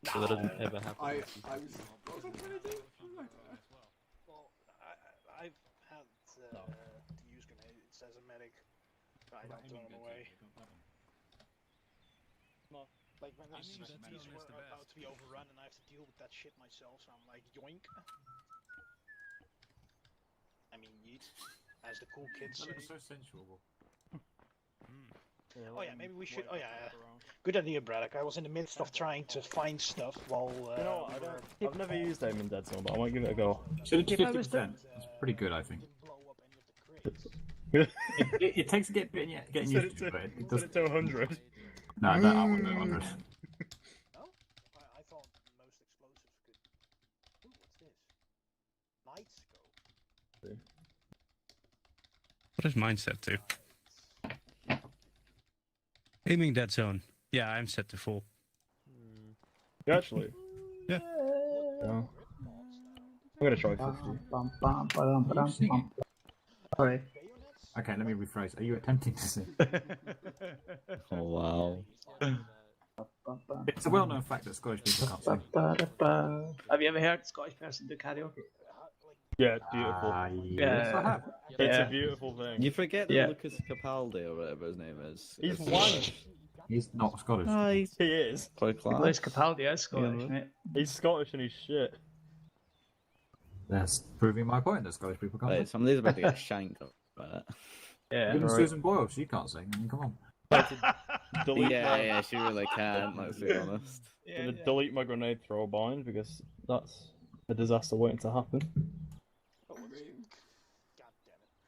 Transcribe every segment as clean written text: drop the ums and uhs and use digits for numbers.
so that doesn't ever happen. I was. What was I trying to do? Well, I've had to use grenades as a medic, but I don't throw them away. No, like when the cities were about to be overrun and I have to deal with that shit myself, so I'm like, yoink. I mean, yeet, as the cool kids say. That's so sensual. Oh yeah, maybe we should. Oh yeah, good idea, Braddock. I was in the midst of trying to find stuff while. You know what? I've never used aim in Dead Zone, but I might give it a go. Should have 50%. That's pretty good, I think. It takes getting used to, but it doesn't. Set it to 100. No, I wouldn't do 100. No? I thought most explosives could. Ooh, what's this? Night scope. What is mine set to? Aiming Dead Zone. Yeah, I'm set to full. You actually? Yeah. I'm gonna try 50. Sorry. Okay, let me rephrase. Are you attempting to sing? Oh wow. It's a well-known fact that Scottish people can't sing. Have you ever heard a Scottish person do karaoke? Yeah, it's beautiful. Yes, I have. It's a beautiful thing. You forget that Lucas Capaldi or whatever his name is. He's one. He's not Scottish. He is. Quite class. Luis Capaldi is Scottish, mate. He's Scottish and he's shit. That's proving my point that Scottish people can't Wait, sing. somebody's about to get shanked up by that. Yeah. Even Susan Boyle, she can't sing. I mean, come on. Delete Yeah, she really can, let's be honest. delete my grenade throw bind because that's a disaster waiting to happen.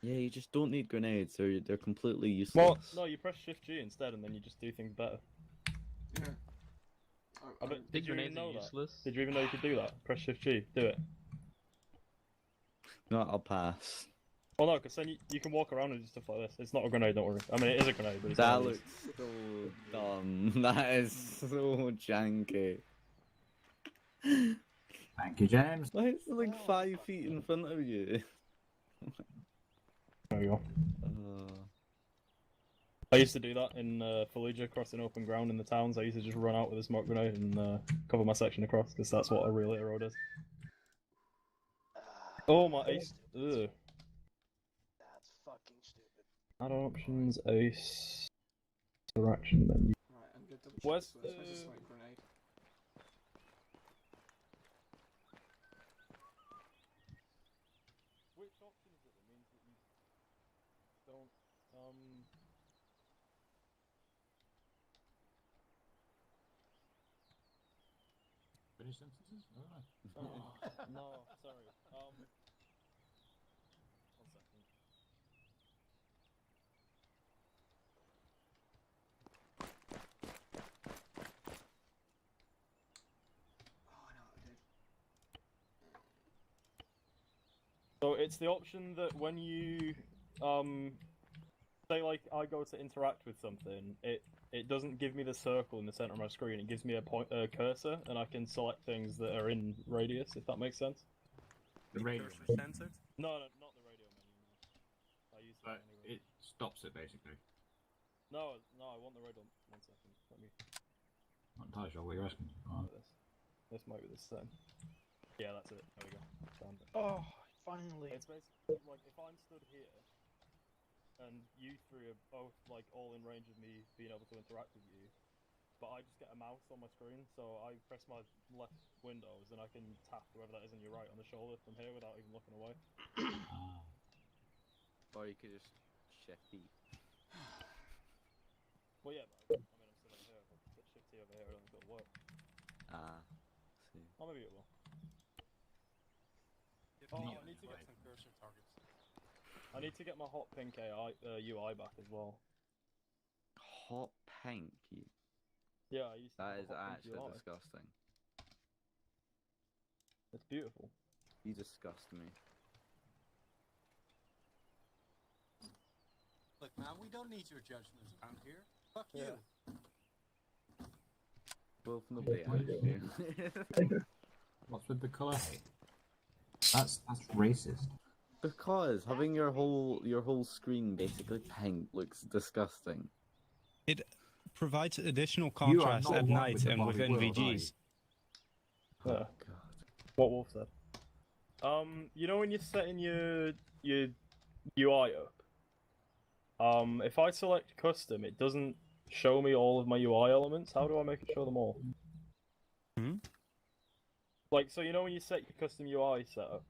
Yeah, you just don't need grenades, they're completely useless. Well, no, you press Shift G instead and then you just do things better. Yeah. Did you even know that? Did you even know you could do that? Press Shift G, do it. No, I'll pass. Well, no, because then you can walk around and do stuff like this. It's not a grenade, don't worry. I mean, it is a grenade, but it's That not looks so dumb. That is so janky. Thank you, James. Why is it like 5 feet in front of you? There you go. I used to do that in Fallujah, crossing open ground in the towns. I used to just run out with a smoke grenade and cover my section across, because that's what a real hero does. Oh my ace. Ugh. That's fucking stupid. Add options, ace. Interaction menu. Right, I'm good. Where's Where's the smoke grenade? Which option is it that means that you don't, Finish sentences? I don't know. no, sorry. 1 second. Oh, I know what I did. So it's the option that when you, say like I go to interact with something, it doesn't give me the circle in the center of my screen. It gives me a cursor, and I can select things that are in radius, if that makes sense. The radio. Censored? No, not the radio menu. No. I use that But anyway. it stops it, basically. No, I want the radio. 1 second. Let me Not entirely sure what you're asking. look at this. This might be the same. Yeah, that's it. There we go. Found it. Oh, finally. It's basically like if I'm stood here, and you three are both like all in range of me being able to interact with you, but I just get a mouse on my screen, so I press my left windows and I can tap whoever that is on your right on the shoulder from here without even looking away. Or you could just shift E. Well, yeah, but I mean, I'm still over here. If I put Shift T over here, I don't think it'll work. See. Oh, maybe it will. Oh, I need to get some cursor targets. I need to get my hot pink UI back as well. Hot pink? Yeah, I used to That have is a hot pink actually UI. disgusting. It's beautiful. You disgust me. Look, man, we don't need your judgment around here. Fuck Yeah. you. Well, nobody asked you. What's with the colour? That's racist. Because having your whole screen basically pink looks disgusting. It provides additional You are contrast not at one night with the and with Barbie world, are you? NVGs. Yeah. God. What Wolf said. You know when you're setting your UI up, if I select custom, it doesn't show me all of my UI elements. How do I make it show them all? Hmm? Like, so you know when you set your custom UI setup,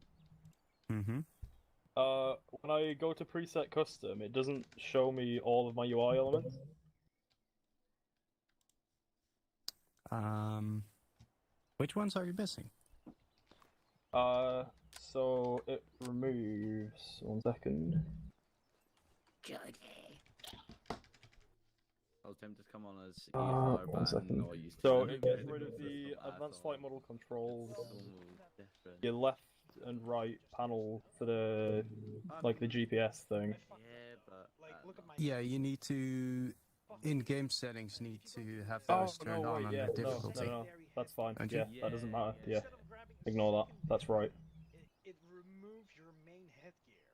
Mm-hmm. when I go to preset custom, it doesn't show me all of my UI elements. Which ones are you missing? So it removes 1 second. I'll attempt to come on as Uh, either 1 button second. or use So two it gets different rid of the system advanced icons. flight model controls, It's so different. your left and right panel for the like the GPS thing. Yeah, but Like, look at my Yeah, you need to in-game settings need to have Oh those turned no, on wait, under yeah, difficulty. no, that's fine. Don't you? Yeah, that doesn't matter. Yeah. Yeah, Instead of grabbing the ignore that. second That's bit, right. It removes your main headgear,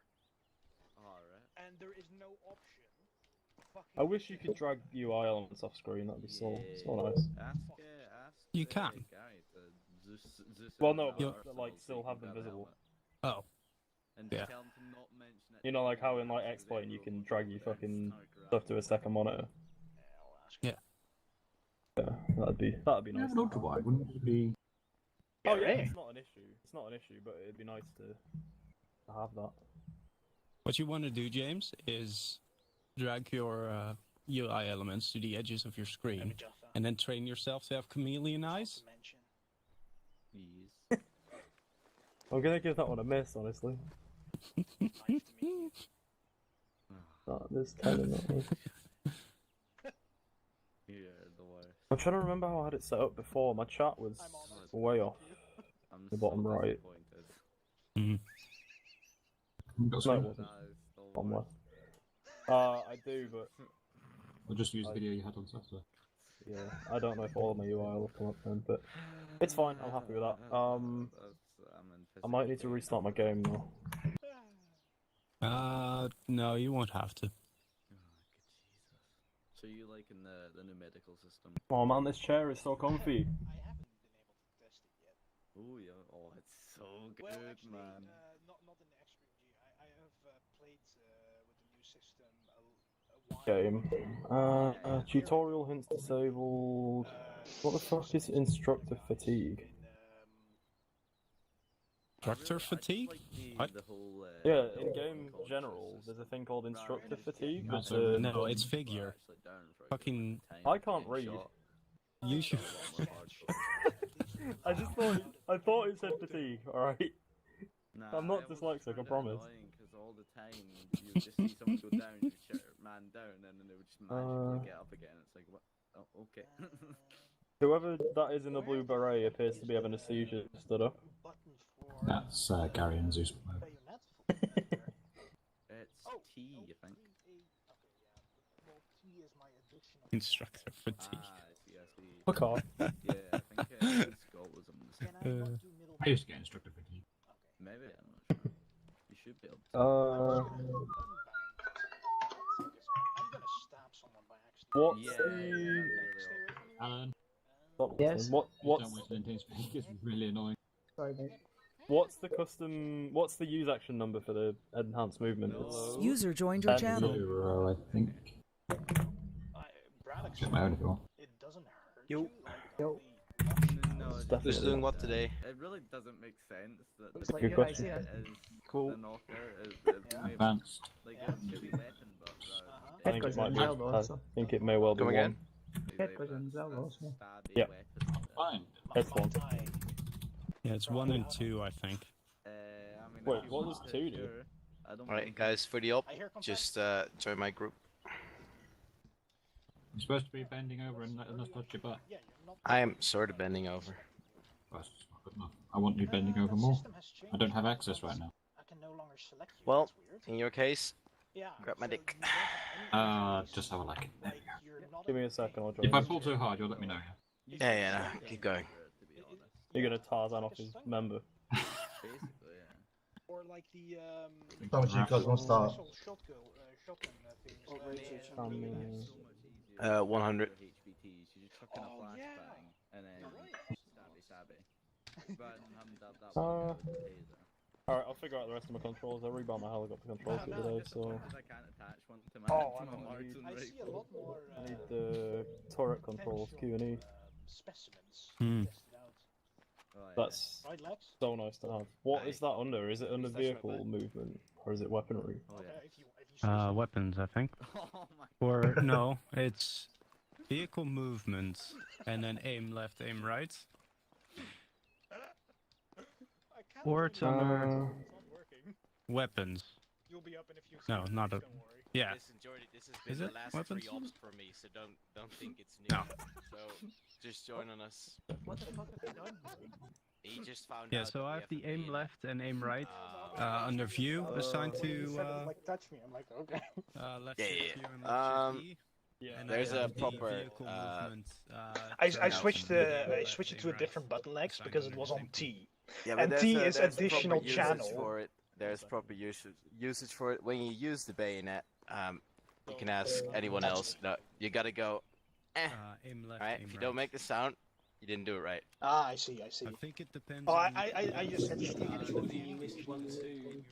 Alright. and there is no option. I wish you could drag UI elements off screen. That'd be so nice. Ask You can. Gary to Zeus Well, and no, Arsenal but so like you still can have them grab a visible. helmet. Oh, And Yeah. tell him to not mention it. You know, like how in like to X-Plane you zero can or drag your whatever, fucking start stuff to grabbing. a second monitor. Yeah, I'll ask. Yeah. Yeah, that'd be You nice. have an ultra wide, wouldn't it be? Oh yeah, right. it's not an issue. It's not an issue, but it'd be nice to have that. what you want to do, James, is drag your UI elements to the edges of your Let screen, me just, and then train yourself to have chameleon eyes. mention. Yes. I'm gonna give that one a miss, honestly. Nice to meet you. There's 10 in that one. You're the worst. I'm trying to remember how I had it set up before. My chat was I'm honest. way off. I'm The bottom so right. disappointed. You've got No, it screen? wasn't. That is the Bottom worst. left. I do, but Or just use the video you had on Saturday. yeah, I don't know if all of my UI will come up then, but it's fine. I'm happy with that. I'm I might need to restart my game though. No, you won't have to. So you liking the new medical system? Oh man, this chair is so comfy. I haven't been able to test it yet. Oh yeah, oh it's so good, Well, actually, man. not in the Extreme G. I have played with the new system a while. Game. Tutorial hints disabled. What the fuck is instructor fatigue? Instructor fatigue? What? The whole, Yeah, in game general, there's a thing called instructor fatigue. That's It's a- No, it's figure. Fucking- I can't read. You should. I thought it said fatigue. All right. I'm not dyslexic, I promise. Because all the time you would just see someone go down, you shut your man down, and then they would just magically get up again. It's like, what? Oh, okay. Whoever that is in the blue beret appears to be having a seizure. Stood up. That's Gary and Zeus. It's T, I think. Instructor fatigue. I see. Fuck off. Yeah, I think Scott was on this. I used to get instructor fatigue. Maybe, I'm not sure. You should be able to. I'm gonna stab someone by accident. What's Yeah, the Stay away from me. Alan, stop Yes? listening. What's don't waste an intense speak, it's really annoying. Sorry, mate. what's the custom? What's the use action number for the enhanced movement? It's User joined your And channel. 0, I think. Brad, Check my own if you want. it doesn't hurt Yo. you. Yo. No, It's it definitely doesn't. doing what today? It really doesn't make sense that Looks the like Good you guys question. here. is Cool. the knocker is the Advanced. like a shitty weapon, but I think it Goes might in be. Zelda I also. think it may well be Come one. again? Head goes in Zelda also. Yep. Fine. It's one. Yeah, it's 1 and 2, I think. I mean, Wait, if you what want does to, 2 do? sure. I don't Alright, mind. guys, for the up, I hear just join my group. You're supposed to be bending over and letting us touch your butt. Yeah, you're not. I am sort of bending over. That's just not good enough. I want you bending over more. I don't have access right now. I can no longer select you. Well, That's weird. in your case, Yeah, grab my so dick. you don't have any Just how I like it. There like, you go. you're not Give me a able to second, I'll change join If I you. pull too hard, you'll let me know. You Yeah, should yeah, be no, able keep to, going. to be honest. You're gonna Tarzan off his member. Basically, yeah. Or like the Don't you guys want to start? shotgun things. What rate is it? Um, It's so much easier. 100. HBTs. You just chuck in a Oh, flashbang yeah. and then You're right. stabby stabby. rather than having to have that one with the taser. Alright, I'll figure out the rest of my controls. I rebound my helicopter controls the other day, so Because I can't attach one to my, Oh, I to my know. Martin I see a rifle. lot more. I need the turret controls Q and E. Specimens Hmm. tested out. Oh, yeah. That's Right, Lex? so nice to have. What Aye. is that under? Is it under That's right vehicle there. movement or is it weaponry? Oh, Okay, yeah. if you switch Weapons, I think. Oh my. Or no, it's vehicle movement, and then aim left, aim right. I can't Or do it's that. under It's not working. weapons. You'll be up in a few No, seconds. not a. Don't worry. Yeah. Listen, Jordy, this has Is been it the last weapons? 3 ops for me, so don't think it's new. No. So just join on us. What the fuck have you done? He just found Yeah, out. so that we I have the a aim bayonet. left and aim right Um, under view, assigned When you to said it, like touch me. I'm like, okay. left Yeah, shift yeah. Q and left shift E. Yeah. And There's I a have the proper, vehicle movement. I turn switched out and I left, switched it aim to a right. different button, Lex, Assigned because it under was the on same T. Yeah, And but T there's is proper additional usage channel. for it. There's proper usage for it. When you use the bayonet, you can ask anyone Touch else. me. No, you gotta go. Aim left, Right? aim If you right. don't make the sound, you didn't do it right. Ah, I see, I see. I think it depends. Oh, on I just said shit. Jordy, you missed one too.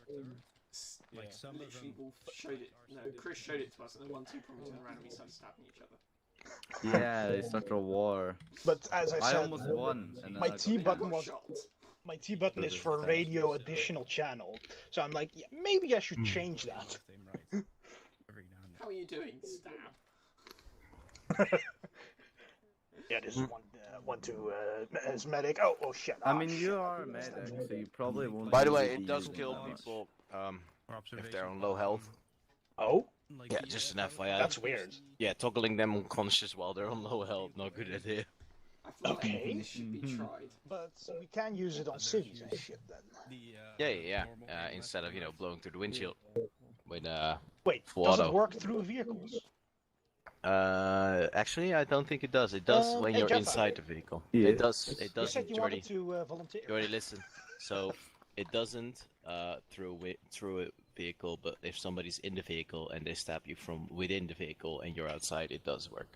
Like some of Literally, them. Wolf showed it. No, Chris showed it to us, and the 1-2 probably turned around and we started stabbing each other. Yeah, they started a war. But as I I said, almost won. And then my I got T hit. button Got was shot. my T button So is this for is radio additional channel. So I'm like, yeah, maybe I should change that. Left, aim right. Every now and then. How are you doing? Stab. Yeah, this is one to as medic. Oh shit. I Oh, mean, shit. you are a medic, so you probably won't. By the need way, to it be does using kill that much. people Or if they're on observation low health. Oh, Like Yeah, the, just an uh, FYI. that's weird. Yeah, toggling them unconscious while they're on low health, not a good idea. I feel like Okay. this should be tried. But we can use it on cities and shit then. The, Yeah. normal aim left, Instead of aim right. blowing through the windshield with Wait, Full does auto. it work through vehicles? Actually, I don't think it does. It does when hey, you're Jeff, inside the vehicle. Yeah. It does. It You does. said you wanted to volunteer. Jordy, listen. So it doesn't through a vehicle, but if somebody's in the vehicle and they stab you from within the vehicle and you're outside, it does work.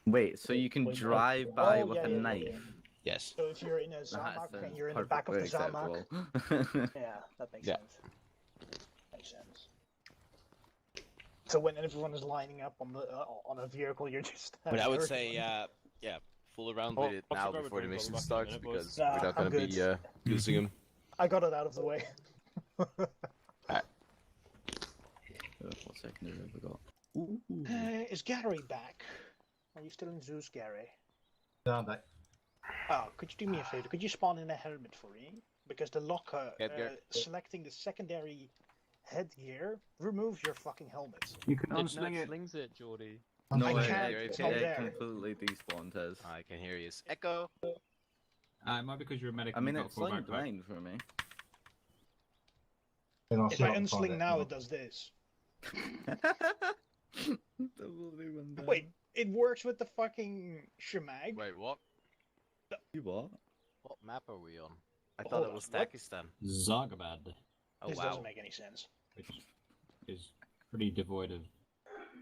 Wait, so you can drive by Oh, with a yeah. knife? Yes. So if you're in a That Zamak and sounds you're in the back of the perfectly Zamak, acceptable. yeah, that makes Yeah. sense. Makes sense. So when everyone is lining up on a vehicle, you're just. But I would say, fool around with it I'll now forget before the we're mission going back in a starts minute, because boys. Nah, we're not I'm going to be good. using them. I got it out of the way. What second have I got? Is Gary back? Are you still in Zeus, Gary? No, I'm back. Oh, could you do me a favor? Could you spawn in a helmet for me? Because the locker, Headgear. selecting the secondary headgear, remove your fucking helmet. You can It unsling it. slings it, Geordie. No, I it, can't, it, it's it, not it there. completely despawned us. I can hear you. Echo. It might be because you're a medic. I and mean, you've got it's a full like backpack. blind for me. If I unsling now, it does this. Wait, it works with the fucking shemag? Wait, what? You what? What map are we on? I Hold thought it on, was what? Takistan. Zagabad, Oh This wow. doesn't make any sense. which is pretty devoid of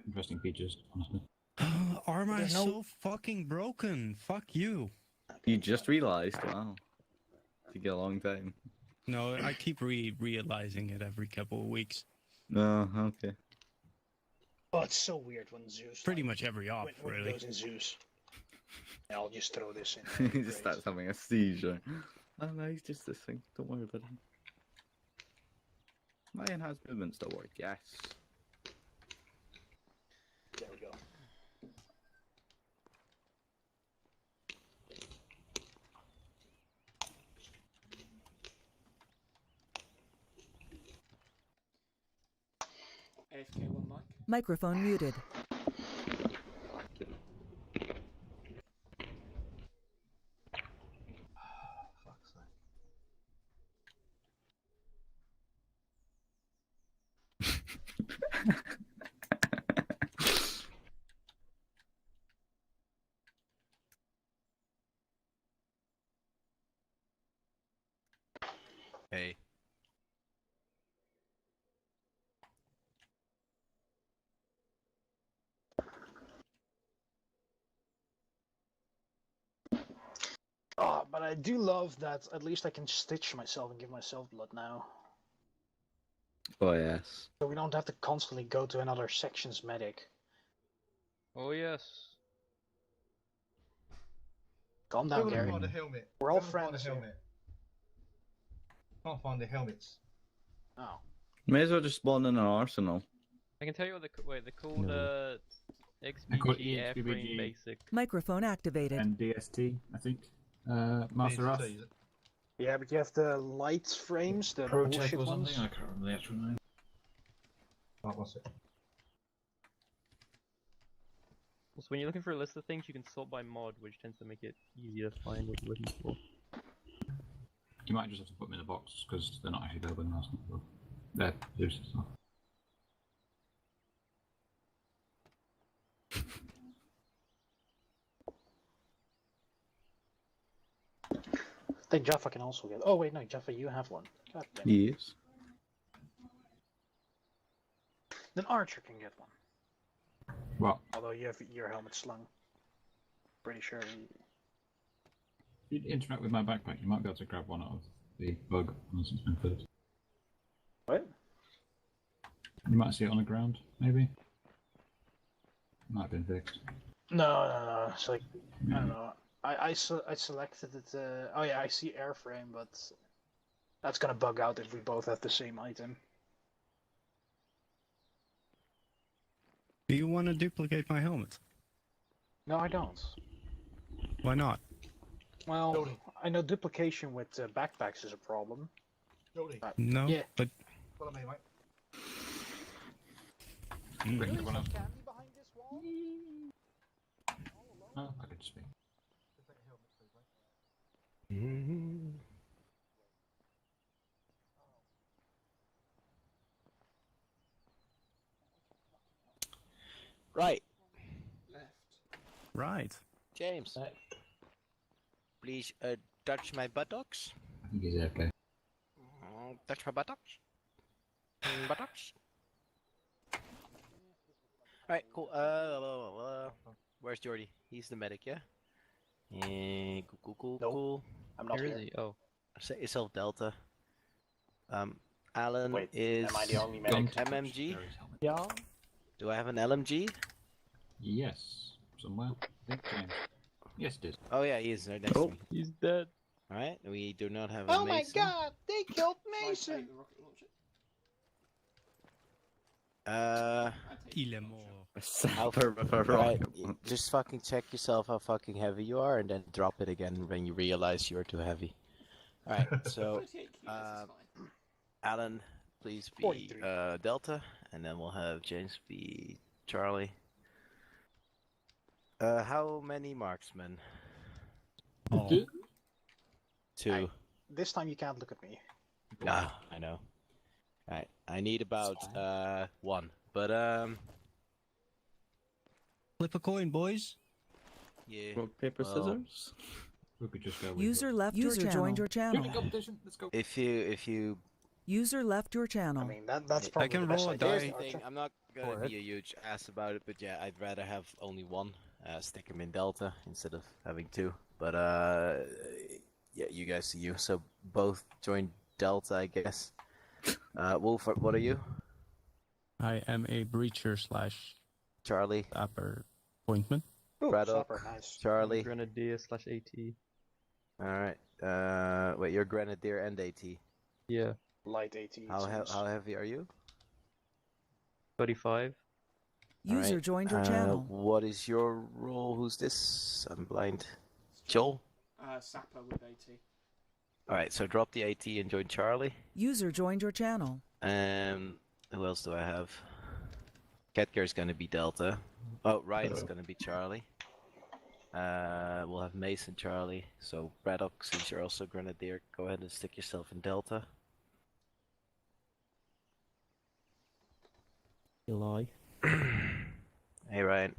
interesting features, honestly. Armor There's is no- so fucking broken. Fuck you. You just realized? Wow. Took a long time. No, I keep realizing it every couple of weeks. No, okay. Oh, it's so weird when Zeus. Pretty much every op, when it really. goes in Zeus. I'll just throw this in. He just starts having a seizure. Oh no, he's just this thing. Don't worry about him. My enhanced movements don't work. Yes. There we go. AFK one mic. Microphone muted. Hey. Oh, but I do love that at least I can stitch myself and give myself blood now. Oh yes. So we don't have to constantly go to another section's medic. Oh yes. Calm down, Gary. Find a helmet. We're all Find friends a here. helmet. Can't find the helmets. Oh. May as well just spawn in an arsenal. I can tell you what they're called No. They're called XBG Airframe EXBG. Basic. Microphone activated. And DST, I think. Master Wrath. Yeah, but you have the light frames, the Protect bullshit or ones. something. I can't remember the actual name. What was it? So when you're looking for a list of things, you can sort by mod, which tends to make it easier to find what you're looking for. You might just have to put them in a box because they're not actually available in Arsenal. They're Zeus and stuff. I think Jaffa can also get. Oh wait, no, Jaffa, you have one. God damn it. Yes. Then Archer can get one. Well, Although you have your helmet slung. Pretty sure. if you interact with my backpack, you might be able to grab one out of the bug unless it's been filled. What? You might see it on the ground, maybe. Might have been fixed. No. It's like I don't know. I selected it. Oh yeah, I see airframe, but that's gonna bug out if we both have the same item. Do you want to duplicate my helmet? No, I don't. Why not? Well, I know duplication with backpacks is a problem. No, Yeah. but Follow me, mate. Bring one up. Oh, I could speak. Right, right. James. Please touch my buttocks. I think he's okay. Touch my buttocks. Buttocks. Alright, cool. Where's Jordy? He's the medic, yeah? Cool. I'm not Where here. is he? Oh. Set yourself Delta. Alan Wait, is am I the only medic? MMG. Yeah. Do I have an LMG? Yes, somewhere. I think James. Yes, it is. Oh yeah, he is right next to me. He's dead. Alright, we do not have a Oh my Mason. god, they killed Shall I Mason! take the rocket launcher? Il est mort. Sapper with a Right, rocket. just fucking check yourself how fucking heavy you are and then drop it again when you realize you're too heavy. Alright, so 38 kilos, that's fine. Alan, please be 43. Delta, and then we'll have James be Charlie. How many marksmen? Oh. Two. This time you can't look at me. Ah, I know. Alright, I need about one. But Flip a coin, boys. yeah. Rock, paper, Well, scissors. We could just go with User left your channel. joined your channel. competition. Let's go. If you User left your I channel. mean, that's probably can the best roll a idea, Here's die. the thing, Archer. I'm not gonna be a huge ass about it, but yeah, I'd rather have only one. Stick him in Delta instead of having two. But yeah, you guys see you. So both join Delta, I guess. Wolf, what are you? I am a breacher / Charlie, upper appointment. Ooh, Braddock, supper, nice. Charlie. Grenadier / AT. Alright. Wait, you're Grenadier and AT. Yeah. Light 18. How heavy are you? 35. User Alright, joined your channel. What is your role? Who's this? I'm blind. Joel? Sapper with 80. Alright, so drop the AT and join Charlie. User joined your channel. Who else do I have? Catgear's gonna be Delta. Oh, Ryan's gonna be Charlie. We'll have Mason Charlie. So Braddock, since you're also Grenadier, go ahead and stick yourself in Delta. You lie. Hey Ryan.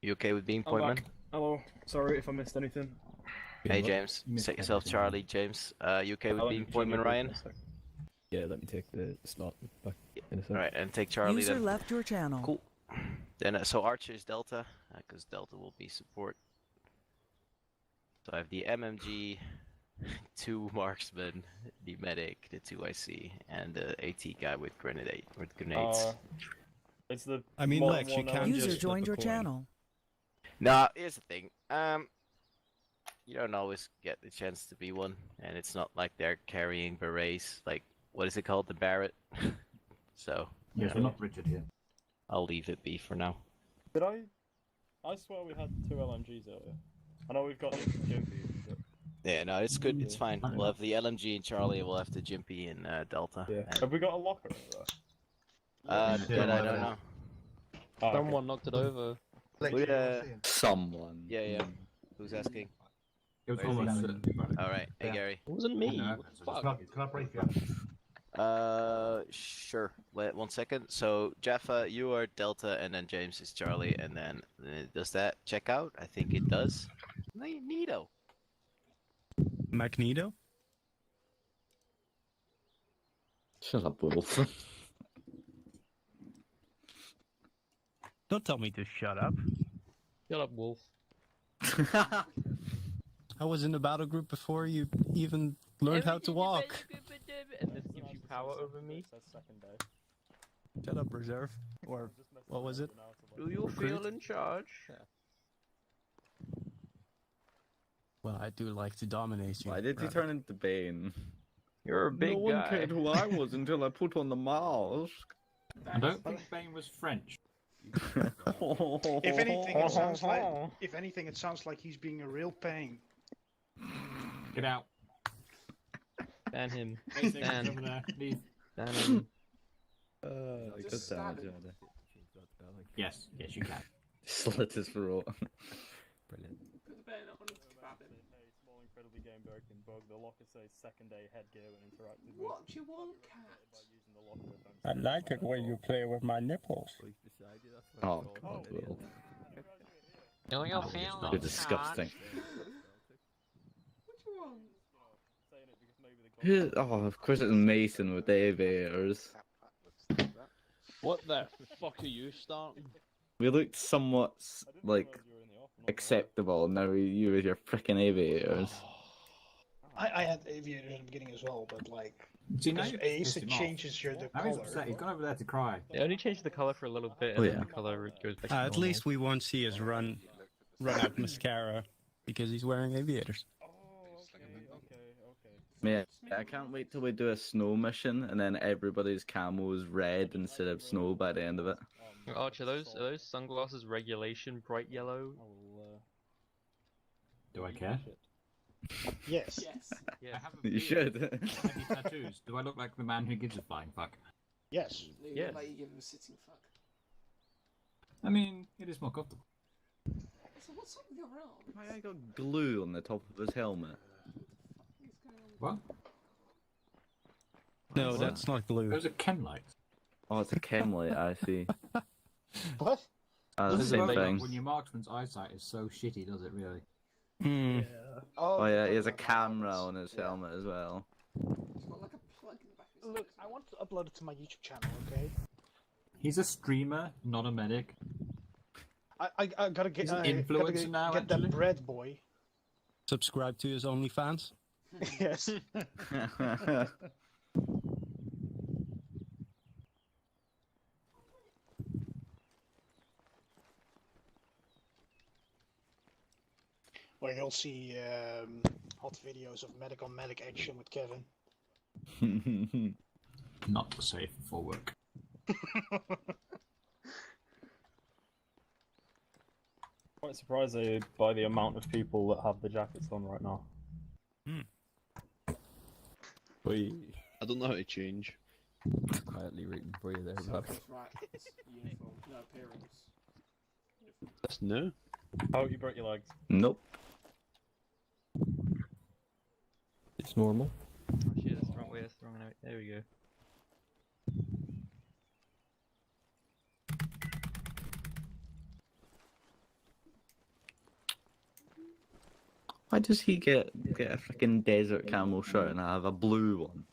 You okay with being I'm point man? back. Hello. Sorry if I missed anything. Hey James. Set yourself Charlie, James. You okay with being point man, Ryan? Yeah, let me take the slot back in a second. Alright, and take Charlie User then. left your channel. Cool. Then so Archer is Delta, because Delta will be support. So I have the MMG, 2 marksmen, the medic, the 2 IC, and the AT guy with grenades. It's the. I mean, modern Lex, you one can't now. User just flip joined a your coin. channel. Now, here's the thing. You don't always get the chance to be one, and it's not like they're carrying berets. Like, what is it called? The Barrett? So. Yes, we're not Richard here. I'll leave it be for now. Did I? I swear we had 2 LMGs earlier. I know we've got Jimpy, but... Yeah, no, it's good. It's fine. We'll have the LMG in Charlie, and we'll have the Jimpy in Delta. Yeah. And... Have we got a locker over That I don't know. Oh, okay. Someone knocked it over. Someone. Yeah. Who's asking? It was Where is almost. Alright, hey Gary. It wasn't me. No, Fuck. Can I brief you? Sure. Wait 1 second. So Jaffa, you are Delta, and then James is Charlie, and then does that check out? I think it does. Neato. Magneto? Shut up, Wolf. Don't tell me to shut up. Shut up, Wolf. I was in the battle group before you even learned how to walk. And this gives you power over me? Shut up, reserve. Or what was it? Do you feel in charge? Well, I do like to dominate you. Why did he brother. turn into Bane? You're a big no one guy. cared who I was until I put on the mask. I don't think Bane was French. If anything, it sounds like it sounds like he's being a real pain. Get out. Ban him. Basic Ban. over there. Leave. Ban him. Good Just stab damage, him. Ada. Yes, you can. Slit his throat. Brilliant. Put the bayonet on him, stab him. A small, incredibly game-breaking bug. The locker says second-day headgear when interacted What with. do you want, cat? By using the locker event. I like it when you play with my nipples. Oh, God, Will. Know your You're disgusting. What do you want? Saying it because maybe the Oh, of course it's Mason with the aviators. What the fuck are you starting? We looked somewhat, like, acceptable, now you with your frickin' aviators. I had aviators at the beginning as well, but like, See, now because you've Ace, pissed it him off. changes your the Now he's color. upset. He's gone over there to cry. They only changed the color for a little bit, Oh, and yeah. then the color goes back to At normal. least we won't see us run out mascara because he's wearing aviators. Oh, okay. Yeah, I can't wait till we do a snow mission and then everybody's camo is red instead of snow by the end of it. Arch, are those sunglasses regulation bright yellow? Do I care? Yes. Yes. Yeah. You should. Heavy tattoos. Do I look like the man who gives a flying fuck? Yes. You Yes. look like you give him a sitting fuck. I mean, it is more comfortable. So what's up with your arm? Why I got glue on the top of his helmet? What? No, that's not glue. Those are chem lights. Oh, it's a chem light, I see. What? The Doesn't same look thing. When your marksman's eyesight is so shitty, does it really? Hmm. Oh yeah, he has a camera on his helmet as well. He's got like a plug in the back of his Look, I want to upload it to my YouTube channel, okay? He's a streamer, not a medic. I gotta get He's an gotta influencer get, now, get actually. that bread, boy. Subscribe to his OnlyFans. Yes. Where you'll see hot videos of medic on medic action with Kevin. Not safe for work. Quite surprised by the amount of people that have the jackets on right now. I don't know how to change. Quietly written for you there, So Rob. that's right. It's uniform, no appearance. That's new. Oh, you broke your legs. Nope. It's normal. Oh shit, that's the wrong way, that's the wrong way. There we go. Why does he get a freaking desert camo shirt and I have a blue one?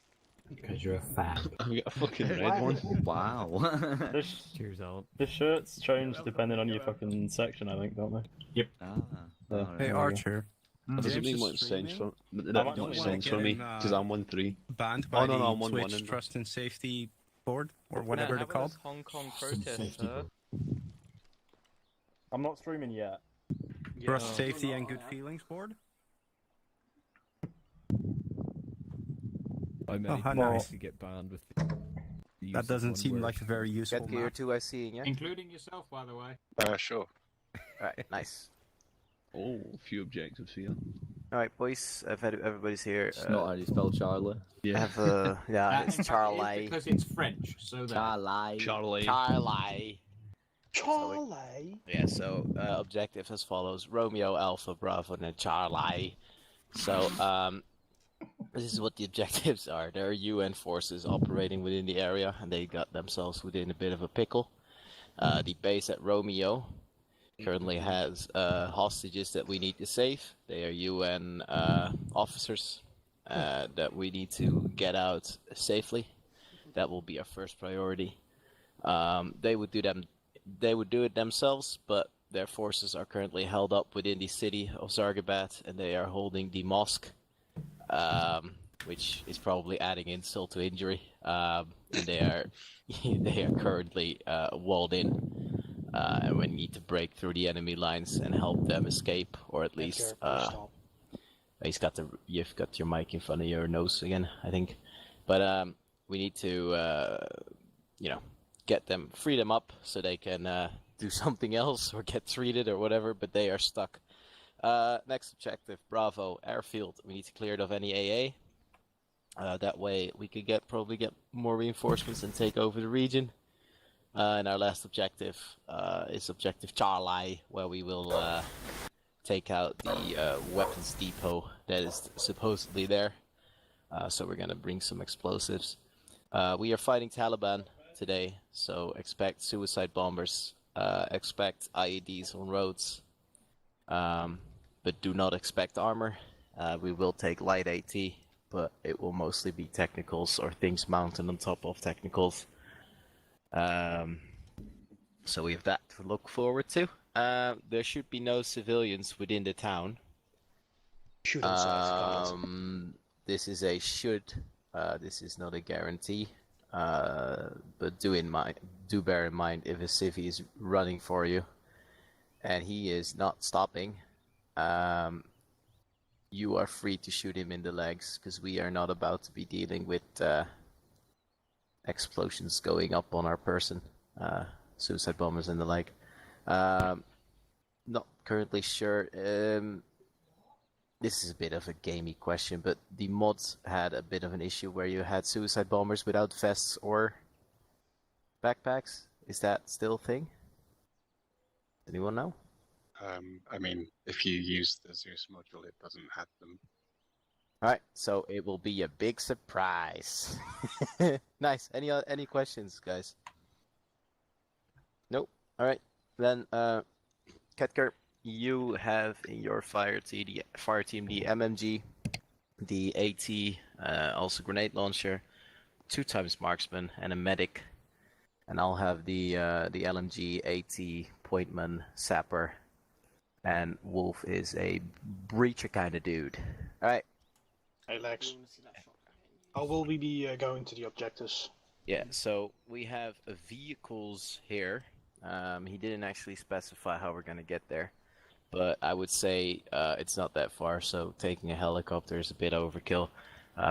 Because you're a fan. I've got a fucking red one. Wow. Cheers out. The shirts change depending on your fucking section, I think, don't they? Yep. Ah, Yeah. alright. Hey Archer, That doesn't James make is much sense streaming. for that I'm makes actually much not sense for me because I'm 1-3. Banned Oh by no, no, the I'm 1-1. Twitch Trust and Safety Board or Man, whatever how they're about called. this Hong Kong Safety protester? I'm not streaming yet. Trust, Oh. Safety, and Good Feelings Board. I managed how to nice. get banned with the use That of doesn't one seem word. like a very useful Get gear map. 2 I see, yeah? Including yourself, by the way. Sure. Alright, nice. Oh, a few objectives here. Alright, boys, I've had everybody's here. It's not how you spell Charlie. Yeah. Have yeah, it's In fact, it is Charlie. because it's French, so there. Charlie. Charlie. Charlie. Charlie. Yeah, so objective as follows: Romeo, Alpha, Bravo, and then Charlie. So this is what the objectives are. There are UN forces operating within the area, and they got themselves within a bit of a pickle. The base at Romeo currently has hostages that we need to save. They are UN officers that we need to get out safely. That will be our first priority. They would do it themselves, but their forces are currently held up within the city of Zargabat, and they are holding the mosque, which is probably adding insult to injury. And they are currently walled in, and we need to break through the enemy lines and help them escape, or at least you've got your mic in front of your nose again, I think. But we need to free them up so they can do something else or get treated or whatever, but they are stuck. Next objective, Bravo, airfield. We need to clear it of any AA. That way we could probably get more reinforcements and take over the region. And our last objective is objective Charlie, where we will take out the weapons depot that is supposedly there. So we're gonna bring some explosives. We are fighting Taliban today, so expect suicide bombers, expect IEDs on roads, but do not expect armor. We will take light AT, but it will mostly be technicals or things mounted on top of technicals. So we have that to look forward to. There should be no civilians within the town. Shoot inside, this is a should. This is not a guarantee. But do bear in mind, if a civvy is running for you and he is not stopping, you are free to shoot him in the legs, because we are not about to be dealing with explosions going up on our person, suicide bombers and the like. Not currently sure. This is a bit of a gamey question, but the mods had a bit of an issue where you had suicide bombers without vests or backpacks. Is that still a thing? Anyone know? I mean, if you use the Zeus module, it doesn't have them. Alright, so it will be a big surprise. Nice. Any questions, guys? Nope. Alright, then, Ketker, you have in your fire team the MMG, the AT, also grenade launcher, 2x marksman, and a medic. And I'll have the LMG, AT, pointman, sapper, and Wolf is a breacher kind of dude. Alright. Hey Lex. How will we be going to the objectives? Yeah, so we have vehicles here. He didn't actually specify how we're going to get there, but I would say it's not that far, so taking a helicopter is a bit overkill.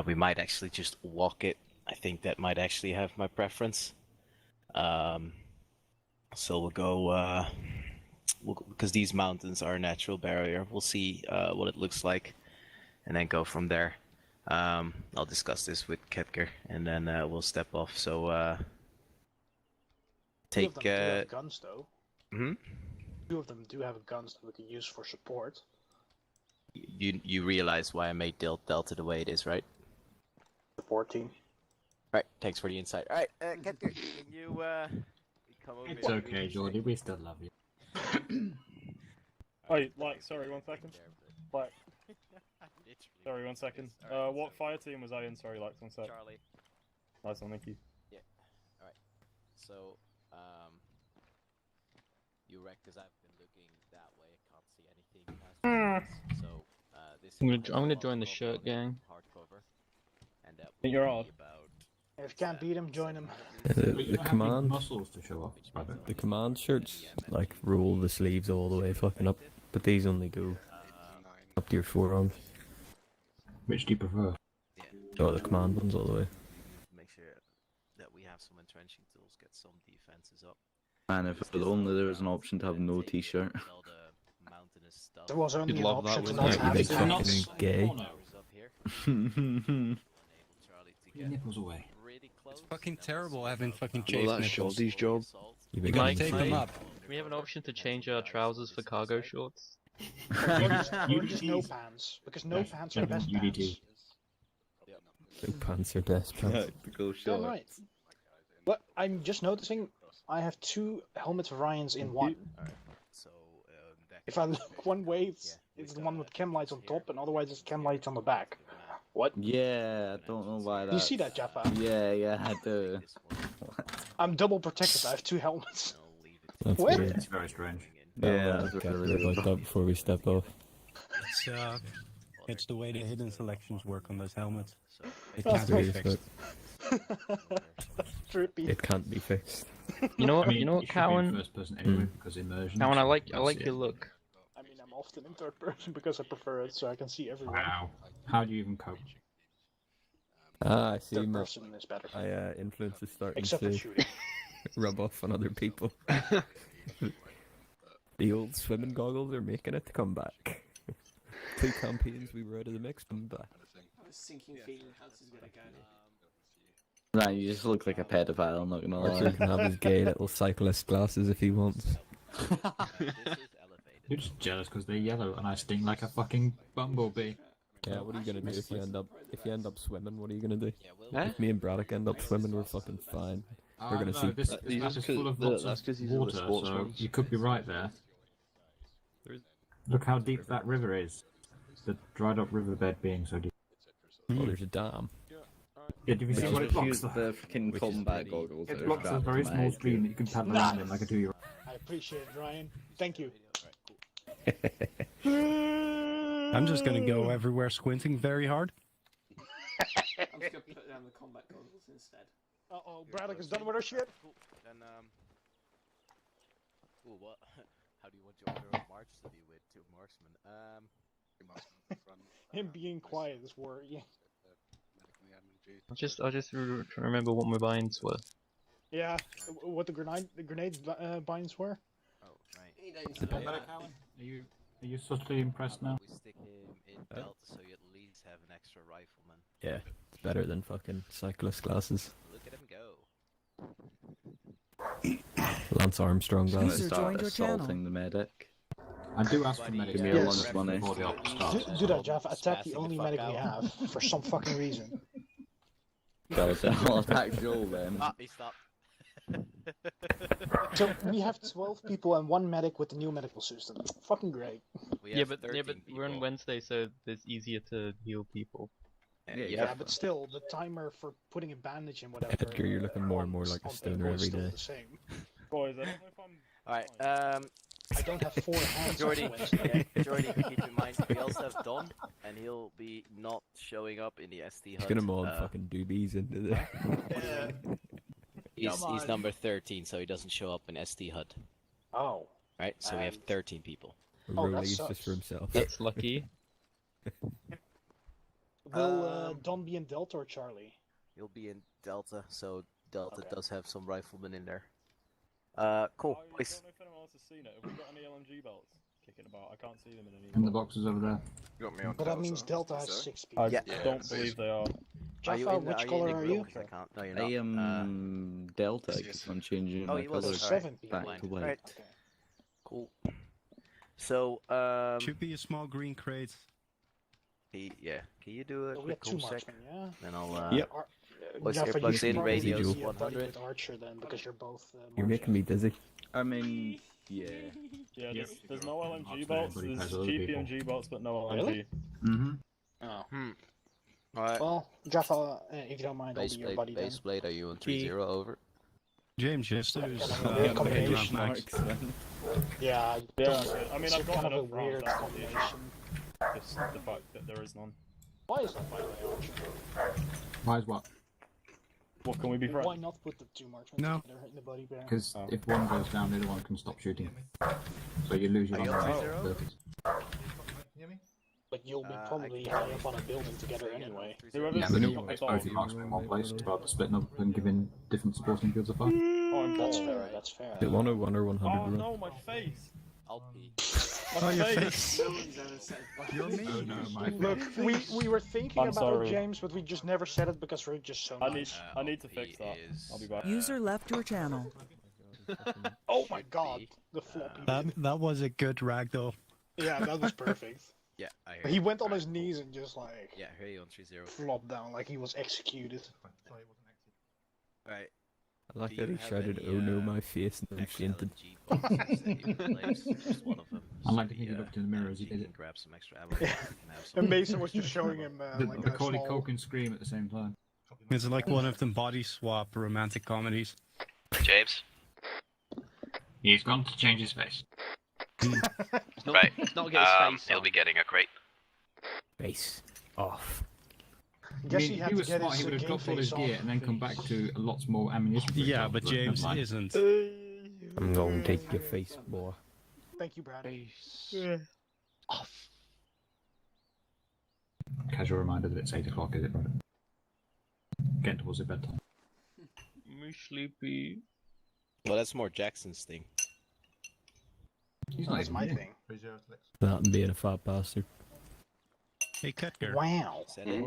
We might actually just walk it. I think that might actually have my preference. So we'll go, because these mountains are a natural barrier. We'll see what it looks like, and then go from there. I'll discuss this with Ketker, and then we'll step off. So Two of them do have guns, though. Hmm? Two of them do have guns that we can use for support. You realize why I made Delta the way it is, right? Support team. Right. Thanks for the insight. All right, Ketker, can you come over? It's okay, Jordy. We still love you. Wait, sorry, 1 second. Sorry, 1 second. What fire team was I in? Sorry, 1 sec. Charlie. Nice one, thank you. Yeah. All right. So, you wreck, because I've been looking that way. I can't see anything past the trees. So, I'm gonna join the shirt gang. Think you're off. If you can't beat him, join him. The command muscles to show off. The command shirts like roll the sleeves all the way fucking up, but these only go up to your forearms. Which do you prefer? Oh, the command ones all the way. Make sure that we have some entrenching tools, get some defenses up. Man, if only there was an option to have no t-shirt. There was only You'd an love that, option to wouldn't not you? have You'd be it. fucking gay. Your nipples away. It's fucking terrible having fucking Well, that's Shoddy's job. You gotta Mike, take them up. Do we have an option to change our trousers for cargo shorts? Or just no pants, because no pants are the best pants. No pants are best pants. Go Yeah, right. But I'm just noticing I have 2 helmets of Ryan's in one. If I look one way, it's the one with chem lights on top, and otherwise it's chem lights on the back. What? Yeah, I don't know why that. You see that, Jaffa? Yeah, I do. I'm double protected. I have 2 helmets. That's What? weird. It's very strange. Yeah, I'll that's get really rid weird. of that before we step off. It's the way the hidden selections work on those helmets. It That's can't be very fixed. Trippy. It can't be fixed. You know what? I mean, you know what, should be in Cowan? first person anyway because immersion. Cowan, I like That's your look. I mean, I'm often in third person because I prefer it, so I can see everyone. Wow. How do you even cope? Ah, I see. Third My person is better. influence is starting Except for to shooting. rub off on other people. The old swimming goggles are making it to come back. 2 campaigns we were out of the mix, but back. I have a sinking feeling how this is gonna go. Nah, you just look like a pedophile, I'm not gonna Archer lie. can have his gay little cyclist glasses if he wants. You're just jealous because they're yellow and I sting like a fucking bumblebee. Yeah, what are you gonna do if you end up swimming? What are you gonna do? Huh? If me and Braddock end up swimming, we're fucking fine. We're gonna see. This map is full of lots that's of 'cause he's on the water, sports so ones. you could be right there. Look how deep that river is. The dried up riverbed being so deep. Oh, there's a dam. Yeah, do you see what it blocks? Use the freaking Which is combat pretty- goggles. that It are blocks a strapped very to my small head. stream that you can paddle around in like a 2-year-old. I appreciate it, Ryan. Thank you. I'm just gonna go everywhere squinting very hard. I'm just gonna put down the combat goggles instead. Uh-oh, Braddock is done with her shit. Cool. Then ooh, what? How do you want your order of march to be with 2 marksmen? Him being quiet is worrying. I'll just trying to remember what my binds were. Yeah, what the grenade binds were. Oh, right. Are you subtly impressed now? We stick him in Delta so you at least have an extra rifleman. Yeah, it's better than fucking cyclist glasses. Look at him go. Lance Armstrong I'm gonna glasses. User start joined your channel. assaulting the medic. I do ask for medics. Give me a Yes. lot of money. before the op starts. Do that, Jeff. Attack the Spazzing only the medic fuck we out. have for some fucking reason. I'll attack Joel then. Ah, he stopped. So we have 12 people and 1 medic with the new medical system. Fucking great. We Yeah, have but 13 we're on people. Wednesday, so it's easier to heal people. Yeah, but still, the timer for putting a bandage and whatever. Edgar, you're looking more and more like a on stoner paper is every still day. the same. Boys, I don't know if I'm. Alright, I don't have 4 hands. Jordy, on Wednesday. Jordy, keep in mind, we also have Don, and he'll be not showing up in the ST He's hut. gonna mod fucking doobies into there. He's number 13, so he doesn't show up in ST hut. Oh. Right, so we have 13 people. Rollies just for himself. That's lucky. Will Don be in Delta or Charlie? He'll be in Delta, so Delta does have some riflemen in there. Cool. I Boys. don't know if anyone else has seen it. Have we got any LMG belts kicking about? I can't see them in any. In the boxes over there. You got me on But that Delta, means Delta has so- 6 people. I Yeah. don't believe they are. Jaffa, which color are you? I can't. No, you're I not. am Delta because I'm changing Oh, my he was. colours Alright. 7 people. back to Blind. white. Alright. Cool. So, Should be a small green crate. yeah. Can you do a So we quick have 2 home sec? marksmen, yeah? Then I'll Yep. Voice Jaffa, you earplugs should in, probably radios be a buddy 100. with Archer then, because you're both You're making me dizzy. I mean, yeah. Yeah, Yep. there's no LMG Not belts. everybody There's has other people. GPMG belts, but no Really? LMG. Mm-hmm. Oh. Alright. Well, Jaffa, if you don't mind, I'll be your Baseblade, buddy then. Baseblade, are you on 3-0 over? James, yes, there's Weird combination. max. Yeah, Yeah, okay. I mean, it's I've got kind of a enough rounds, weird that's combination. Just the fact that there is none. Why is that, by the way, Archer? Why is what? What, can we be friends? Why not put the two marksmen No. together in the body bear? Because if one goes down, the other one can stop shooting. So you lose your Are you long on range 3-0? abilities. But you'll be probably high up on a building together anyway. Yeah, but it makes both your marksmen in one place rather than splitting up and giving different supporting fields a fire. Oh, That's fair, that's fair. Is it 101 or 100? Oh no, my face! I'll pee. Oh, your face. No one's ever said that. You're me. Oh no, my Look, we were thinking I'm about sorry. it, James, but we just never said it because we're just so nice. I need to fix that. I'll be back. User left your channel. Oh my god, the floppy. That was a good rag though. Yeah, that was perfect. Yeah, I hear He you. went on his knees and just like Yeah, I hear you on 3-0. flopped down like he was executed. Right. I like Do that you he have shouted, any, "Oh no, my face," and then fainted. XLG boxes that you can place? Just one of them. I like So to think he looked in the mirror as he you did can it. grab some extra ammo. and have some- And Mason was just showing him The like a Macaulay small... Culkin scream at the same time. It's like one of them body swap romantic comedies. James? He's gone to change his face. Right. Not get his face He'll on. be getting a crate. Face off. Guess I mean, he had he to was get smart, his he would have game dropped all his face gear off. and then come back to lots more ammunition. for Yeah, himself, but never James mind. isn't. I'm going to take your face, boy. Thank you, Brad. Off. Casual reminder that it's 8 o'clock, is it, right? Getting towards the bedtime. Me sleepy. Well, that's more Jackson's thing. He's not That's even my here. thing. That and being a fat bastard. Hey, Cutger. Wow. Is that it?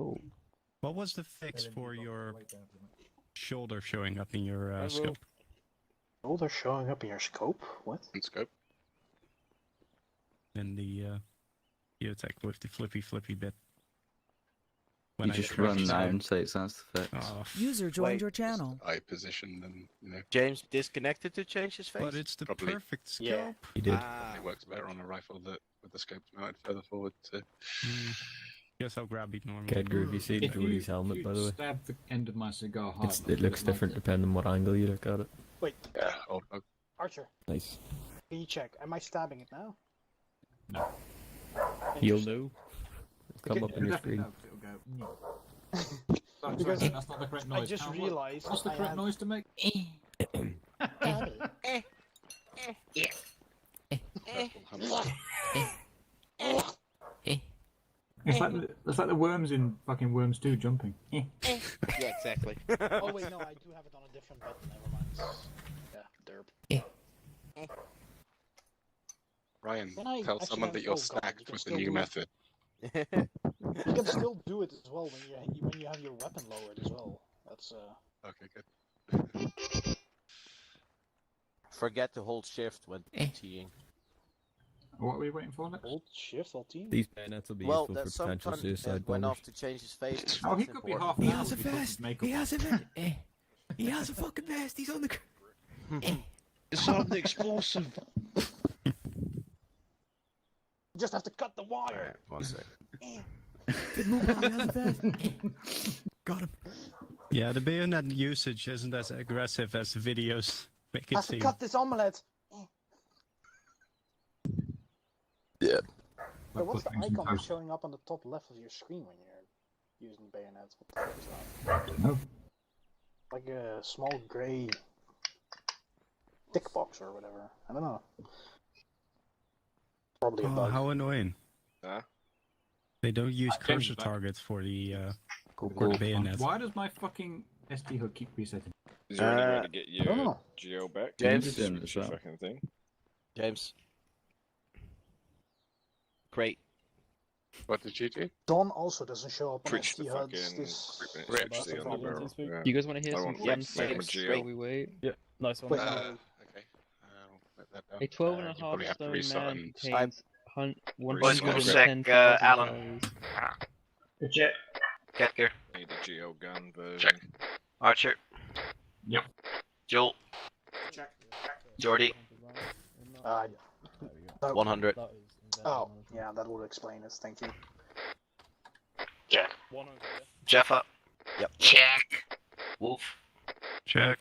What was the fix for your shoulder showing up in your scope? Oh, they're showing up in your scope? What? In scope. In the geotech with the flippy bit. You just run refreshed iron it. sights, that's the fix. Oh, User joined Wait. your channel. Eye position and, you know, James disconnected to change his face? but it's the Probably. perfect scope. Yeah. He did. it works better on a rifle that with the scope mounted further forward to... Guess I'll grab it normally. Kedger, have you seen If Jody's helmet, by the way? stab the end of my cigar hard enough, It looks it'll different melt depending on what angle you look at it. Wait, Yeah, old bug. Archer, Nice. can you check? Am I stabbing it now? No. You'll know. It'll come Okay. up on your Definitely screen. no, 'cause it'll go. Sorry, Because that's not the correct noise. I just How- realized What's the I correct had- noise to make? It's like the worms in fucking Worms 2 jumping. Yeah, exactly. Oh wait, no, I do have it on a different button. Never mind. Yeah, derp. Ryan, Can I tell actually someone have that you're full guard? You stacked can with the still new do it. method. You can still do it as well when you have your weapon lowered as well. That's Okay, good. Forget to hold shift when teeing. What are we waiting for next? hold shift alt team. These bayonets will be Well, useful that for some potential cunt suicide went bombers. off to change his face. Oh, he That's could be important. half an hour if he puts his makeup on. has a vest. He has a fucking vest. He's on the. It's something explosive. You just have to cut the wire. One sec. Got him. Yeah, the bayonet usage isn't as aggressive as the videos make it Have to seem. cut this omelette. Yeah. Wait, what's the Put things in icon post. showing up on the top left of your screen when you're using bayonets? What the heck is that? I don't know. Like a small grey tick box or whatever. I don't know. Probably a Oh, bug. how annoying. Huh? They don't use I changed cursor it back. targets for the Cool. bayonets. Why does my fucking SD hook keep resetting? Is there any way to get I don't your know. geo back? James? Just James, switch your as well. fucking thing. James. Crate. What did you do? Dawn also doesn't show up on Preach the SD HUDs. fucking This... recruitment switch the underbarrel. Yeah. You guys want to hear I some want fun make him a facts geo. while we wait? Yeah, nice one. Wait, Okay. I'll let that down. A 12 and You a half probably have to stone restart man and contains Boys, give me a 110,000 sec, Alan. calories. Legit. Getger. Need a geo gun version. Archer. Yep. Joel. Check. Jordy. no. 100. Oh, yeah, that would explain it. Thank you. Jack. 100, Jeffa. Yep. Check. Wolf. Check.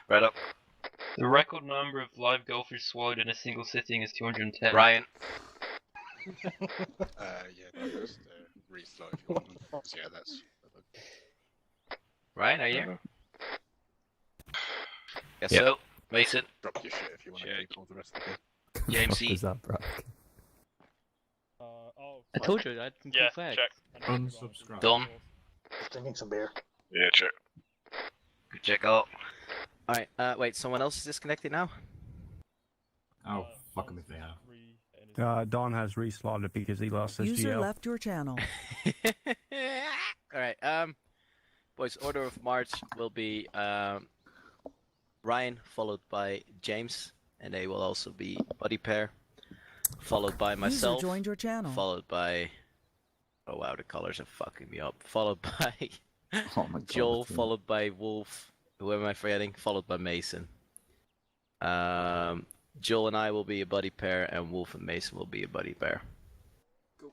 Right up. The record number of live golfers swallowed in a single sitting is 210. Ryan. Yeah, just restart if you want. So yeah, that's. Ryan, are you? Guess Yep. so. Mason. Drop your shit if you want to keep all the rest of the game. James Fuck C. was that, bro? I told you I had some cool flags. Unsubscribe. Done. Drinking some beer. Yeah, check. Good check out. Alright, wait, someone else is disconnected now? Oh, fuck them if they have. Don has reslotted because he lost his User GL. left your channel. Alright, boys, order of march will be Ryan, followed by James, and they will also be buddy pair, followed by myself, User joined your channel. followed by... Oh wow, the colors are fucking me up. Followed by Oh my God, Joel, dude. followed by Wolf, who am I forgetting? Followed by Mason. Joel and I will be a buddy pair, and Wolf and Mason will be a buddy pair. Cool.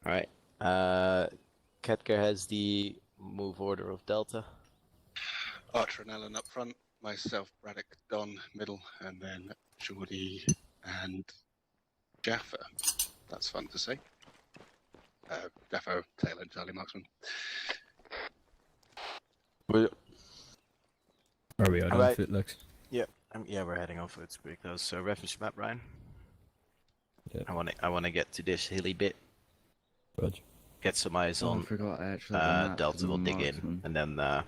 Alright. Ketker has the move order of Delta. Archer and Ellen up front, myself, Braddock, Don, middle, and then Geordie and Jaffa. That's fun to say. Jaffa, tail end, Charlie Marksman. Are we out on Alright. foot, Lux? Yeah, yeah, we're heading off. It's pretty close. So reference map, Ryan. Yeah. I wanna get to this hilly bit. Roger. Get some eyes Oh, I on. forgot I actually had the map Delta because will I'm a dig in, marksman. and then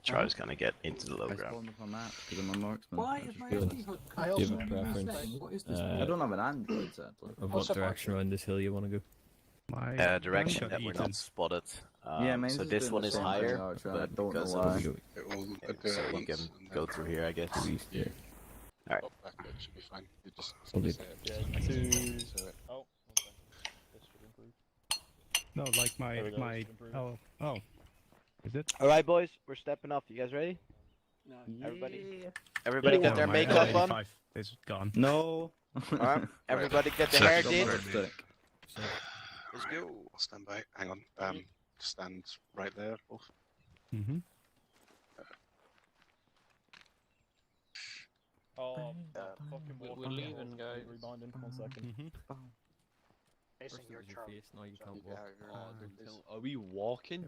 Charlie's gonna get into the low I ground. spawned with my map because I'm a marksman. Why I is just my realised. SD hook? I Do also you have a preference? What is this? I don't have an Android, sadly. Of what direction around this hill you want to go? My Direction got that we're eaten. not spotted. Yeah, mine's so just this doing one the is same thing, higher, Archer, I but don't know because why. of It will do so it you once, can and go then through here, I guess. Yeah. Alright. Pop back, it should be fine. You just I'll do say it. Yeah, Just two. so it- Oh, okay. This should improve. No, like There we go, my this should improve. oh, is it? Alright, boys, we're stepping off. You guys ready? No. Everybody got their my makeup on? L85 is gone. No. Alright, everybody get their Right. hair Got did? my Stick. Let's Right, go. I'll stand by. Hang on. Stand right there, Wolf. Mm-hmm. Oh, fucking water. we're leaving, guys. Rebinding, 1 second. Mason, your turn. No, you can't walk. Are we walking?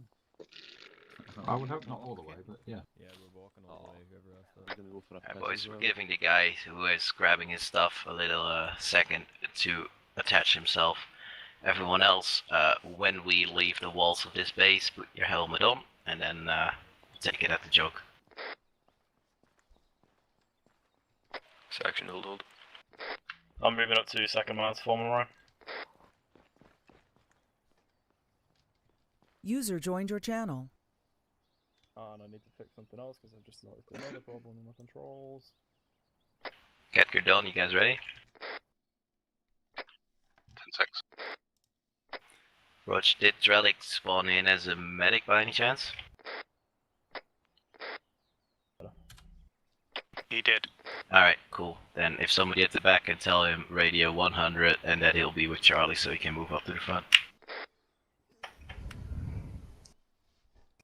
I would hope not all the way, but yeah. Yeah, we're walking all the way. Whoever else We're gonna go for a Alright, piss boys, as we're well. giving the guy who is grabbing his stuff a little second to attach himself. Everyone else, when we leave the walls of this base, put your helmet on, and then take it at the joke. Section hold. I'm moving up to second minus foreman, Ryan. User joined your channel. And I need to fix something else because I've just noticed another problem in my controls. Ketker done, you guys ready? 10 seconds. Roach, did Drelic spawn in as a medic by any chance? He did. Alright, cool. Then if somebody at the back can tell him radio 100 and that he'll be with Charlie so he can move up to the front.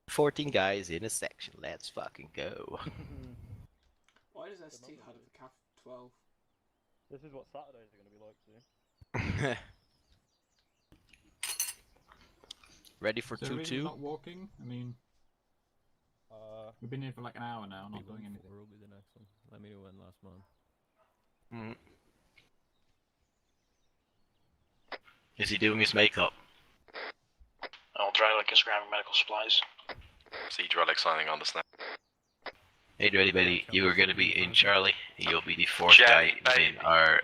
14 guys in a section, let's fucking go. Why does ST have a CAF 12? This is what Saturdays are going to be like soon. Ready for So the reason 2-2? not walking? I mean, we've been here for like an hour now, not doing anything. will be the next one. Let me know when last man. Is he doing his makeup? I'll try like his grabbing medical supplies. See Drelic signing on the snap. Hey, ready, buddy. You are going to be in Charlie. You'll be the fourth Yeah, guy in our.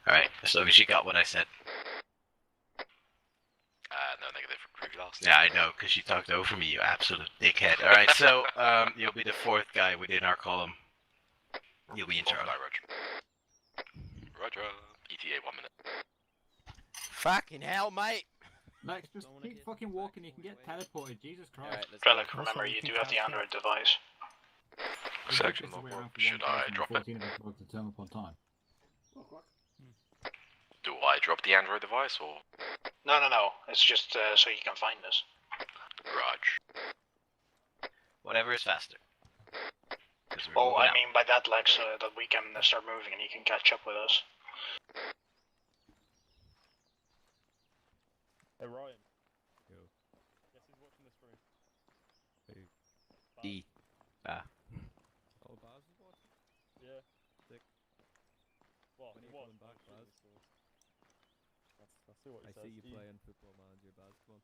Alright, as long as you got what I said. No negative for crew loss. Yeah, I know, because you talked over me, you absolute dickhead. Alright, so you'll be the fourth guy within our column. You'll be in Charlie. Roger. ETA 1 minute. Fucking hell, mate! Lex, just keep fucking walking, you can get teleported, Jesus Christ. Relic, remember you do have the Android device. Section should I drop it? 14 of us to turn up on time. Do I drop the Android device or? No, it's just so you can find us. Raj. Whatever is faster. Oh, I mean by that, Lex, that we can start moving and you can catch up with us. Yo. Guess who's watching the stream? Who? D. Ah. Oh, Baz is watching? Yeah. Sick. Well, When are he you was. coming back, but Baz? he was, Let's see what he I says. see you playing Football Manager, Baz. Come on.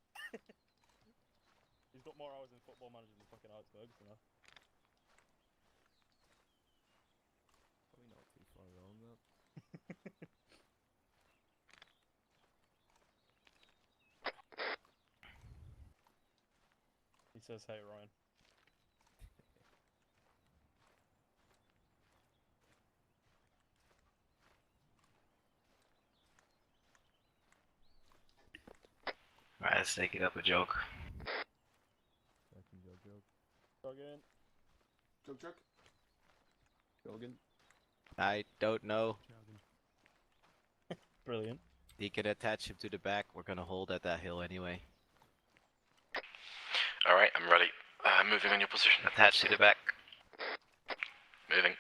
He's got more hours in Football Manager than fucking Alex Ferguson now. Probably not too far wrong, that. He says, "Hey Ryan." Alright, let's take it up a joke. Second joke. Jog in. Jug. Jogging. I don't know. Brilliant. He could attach him to the back. We're gonna hold at that hill anyway. Alright, I'm ready. Moving on your position. Attach to the back. Moving.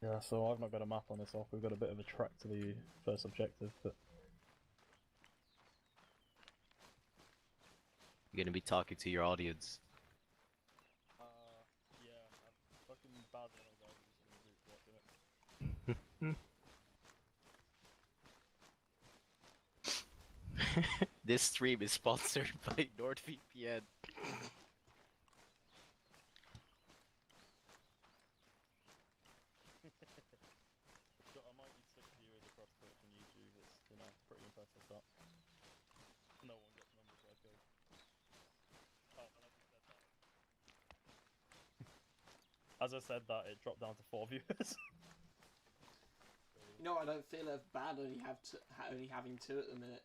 Yeah, so I've not got a map on this off. We've got a bit of a track to the first objective, but You're gonna be talking to your audience. yeah, I'm fucking bad when I guys are just gonna be watching it. This stream is sponsored by NordVPN. Got a mighty 6 viewers across Twitch and YouTube. It's, you know, pretty impressive that. No one gets numbers like us. Oh, and as I said that, it dropped down to 4 viewers. You know, I don't feel as bad only having 2 at the minute.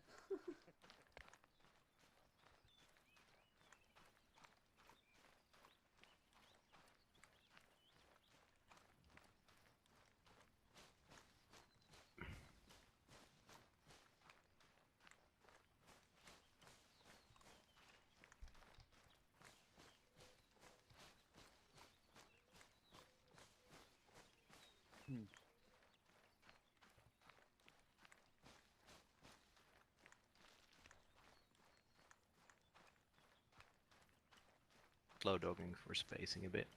Slow dogging for spacing a bit.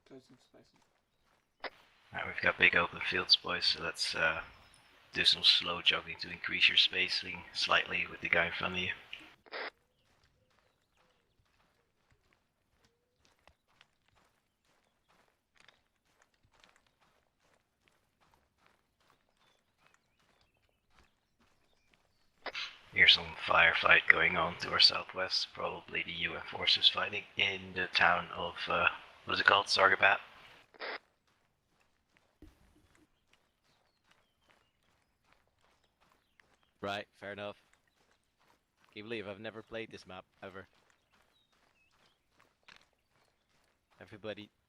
Close some spacing. Alright, we've got big open fields, boys, so let's do some slow jogging to increase your spacing slightly with the guy in front of you. Here's some firefight going on to our southwest, probably the UN forces fighting in the town of, what is it called, Sargabat? Right, fair enough. Can you believe I've never played this map ever?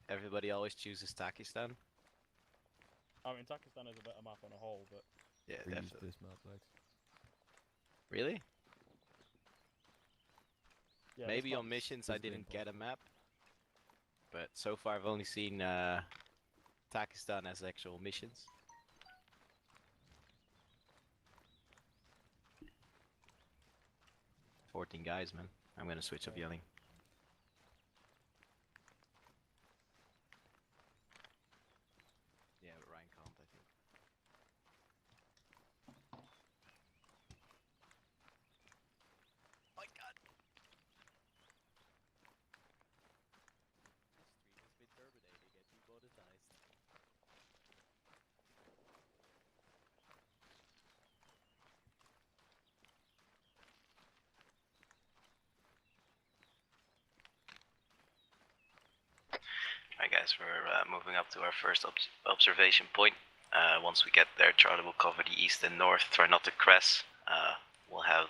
Everybody always chooses Takistan. I mean, Takistan is a better map on a whole, but Yeah, We used definitely. this map, Lex. Really? yeah, Maybe this on map's- missions I it's didn't get a impossible. map, but so far I've only seen Takistan as actual missions. "14 guys, man. I'm gonna switch up yelling. Yeah, but Ryan can't, I think. My god! This stream has been terminating and demonetized. Alright guys, we're moving up to our first observation point. Once we get there, Charlie will cover the east and north, try not to crest. We'll have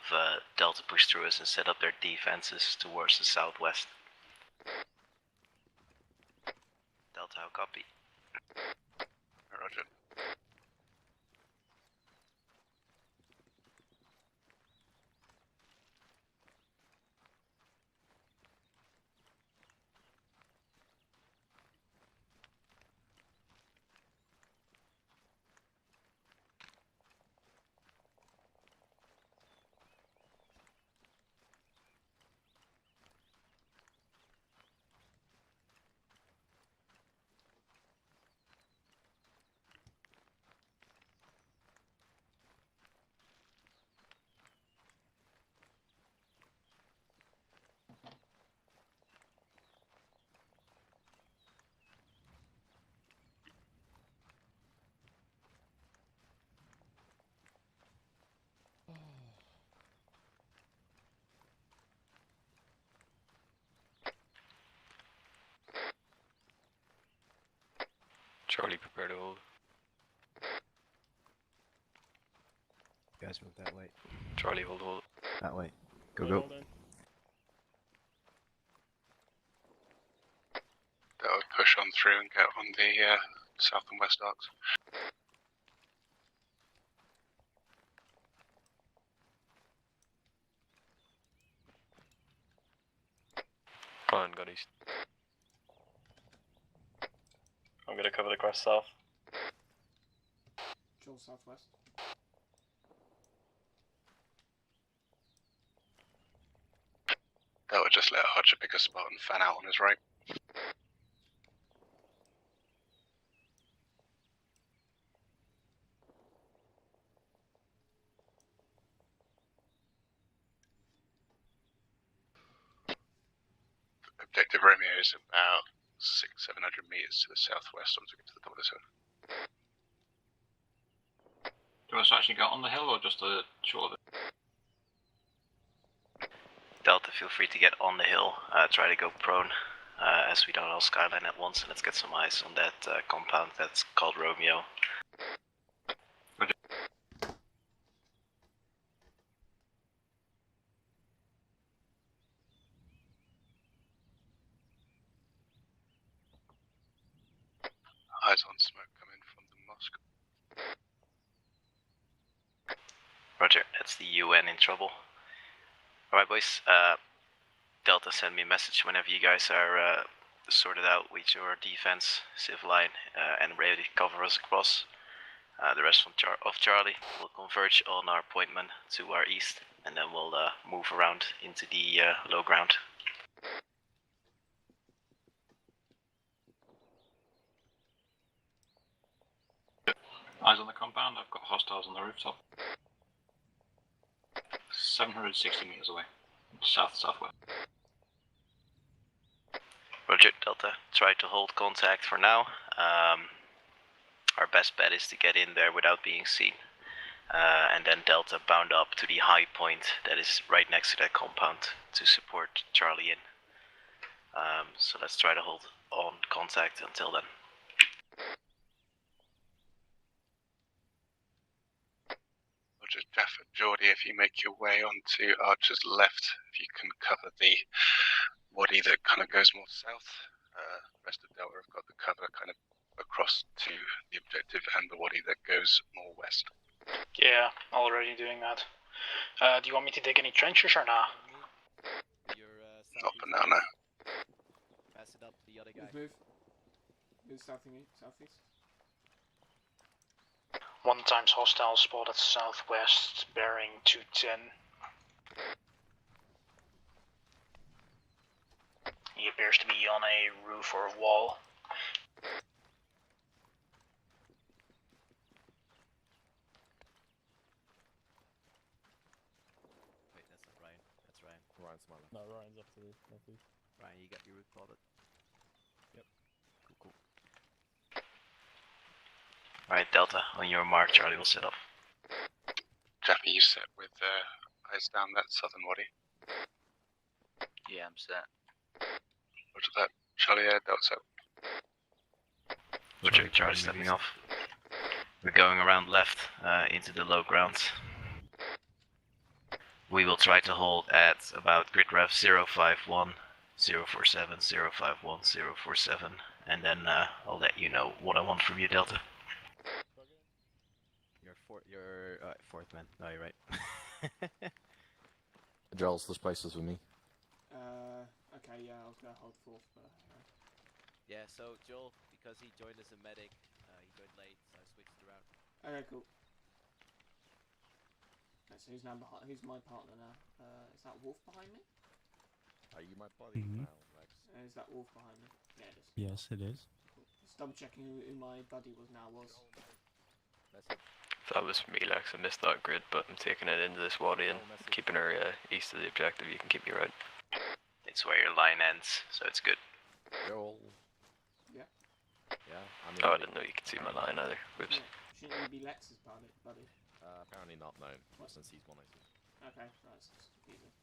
Delta push through us and set up their defenses towards the southwest. Delta, how copy? Roger. Charlie, prepare to hold. You guys move that way. Charlie, hold. That way. Go. That would push on through and get on the south and west arcs. Come on, got east. I'm gonna cover the crest south. Joel southwest. That would just let Hodger pick a spot and fan out on his right. Objective Romeo is about 600-700 meters to the southwest once we get to the top of this hill. Do you want us to actually go on the hill or just the shore of it? Delta, feel free to get on the hill. Try to go prone as we don't all skyline at once, and let's get some eyes on that compound that's called Romeo. Eyes on smoke coming from the mosque. Roger, that's the UN in trouble. Alright boys, Delta, send me a message whenever you guys are sorted out with your defense, civil line, and ready to cover us across. The rest of Charlie will converge on our appointment to our east, and then we'll move around into the low ground. Eyes on the compound, I've got hostiles on the rooftop. 760 meters away. Southwest. Roger, Delta. Try to hold contact for now. Our best bet is to get in there without being seen. And then Delta bound up to the high point that is right next to that compound to support Charlie in. So let's try to hold on contact until then. Roger, Jaffa, Geordie, if you make your way onto Archer's left, if you can cover the wadi that kind of goes more south. The rest of Delta have got the cover kind of across to the objective and the wadi that goes more west. Yeah, already doing that. Do you want me to dig any trenches or not? Not for now, no. Pass it up to the other guy. Move. Move southeast. 1 times hostile spotted southwest, bearing 210. He appears to be on a roof or a wall. Wait, that's not Ryan. That's Ryan. Ryan's my left. No, Ryan's up to the northeast. Ryan, you got your route plotted? Yep. Cool. Alright, Delta, on your mark, Charlie will set up. Jaffa, you set with eyes down that southern wadi? Yeah, I'm set. Roger that. Charlie, Delta set. Roger, Charlie stepping off. We're going around left into the low ground. We will try to hold at about grid ref 051, 047, 051, 047, and then I'll let you know what I want from you, Delta. You're fourth man. No, you're right. Joel, switch places with me. Okay, yeah, I was gonna hold fourth, but... Yeah, so Joel, because he joined as a medic, he joined late, so I switched it around. Okay, cool. Okay, so who's now behind? Who's my partner now? Is that Wolf behind me? Are you my buddy now, Rex? Is that Wolf behind me? Yeah, it is. Yes, it is. Cool. Just double checking who my buddy was now was. That's it. That was me, Lex. I missed that grid, but I'm taking it into this wadi and keeping her east of the objective. You can keep me right. It's where your line ends, so it's good. Joel. Yeah. Yeah, Oh, I didn't know you could see my line either. Whoops. Shouldn't you be Lex's buddy? Apparently not, no. Since he's 180. Okay, that's confusing.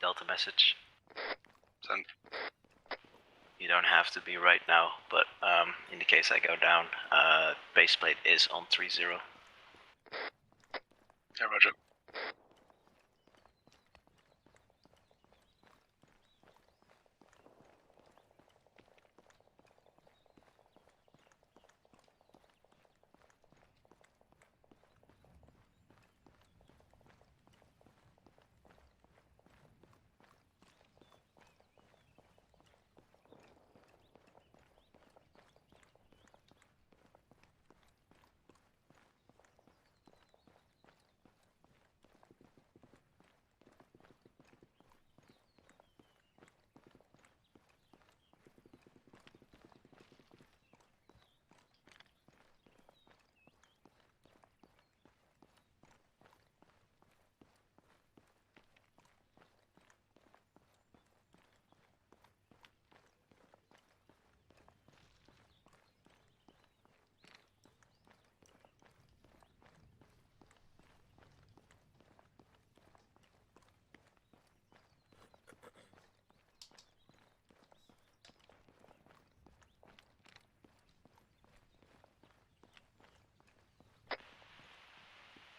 Delta message. Send. You don't have to be right now, but in the case I go down, base plate is on 3-0. Yeah, roger.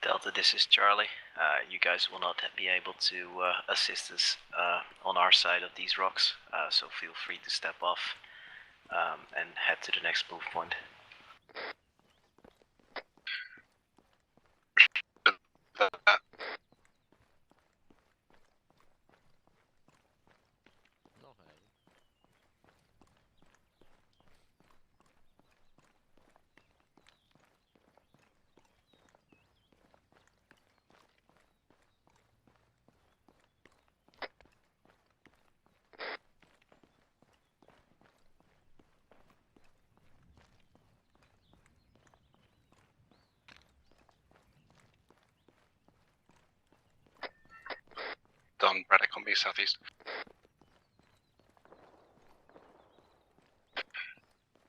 Delta, this is Charlie. You guys will not be able to assist us on our side of these rocks, so feel free to step off and head to the next move point. Don, Braddock on me, southeast.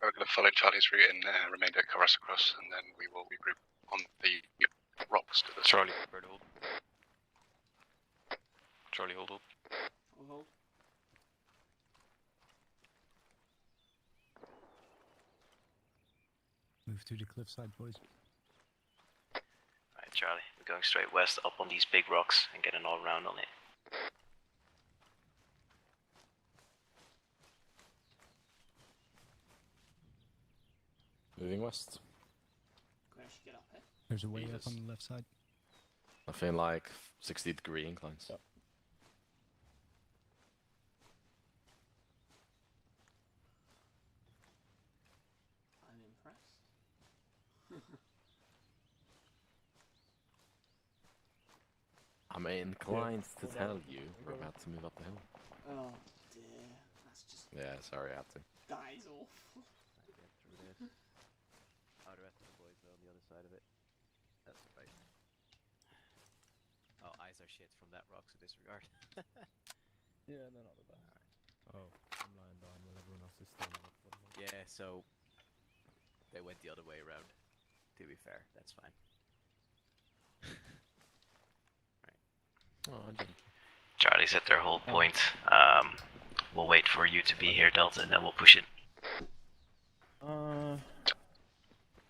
We're going to follow Charlie's route and remainder cover us across, and then we will regroup on the rocks to the Charlie, Bird hold. Charlie, hold. Hold. Move to the cliffside, boys. Alright, Charlie, we're going straight west up on these big rocks and getting all around on it. Moving west. Get up here. There's a way up on the left side. I feel like 60-degree inclines. Yep. I'm impressed. I'm inclined to tell you we're about to move up the hill. Oh dear, that's just. Yeah, sorry, I had to. That is awful. How the rest of the boys are on the other side of it. That's right. Oh, eyes are shit from that rock, so disregard. Yeah, they're not the best. Oh, I'm lying down while everyone else is standing up. Yeah, so they went the other way around. To be fair, that's fine. Oh, I didn't. Charlie's at their hold point. We'll wait for you to be here, Delta, and then we'll push it.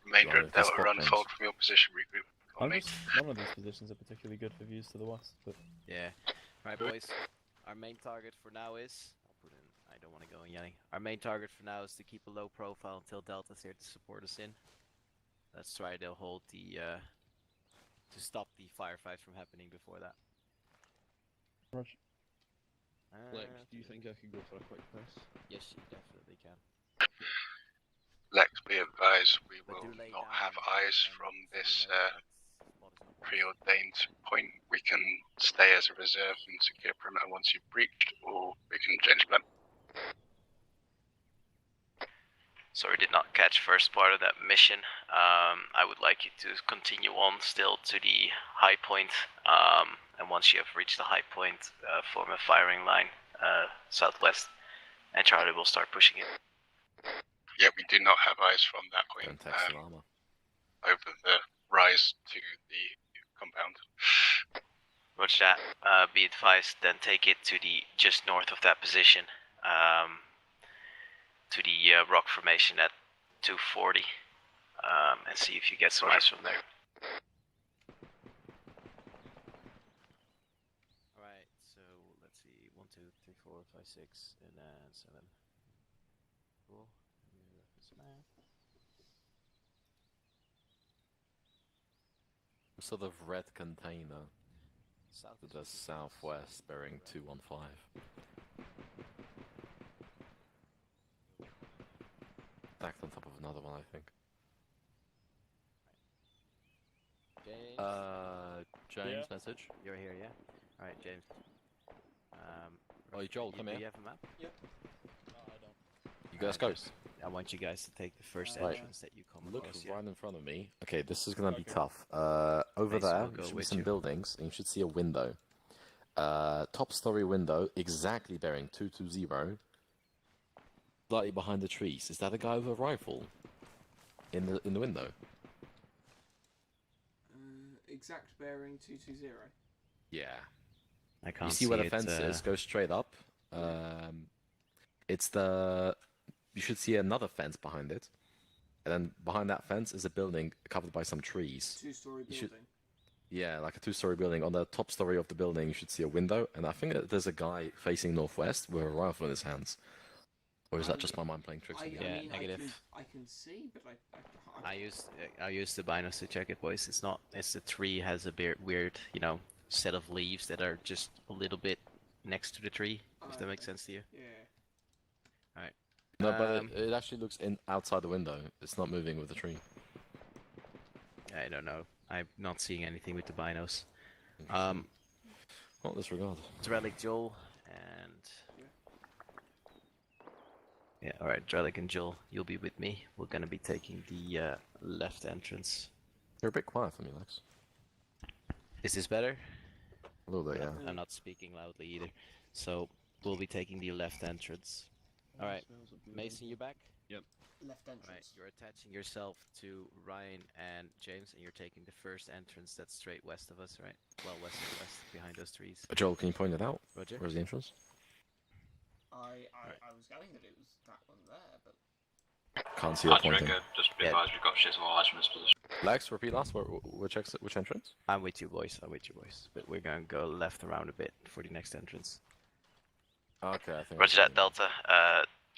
Remainder of Delta run forward from your position, regroup. None of these positions are particularly good for views to the west, but yeah. Right, boys. Our main target for now is. I'll put in. I don't want to go in yelling. Our main target for now is to keep a low profile until Delta's here to support us in. Let's try to hold the. To stop the firefight from happening before that. Roger. Lex, do you think I could go for a quick press? Yes, you definitely can. Lex, be advised, we will not have eyes from this preordained point. We can stay as a reserve and secure perimeter once you've breached, or we can change plan. Sorry, did not catch first part of that mission. I would like you to continue on still to the high point, and once you have reached the high point, form a firing line southwest, and Charlie will start pushing it. Yeah, we do not have eyes from that point over the rise to the compound. Roger that. Be advised, then take it to the just north of that position, to the rock formation at 240, and see if you get some ice from there. Alright, so let's see, 1, 2, 3, 4, 5, 6, and then 7. Cool. Sort of red container to the southwest bearing 215. Stacked on top of another one, I think. James, message. You're here, yeah? Alright, James. Oh, Joel, come here. Do you have a map? Yep. No, I don't. You guys go. I want you guys to take the first Right. entrance that you come Look across. right in front of me. Okay, this is gonna be tough. Over Mason there, will go there should be with some you. buildings, and you should see a window. Top story window, exactly bearing 220. Slightly behind the trees. Is that a guy with a rifle? In the window? Exact bearing 220. Yeah. I can't You see where the it, fence is? Go straight up. It's the... You should see another fence behind it. And then behind that fence is a building covered by some trees. 2-story You building. should- Yeah, like a 2-story building. On the top story of the building, you should see a window. And I think that there's a guy facing northwest with a rifle in his hands. Or is that just my mind playing tricks with me? Yeah, mean, negative. I can see, but I used the binos to check it, boys. It's the tree has a weird, set of leaves that are just a little bit next to the tree. If that makes sense to you. Yeah. Alright. No, but it actually looks outside the window. It's not moving with the tree. I don't know. I'm not seeing anything with the binos. Well, disregard. Drelic, Joel, and... Yeah, alright, Drelic and Joel, you'll be with me. We're gonna be taking the left entrance. You're a bit quiet for me, Lex. Is this better? A little bit, yeah. I'm not speaking loudly either. So, we'll be taking the left entrance. Alright, Mason, you back? Yep. Left entrance. Alright, you're attaching yourself to Ryan and James, and you're taking the first entrance that's straight west of us, right? Well, west of west, behind those trees. Joel, can you point it out? Roger. Where's the entrance? I was going that it was that one there, but Can't see your pointing. Just be advised, we've got shit all eyes from this position. Lex, repeat last. Which entrance? I'm with you, boys. But we're gonna go left around a bit for the next entrance. Okay, I think. Roger that, Delta.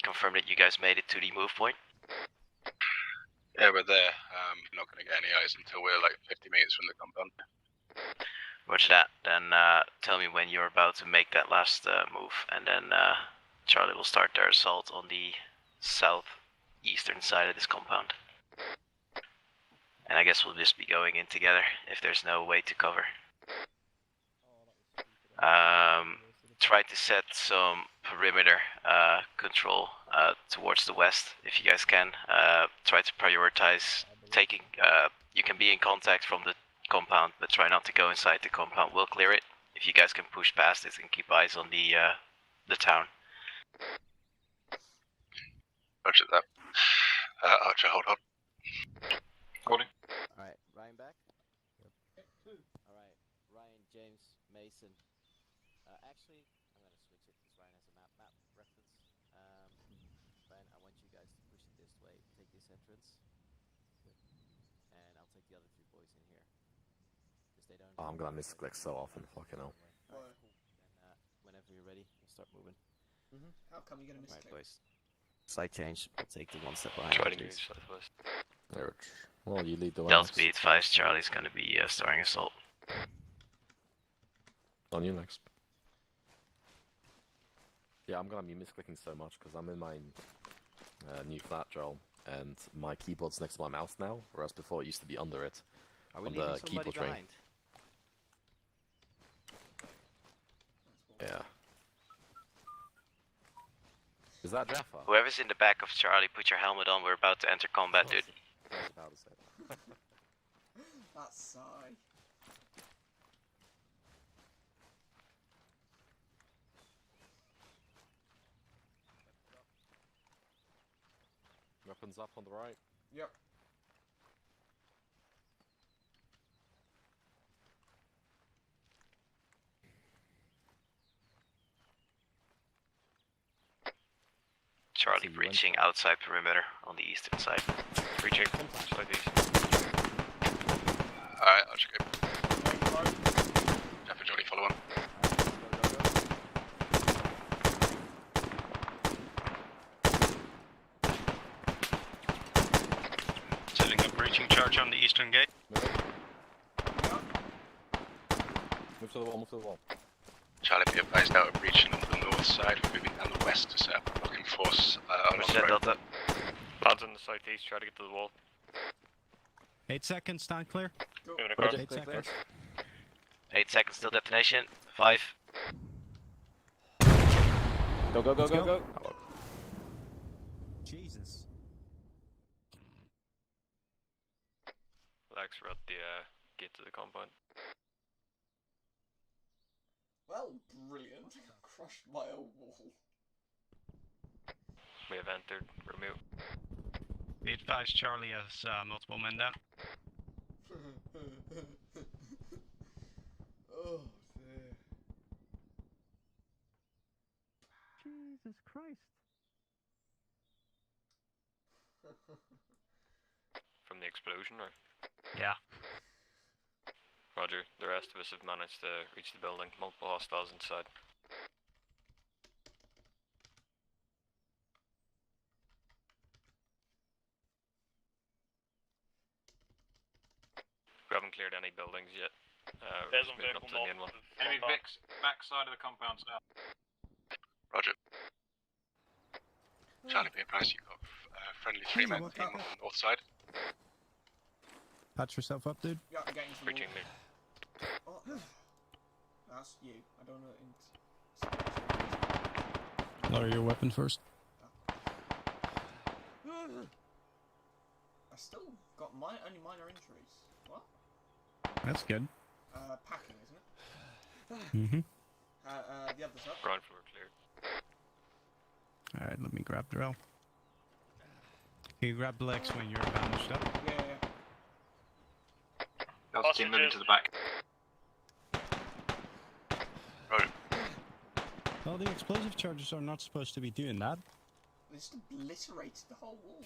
Confirm that you guys made it to the move point. Yeah, we're there. Not going to get any eyes until we're like 50 meters from the compound. Roger that. Then tell me when you're about to make that last move, and then Charlie will start their assault on the southeastern side of this compound. And I guess we'll just be going in together if there's no way to cover. Try to set some perimeter control towards the west if you guys can. Try to prioritize taking. You can be in contact from the compound, but try not to go inside the compound. We'll clear it if you guys can push past it and keep eyes on the town. Roger that. Archer, hold on. Holding. Alright, Ryan back? Yep. Alright, Ryan, James, Mason. Actually, I'm gonna switch it because Ryan has a map reference. Ryan, I want you guys to push it this way, take this entrance. And I'll take the other two boys in here. Because they don't... Oh, I'm gonna misclick so often. Fucking hell. Alright, cool. Then whenever you're ready, we'll start moving. How come you're gonna miss Alright, boys. Slight change. We'll take the one step behind. Try to move southwest. Well, you lead the way. Delta be advised, Charlie's gonna be starting assault. On you, Lex. Yeah, I'm gonna be misclicking so much because I'm in my new flat, Joel, and my keyboard's next to my mouse now, whereas before it used to be under it. Are we on leaving the somebody keyboard tray. behind? Yeah. Is that Jaffa? Whoever's in the back of Charlie, put your helmet on. We're about to enter combat, dude. I was about to say. that sigh. Weapons up on the right. Yep. Charlie breaching outside perimeter on the eastern side. Breaching southeast. Alright, I'll just go. Jeff and Johnny, follow on. Setting up breaching charge on the eastern gate. Move to the wall, move to the wall. Charlie, be advised out of breaching on the north side. We're moving down the west to set up a blocking force along the road. Delta. Lads on the southeast, try to get to the wall. 8 seconds, stand clear. Moving across. 8 seconds. 8 seconds till detonation. 5. Go, go, go, Let's go, go. go. Jesus. Lex, we're at the gate to the compound. Well, brilliant. Crushed my own wall. We have entered. Remove. Be advised, Charlie has multiple men down. Oh, dear. Jesus Christ. From the explosion, or? Yeah. Roger. The rest of us have managed to reach the building. Multiple hostiles inside. We haven't cleared any buildings yet. There's just one moving up vehicle to the main one. Enemy Vix, back side of the compound south. Roger. Charlie, be advised you've got friendly 3-man team on the north side. Patch yourself up, dude. Yeah, I'm getting some Breaching wall. me. Oh, that's you. I don't know. Lower your weapon first. I still got only minor injuries. What? That's good. Packing, isn't it? Mm-hmm. The other side. Ground floor cleared. Alright, let me grab Drell. Can you grab the legs when you're bandaged up? Yeah. Delta team moving to the back. Roger. Well, the explosive charges are not supposed to be doing that. They just obliterated the whole wall.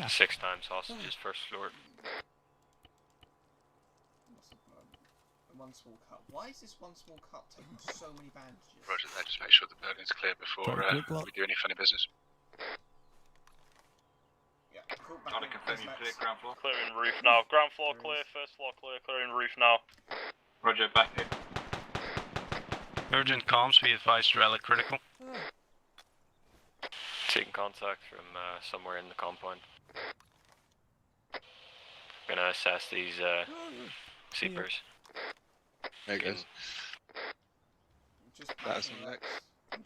6 times hostages, first floor. One small cut. Why is this one small cut taking so many bandages? Roger that, just make sure the building's clear before we do any funny business. Yeah, cool. Trying to confirm you clear ground floor. Clearing roof now. Ground floor clear, first floor clear, clearing roof now. Roger, back here. Urgent comms, be advised, relic critical. Taking contact from somewhere in the compound. Gonna assess these seepers. There goes. That's next.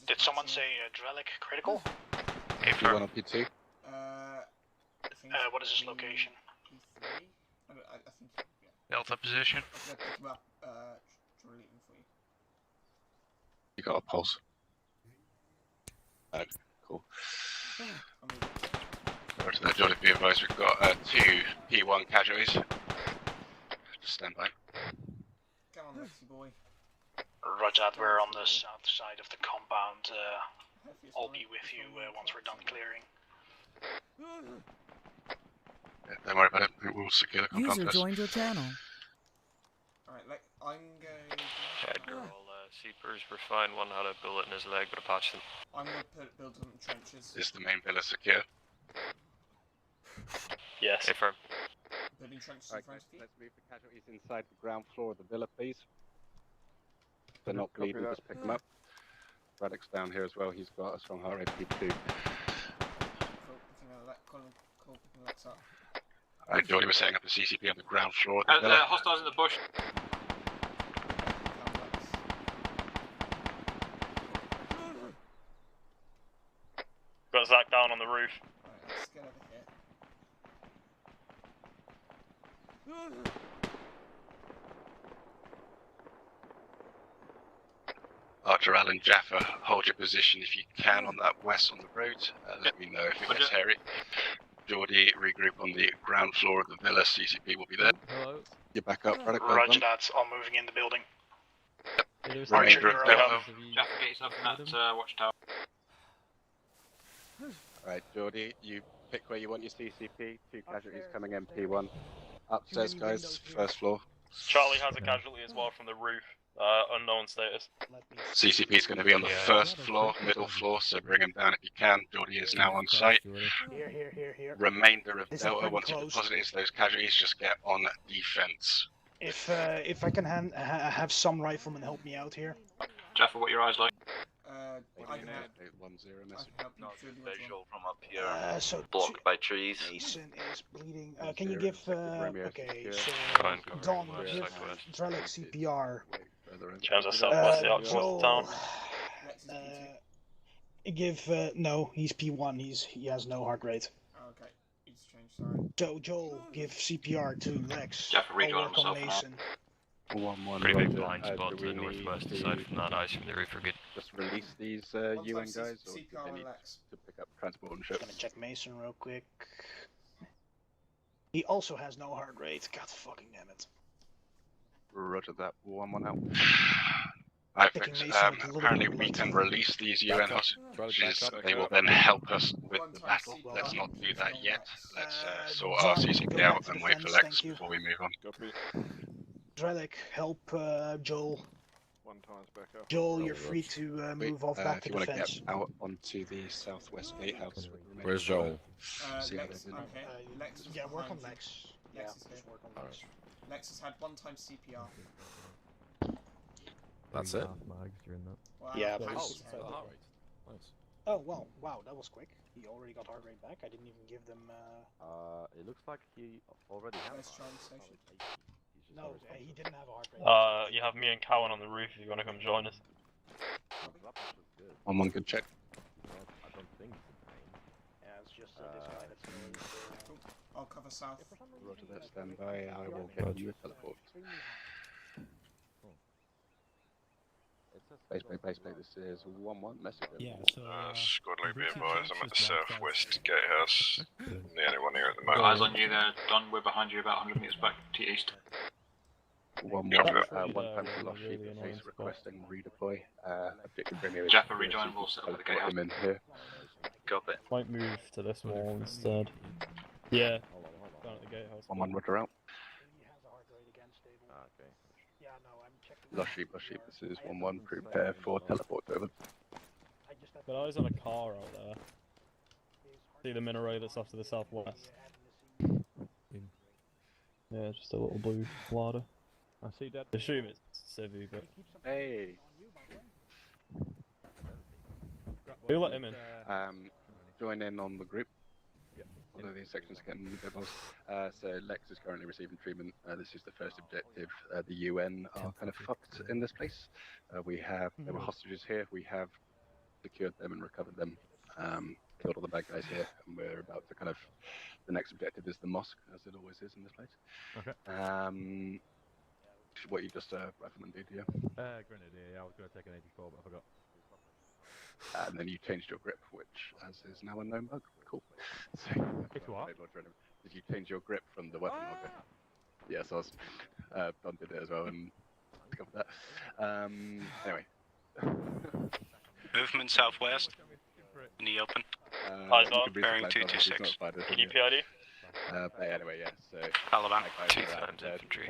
Did someone say Drelic critical? P1 or P2? What is his location? P3? I think, yeah. Delta position. I'm gonna pick him up, delete him for you. You got a pulse. Cool. Roger that, Johnny, be advised we've got 2 P1 casualties. Just stand by. Come on, Lexi boy. Roger that, we're on the south side of the compound. I'll be with you once we're done clearing. Yeah, don't worry about it, we'll secure the compound User first. joined your channel. Alright, I'm going... Edgar, all seepers were fine. One had a bullet in his leg, but I patched him. I'm going to build some trenches. Is the main villa secure? Yes. Affirm. Building trenches in Right, front of you. let's move the casualties inside the ground floor of the villa, please. If they're not bleeding, just pick them up. Braddock's down here as well, he's got a strong heart rate, P2. Cool, picking Lex up. Alright, Jordy, we're setting up a CCP on the ground floor of the villa. Hostiles in the bush. Got Zach down on the roof. Alright, let's get over here. Archer, Allen, Jaffa, hold your position if you can on that west on the road. Let me know if it gets hairy. Geordie, regroup on the ground floor of the villa. CCP will be there. Hello. Get back up, Braddock. Roger that, I'm moving in the building. Yep. Ranger, you're Delta. up. Jaffa, get yourself in that watchtower. Right, Geordie, you pick where you want your CCP. 2 casualties coming in P1. Upstairs, guys, first floor. Charlie has a casualty as well from the roof. Unknown status. CCP is going to be on the first floor, middle floor, so bring him down if you can. Geordie is now on site. Here. Remainder of This is Delta, pretty once you close. deposit into those casualties, just get on defense. If I can have some riflemen help me out here. Jaffa, what are your eyes like? I can help. 810 message. Not visual from up here. So blocked by trees. Mason is bleeding. Can you give? Okay, so Try and cover Don, more give southwest. Drellick CPR. Chance of southwest, the outpost Joel, of town. Give no, he's P1. He has no heart rate. Okay, he's changed. Sorry. So Joel, give CPR to Lex. Jaffa, rejoin I'll work on himself now. Mason. 1-1. Pretty big Roger. blind spot do to we the need northwest to aside from that ice from the roof are good. Just release these One UN time guys, or do CPR they on need Lex. to pick up transport and Just ship? gonna check Mason real quick. He also has no heart rate. God fucking damn it. Roger that. 1-1 out. Taking Perfect. Mason with a little Apparently bit of we luck. can release these UN Back up. hostages. Back up. They will then help us with the battle. Let's not do that yet. Let's sort our John, CCP go back out to and wait for defense, Lex thank you. before we move on. Drellick, help Joel. 1 times back up. Joel, you're free to move off back if to you want to defense. get out onto the southwest gatehouse. With the remaining Where's Joel? See how Lex, they I'm did. here. Lex is Yeah, work behind on you. Lex. Lex Yeah, is here. just work on Alright. Lex. Lex has had 1 time CPR. That's it? Well, Yeah, apparently but- he's Oh, here. heart rate. Nice. Oh, well, wow, that was quick. He already got heart rate back. I didn't even give them, It looks like he already has. Where's Charlie Station? No, he didn't have a heart rate. You have me and Cowan on the roof if you want to come join us. 1-1, good check. I don't think it's in pain. Yeah, it's just this guy that's going Cool. I'll cover south. Roger that, stand by. I will get you a teleport. Base plate, this is 1-1, message. Yeah, so... Squad lead be advised, I'm at the southwest gatehouse. I'm the only one here at the moment. Eyes on you there, Don. We're behind you about 100 metres back to east. 1-1, Copy. 1 time to Yeah, lost sheep. really annoying He's spot. requesting redeploy. Objective bring me Jaffa, rejoin, we'll set up the teleport him in here. Copy. Might move to this wall instead. Yeah. Down at the gatehouse. 1-1, Roger out. He has a heart rate again, stable. Okay. Yeah, no, I'm checking. Lost sheep, this is 1-1, prepare for teleport over. I just have Got eyes on a car out there. See the minaret that's off to the southwest. Yeah, just a little blue Lada. I see that. Assume it's Civi, but Hey! who let him in? Join in on the group. One of these sections are getting doubles. So Lex is currently receiving treatment. This is the first objective. The UN are kind of fucked in this place. There were hostages here. We have secured them and recovered them. Killed all the bad guys here, and we're about to kind of. The next objective is the mosque, as it always is in this place. Okay. What you just rifleman did, yeah. Grenadier, yeah, I was going to take an 84, but I forgot. And then you changed your grip, which as is now a known bug. Cool. So, It's what? Did you change your grip from the weapon logger? Yes, I was. Don did it as well, and covered that. Anyway. Movement southwest. In the open. Eyes on, bearing 226. Can you PID? But anyway, yeah, so. Taliban. Two times infantry.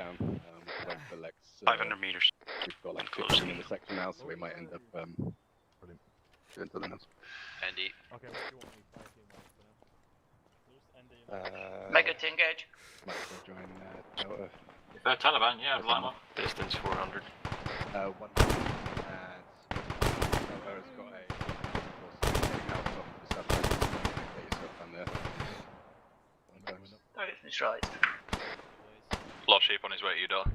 Went for Lex, 500 meters. We've got like 15 in the section now, so we might end up doing something else. Andy. Okay, what do you want me to Mega to engage. Might as well join Delta. If they're Taliban, yeah, I'd line up. Distance 400. One. Delta's got Everything's right. Lost sheep on his way to you, Don.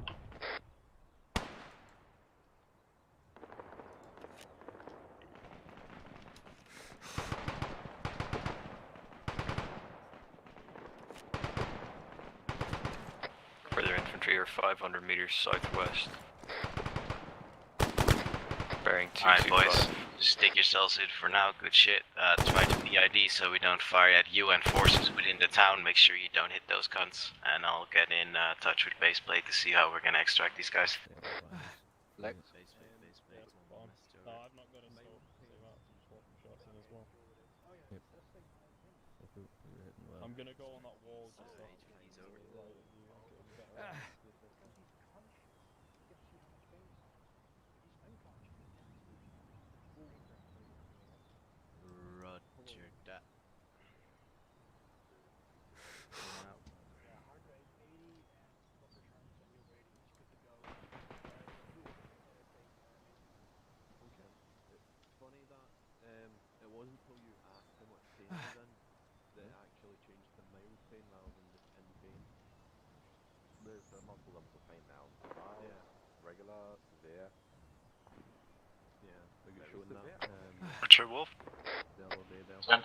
Further infantry are 500 meters southwest. Bearing Alright, 225. boys. Stick yourselves in for now. Good shit. Try to PID so we don't fire at UN forces within the town. Make sure you don't hit those cunts. And I'll get in touch with baseplate to see how we're gonna extract these guys. Lex? No, I've not got a scope. So I'm just walking shots in as well. gonna go on that wall just so he's over here. Right at you and get a better angle to the system. Roger that. Okay. It's funny that it wasn't until you asked how much pain was in that it actually changed to mild pain rather than just in pain. There's multiple levels of pain now. Mild, regular, severe. Yeah, we got Very shown severe. that. Roger, Wolf. The other day there.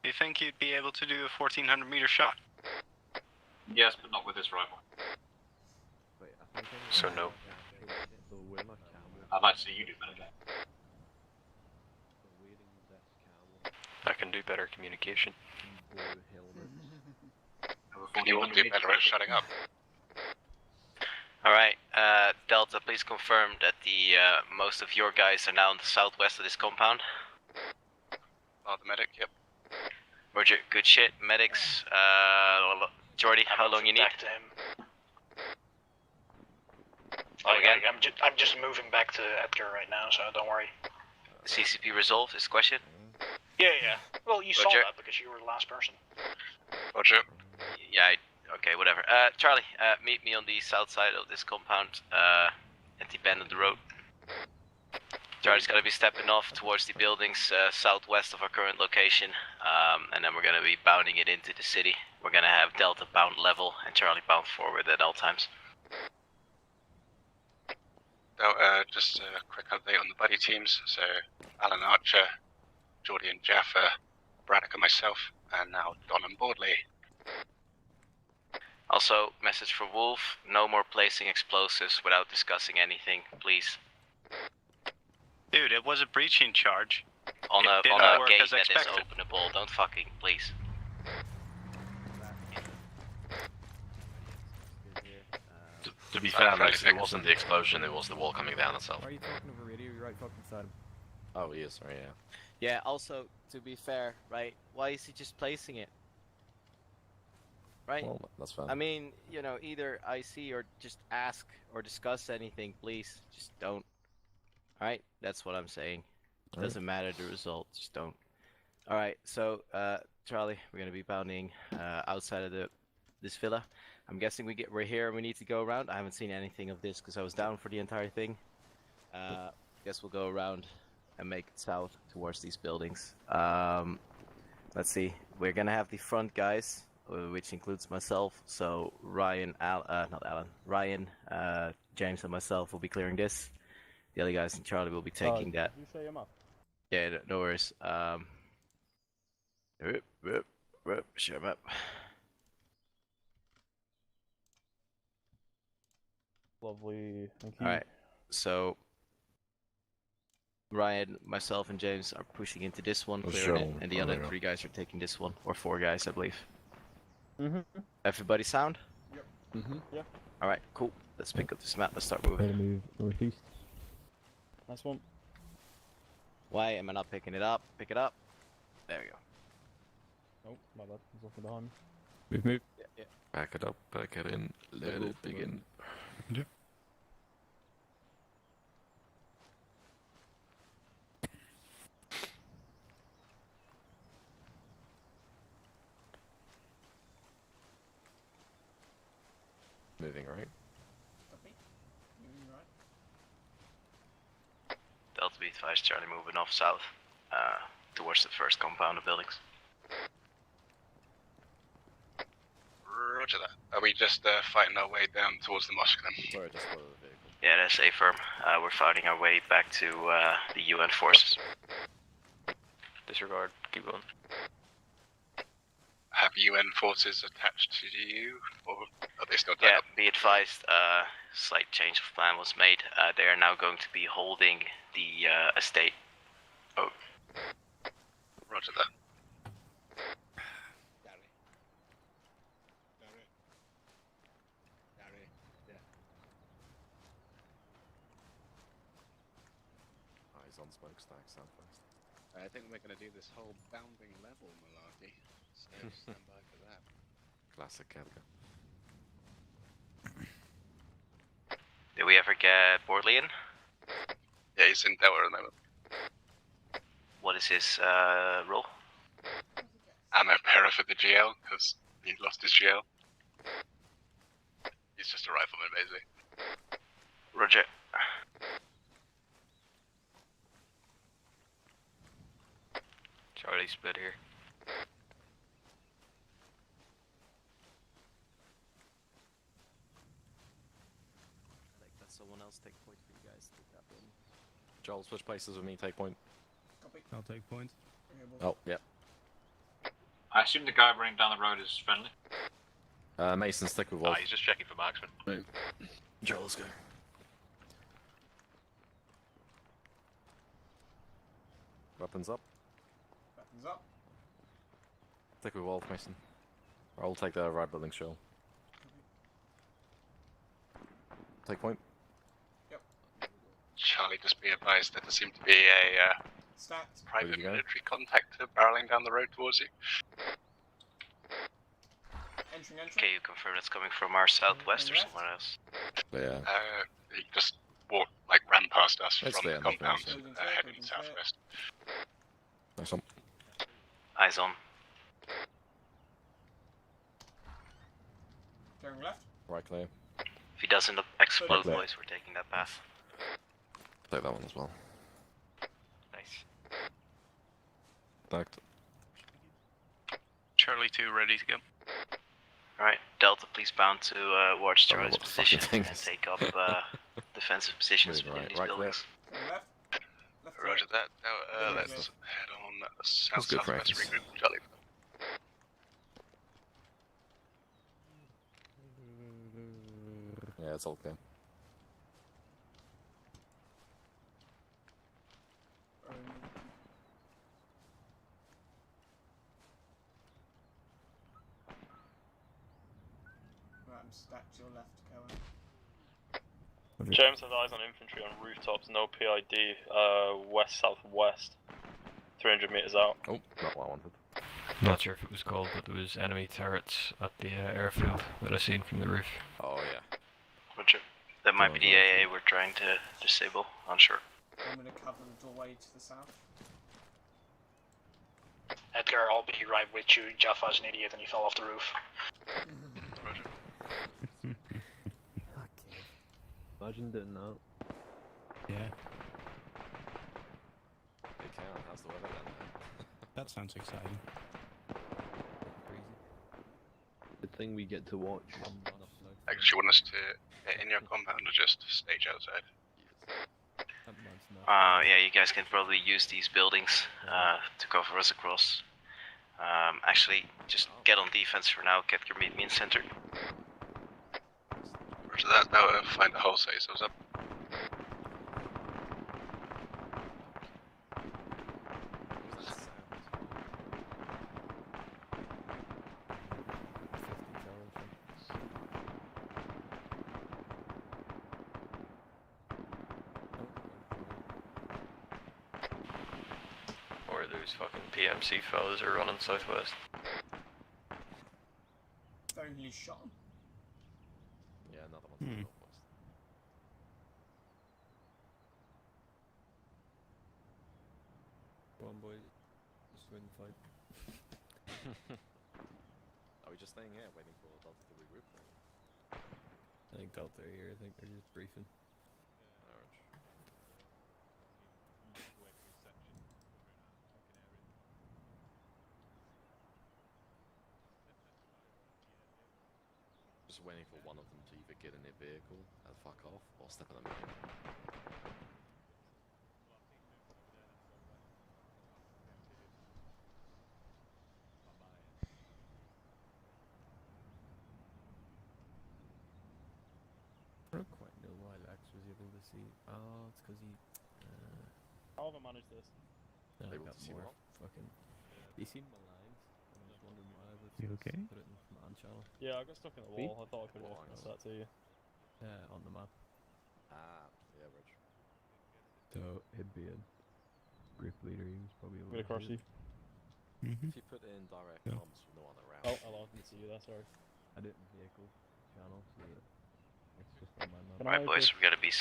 Do you think you'd be able to do a 1400-meter shot? Yes, but not with this rifle. Wait, I think So no. So wearing a camo. I'd like to see you do better. So wearing this camo. I can do better communication. Blue helmets. You won't do better at shutting up. Alright, Delta, please confirm that the most of your guys are now in the southwest of this compound. Oh, the medic, yep. Roger, good shit. Medics, Jordy, how long you need? Back to him. I'm just moving back to Edgar right now, so don't worry. CCP resolved is the question? Yeah. Well, you saw Roger. that because you were the last person. Roger. Yeah, okay, whatever. Charlie, meet me on the south side of this compound, at the bend of the road. Charlie's gonna be stepping off towards the buildings southwest of our current location, and then we're gonna be bounding it into the city. We're gonna have Delta bound level and Charlie bound forward at all times. So, just a quick update on the buddy teams. So, Alan Archer, Geordie and Jaffa, Braddock and myself, and now Don and Boardley. Also, message for Wolf, no more placing explosives without discussing anything, please. Dude, it was a breaching charge. On a did not work gate as that is expected. openable, don't fucking, please. To be fair, Lex, it wasn't the explosion, it was the wall coming down itself. Why are you talking over radio? You're right fucking beside him. Oh, he is, sorry, yeah. Yeah, also, to be fair, right, why is he just placing it? Right? Well, that's fine. I mean, you know, either IC or just ask or discuss anything, please. Just don't. Alright? That's what I'm saying. Doesn't matter the result, just don't. Alright, so, Charlie, we're gonna be bounding outside of this villa. I'm guessing we're here and we need to go around. I haven't seen anything of this because I was down for the entire thing. Guess we'll go around and make it south towards these buildings. Let's see. We're gonna have the front guys, which includes myself. So Ryan, Ryan, James, and myself will be clearing this. The other guys and Charlie will be taking that. Did you say him up? Yeah, no worries. Shut him up. Mm-hmm. Lovely, thank you. Alright, so Ryan, myself, and James are pushing into this one, clearing it, and the other 3 guys are taking this one, or 4 guys, I believe. Everybody sound? Yep. Yeah. Alright, cool. Let's pick up this map, let's start moving. Better move northeast. Nice one. Why am I not picking it up? Pick it up. There we go. Oh, my bad. He's looking behind me. Move. Yeah. Back it up, back it in, let it begin. Yeah. Moving, right? Copy. Moving right. Delta be advised, Charlie moving off south, towards the first compound of buildings. Roger that. Are we just fighting our way down towards the mosque then? Sorry, just spotted the vehicle. Yeah, that's a firm. We're fighting our way back to the UN forces. Disregard. Keep going. Have UN forces attached to you, or are they still tied Yeah, up? be advised, slight change of plan was made. They are now going to be holding the estate. Oh. Roger that. Eyes on smokestack, southwest. I think we're going to do this whole bounding level malarkey, so stand by for that. Classic Kelga. Did we ever get Bortlian? Yeah, he's in Delaware at the moment. What is his role? I'm a para for the GL, because he lost his GL. He's just a rifleman, basically. Roger. Charlie split here. Like, let someone else take point for you guys. Take that one. Joel, switch places with me, take point. Copy. I'll take point. Oh, yep. I assume the guy running down the road is friendly. Mason, stick with Wolf. He's just checking for marksman. Right. Joel, let's go. Weapons up. Weapons up. Stick with Wolf, Mason. I'll take the right building shell. Take point. Yep. Charlie, just be advised that there seemed to be a private military contact barreling down the road towards you. Entering. Okay, you confirm it's coming from our southwest or somewhere else? Yeah. He just walked, like, ran past us It's from there, the not compound, there. heading southwest. Nice one. Eyes on. Turning left. Right clear. If he doesn't explode, Clear. boys, we're taking that path. Take that one as well. Nice. Tagged. Charlie 2 ready to go. Alright, Delta, please bound to watch Don't know Charlie's what the fucking position thing and is. take up defensive positions Moving within right, these right buildings. Turning left. Left. Roger that. Now, Yeah, let's yeah. head on That's good southwest practice. regroup, Charlie. Yeah, it's all clear. Right, I'm stacked to your left, Cohen. James has eyes on infantry on rooftops, no PID, west-southwest, 300 meters out. Oh, not what I wanted. Not sure if it was called, but there was enemy turrets at the airfield that I seen from the roof. Oh yeah. Roger. That might be the AA we're trying to disable, unsure. I'm going to cover the doorway to the south. Edgar, I'll be right with you. Jaffa's an idiot and he fell off the roof. Roger. Imagine doing that. Yeah, Hey Karen, how's the weather down there? that sounds exciting. Good thing we get to watch. Actually, you want us to get in your compound or just stage outside? Yeah, you guys can probably use these buildings to cover us across. Actually, just get on defense for now, get your meet me in center. Roger that. Now find a hole, say so's up. Or those fucking PMC fellas are running southwest. Only shot. Yeah, another one. Hmm. Come on, boys. Just win the fight. Are we just staying here waiting for Delta to regroup? I think Delta are here. I think they're just briefing. Just waiting for one of them to either get in their vehicle and fuck off or step in the main. I don't quite know why Lex was able to see. Oh, it's because he. How have I managed this? Able got to see more what? fucking. He seen my lines, and I was wondering why. But You okay? Put it in command channel. Yeah, I got stuck in the See? wall. I thought I could have Lines. referenced that to you. On the map. Ah, yeah, Rich. So it'd be in. brick leader, he was probably I'm gonna cross you. If you put in direct Yeah. comms from the one around. Oh, hello, I can see you there, sorry. I didn't vehicle channel, so it's just on my map. Alright boys, we're gonna be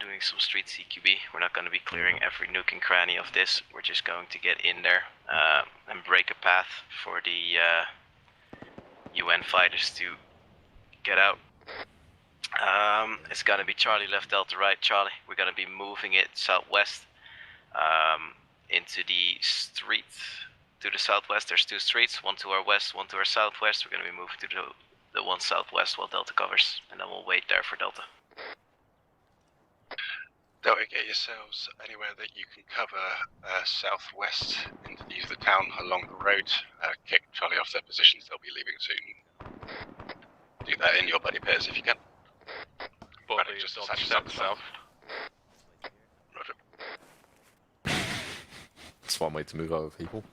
doing some street CQB. We're not gonna be clearing every nook and cranny of this. We're just going to get in there and break a path for the UN fighters to get out. It's gonna be Charlie left, Delta right. Charlie, we're gonna be moving it southwest into the street to the southwest. There's two streets, one to our west, one to our southwest. We're gonna be moving to the one southwest while Delta covers, and then we'll wait there for Delta. Delta, get yourselves anywhere that you can cover southwest into the town along the road. Kick Charlie off their positions, they'll be leaving soon. Do that in your buddy pairs if you can. Bobby, just step south. Roger. That's one way to move over people.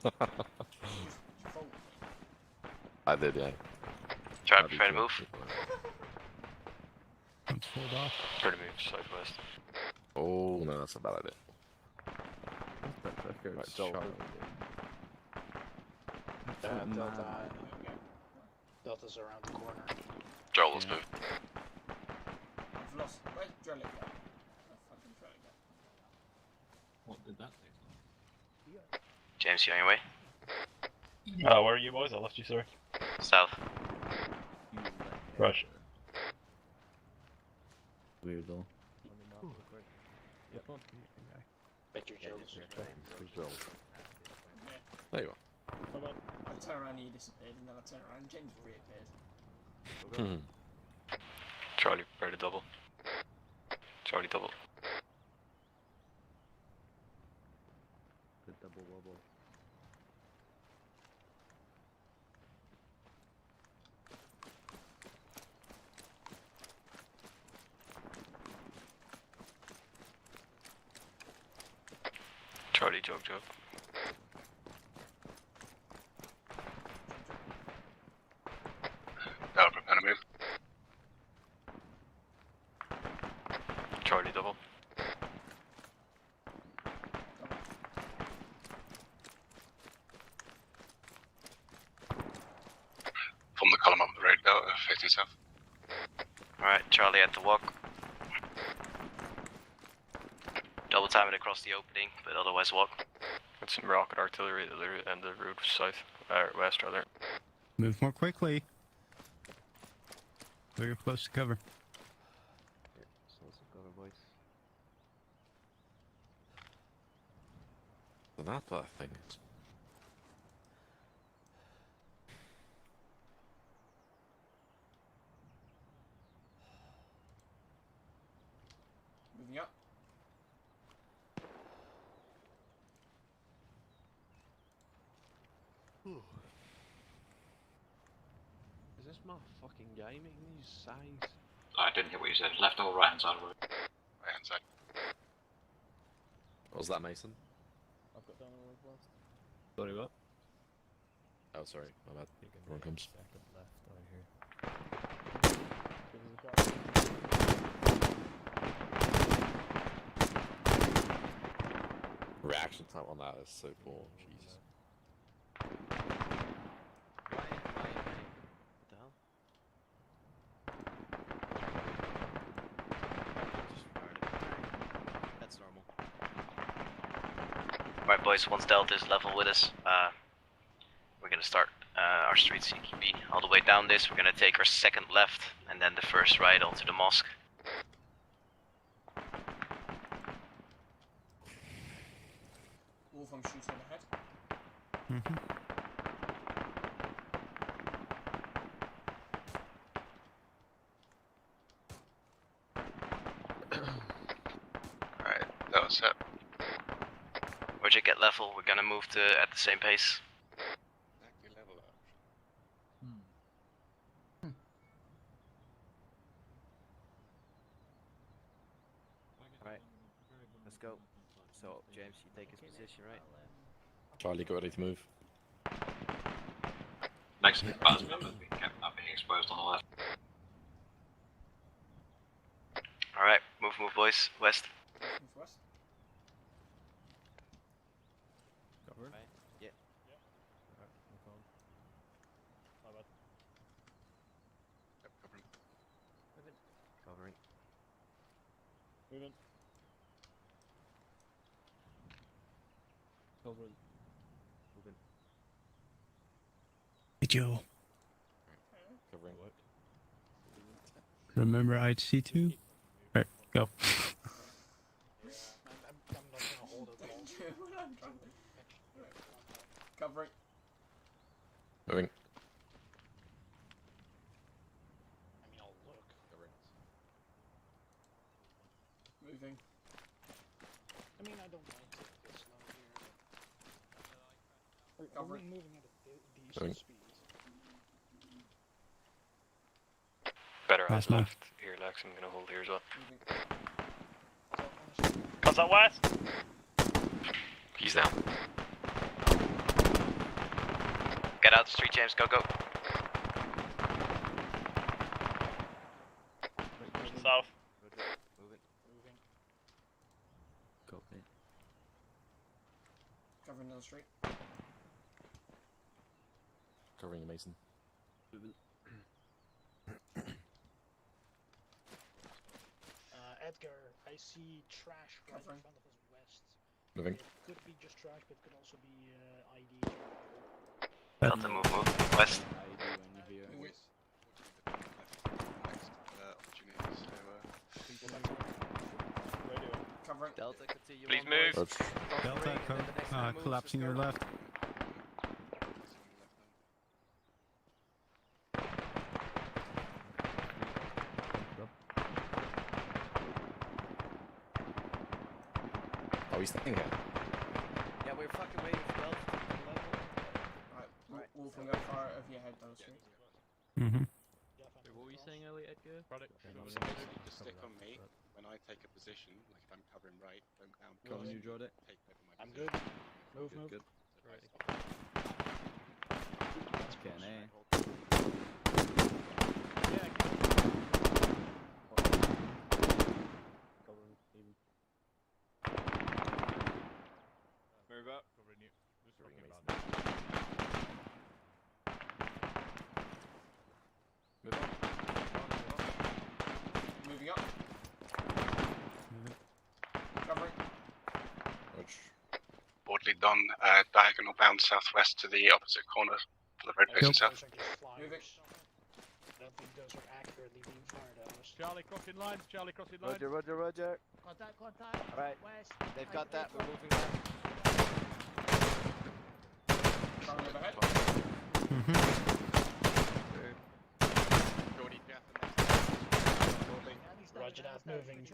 I did, yeah. Try to move. Let's hold off. Try to move southwest. Oh, no, that's a bad idea. Right, Delta. Delta's around the corner. Joel, let's move. I've lost. Where's Drellic at? Where's fucking Drellic at? What did that take? James, you on your way? Where are you boys? I lost you, sorry. South. Rush. Weird though. Yep. Bet your Joe's. There you I turn around and he disappeared, and then I turn around and James reappeared. are. Charlie, prepare to double. Charlie, double. The double wobble. Charlie, jog. Delta, prepare to move. Charlie, double. From the column up the road, Delta, facing south. Alright, Charlie at the walk. Double time it across the opening, but otherwise walk. Got some rocket artillery at the end of the road west rather. Move more quickly. We're close to cover. So let's cover, boys. So that's what I think. Moving up. Is this my fucking game making these signs? I didn't hear what you said. Left or right hand side of the road? Right hand side. What was that, Mason? I've got down on the last. Sorry, what? Oh, sorry, my bad. Wrong comes. Second left out here. Reaction time on that is so poor. Jesus. That's normal. Alright boys, once Delta is level with us, we're gonna start our street CQB. All the way down this, we're gonna take our second left, and then the first right onto the mosque. Wolf, I'm shooting ahead. Alright, that was set. Where'd you get level? We're gonna move to at the same pace. Exactly level up. Alright, let's go. So, James, you take his position, right? Charlie, get ready to move. Next to the button members being kept not being exposed on the left. Alright, move boys, west. Move west. Moving. Covering. Moving. Hey, Joe. Covering. Remember IC2? Right, go. I'm not gonna hold it long. Covering. Moving. I mean, I'll look. Covering. Moving. I mean, I don't mind taking it slow here. Are we moving at a decent speed? Better Nice off move. left. Here, Lex, I'm gonna hold here as well. Contact west. He's down. Get out the street, James. Go, go. South. Moving. Copy. Covering down the street. Covering you, Mason. Edgar, I see trash right in front of us west. Moving. It could be just trash, but it could also be ID. Delta, move. West. Covering. Delta, continue. Please move. Delta, collapsing your left. Oh, he's staying here. Yeah, we're fucking waiting for Delta to come level. Right, Wolf can go far over your head down the street. Mm-hmm. Wait, what were you saying earlier, Edgar? So basically, just stick on me. When I take a position, like if I'm covering right, I'm down. Cover you, Jordan. Take over my I'm position. good. Move. Good. Right. That's Ken, eh? Move up. Covering you. Just Covering talking you, about Mason. Move on. Moving up. Covering. Roger. Broadly done, diagonal bound southwest to the opposite corner for the road facing south. Those are just flyers. I don't think those are accurately being fired at us. Charlie crossing line. Charlie crossing line. Roger. Contact. Alright, West. they've got that. We're moving left. Covering overhead. Mm-hmm. Jordy, Jeff, Roger that, moving.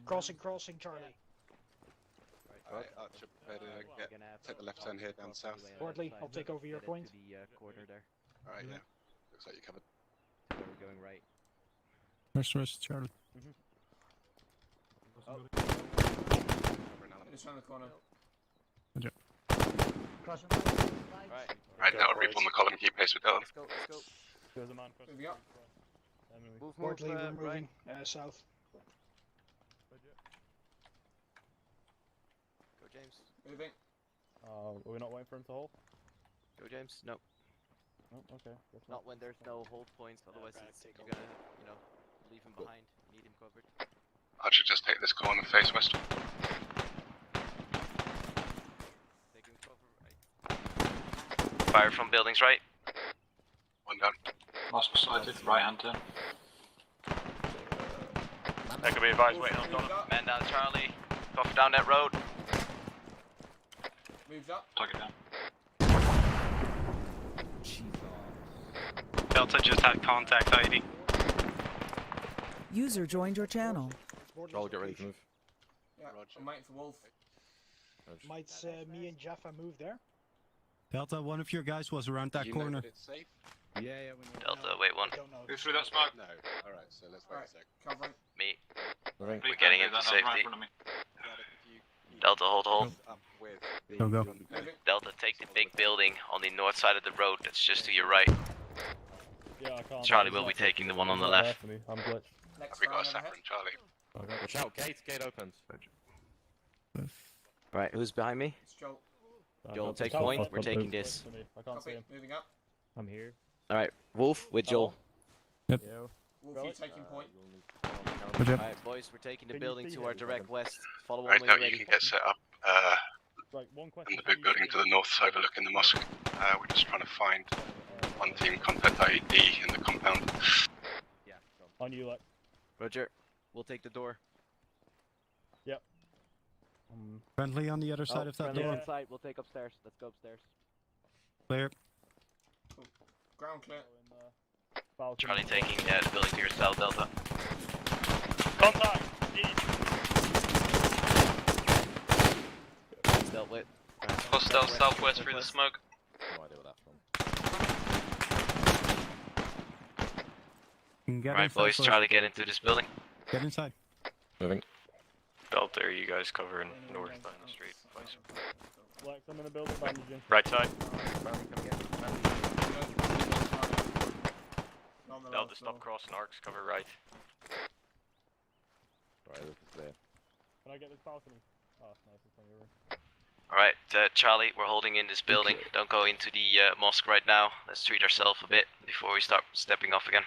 Crossing, Charlie. Alright, Archer, prepare to take the left turn here down south. Wardley, I'll take over your point. To the corner there. Alright, yeah. Looks like you're covered. Where we're going right. Rest, Charlie. Just around the corner. Roger. Crossing. Right, now reform the column, keep pace with Delta. Let's go. There's a man crossing. Moving up. Move, Wardley, we're right. moving south. Go, James. Moving. Are we not waiting for him to hold? Go, James. No. Oh, okay. Guess Not when there's no hold points, otherwise you're gonna, leave him behind. Need him covered. Archer, just take this corner, face west. Taking cover right. Fire from buildings right. One down. Last sighted, right hand turn. That could be advised, waiting on Donna. Man down, Charlie. Cover down that road. Moves up. Tuck it down. Delta just had contact ID. User joined your channel. Charlie, get ready to move. Yeah, I'm waiting for Wolf. Might me and Jaffa move there? Delta, one of your guys was around that You corner. know that it's safe? Yeah, we know. Delta, wait one. Who threw that smoke? No. Alright, so let's wait a sec. Covering. Me. Moving. We're getting into safety. Delta, hold. Up with Go. Delta, take the big building on the north side of the road. That's just to your right. Yeah, I can't. Charlie will be taking the one on the left. I'm glitched. Next We got a round sapper overhead. in Charlie. Watch out, gate opens. Right, who's behind me? It's Joel. Joel, take point. We're taking this. I can't see Copy. him. Moving up. I'm here. Alright, Wolf with Joel. Yep. Yo. Wolf, you taking point? Alright, boys, we're taking the Can you building see to him? our direct west. Follow on Right when now, you're you ready. can get set up Right, one in question. the big building to the north overlooking the mosque. We're just trying to find one team contact IED in the compound. Yeah. On you, Lex. Roger. We'll take the door. Yep. Friendly on the other side of that friendly door. inside. We'll take upstairs. Let's go upstairs. Clear. Ground clear. Charlie taking the building to your south, Delta. Contact! East! It's dealt with. Hostile southwest through the smoke. No idea what that's from. Right, boys, Charlie, get into this building. Get inside. Moving. Delta, are you guys covering north down the street? Lex, I'm in the building bandaging. Right side. Delta, stop crossing arcs, cover right. Right, this is clear. Can I get this balcony? Oh, nice, it's on your room. Alright, Charlie, we're holding in this building. Don't go into the mosque right now. Let's treat ourselves a bit before we start stepping off again.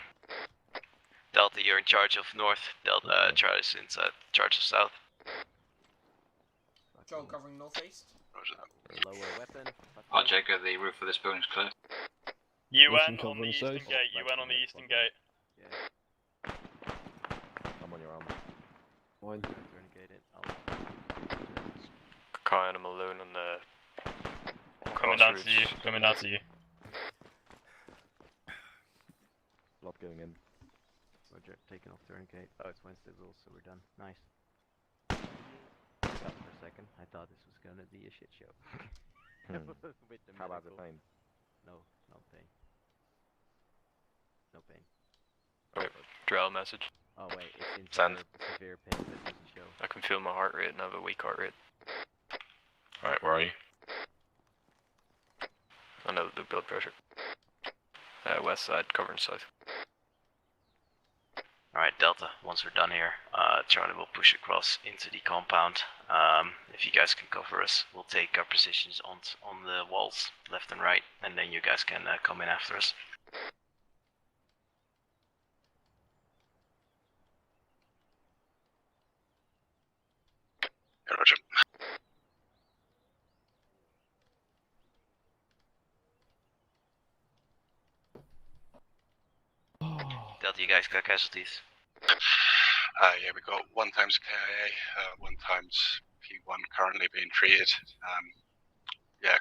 Delta, you're in charge of north. Delta, Charlie's in charge of south. Joel covering northeast. Lower weapon. I'll check if the roof of this building's clear. UN on the eastern gate. UN on the eastern gate. I'm on your arm. One. Kai and Malone on the Coming down to you. Coming down to you. Lot going in. Roger, taking off tourniquet. Oh, it's Wednesday rules, so we're done. Nice. Stop for a second. I thought this was gonna be a shit show. With the How about the medical. pain? No, no pain. No pain. Wait, drill message. Oh wait, it's in Send. severe pain, but it doesn't show. I can feel my heart rate and I have a weak heart rate. Alright, where are you? I know the blood pressure. West side, covering south. Alright, Delta, once we're done here, Charlie will push across into the compound. If you guys can cover us, we'll take our positions on the walls, left and right, and then you guys can come in after us. Yeah, Roger. Delta, you guys got casualties? Yeah, we got 1 times KIA, 1 times P1 currently being treated. Yeah,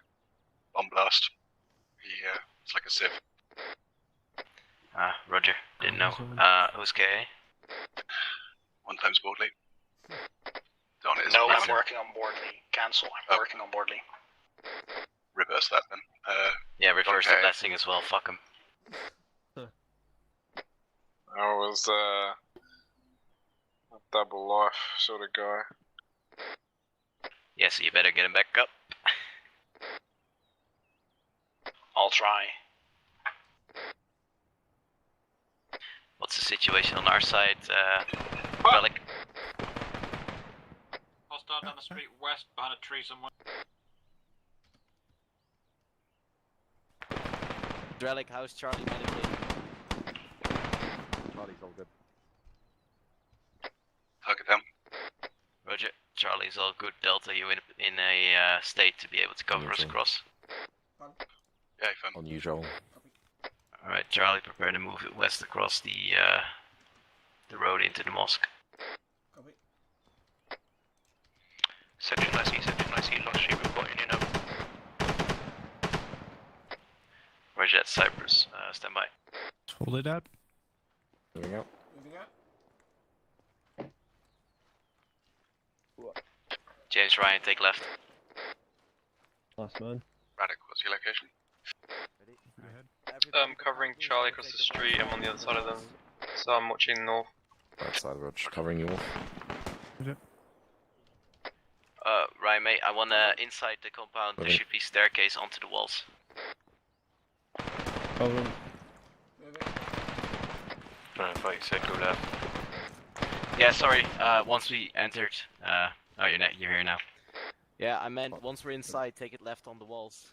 bomb blast. It's like a sieve. Roger, didn't know. Who's KA? 1 times Boardley. Don it is No, I'm massive. working on Boardley. Cancel. I'm working on Boardley. Reverse that then. Yeah, reverse the okay. blessing as well, fuck him. I was a double life sort of guy. Yeah, so you better get him back up. I'll try. What's the situation on our side, Relic? Hostile down the street west behind a tree somewhere. Drelic, how's Charlie medically? Charlie's all good. Target down. Roger, Charlie's all good. Delta, you in a state to be able to cover us across? Yeah, fine. Unusual. Alright, Charlie, prepare to move it west across the road into the mosque. Copy. Section IC, lost sheep reporting in over. Roger, that's Cyprus. Stand by. Hold it up. Moving out. Moving out. James Ryan, take left. Last man. Radic, what's your location? Covering Charlie across the street. I'm on the other side of them, so I'm watching north. Right side of the road, just covering you all. Ryan, mate, I want inside the compound. There Okay. should be staircase onto the walls. Over. I thought you said go left. Yeah, sorry. Once we entered. Oh, you're here now. Yeah, I meant once we're inside, take it left on the walls.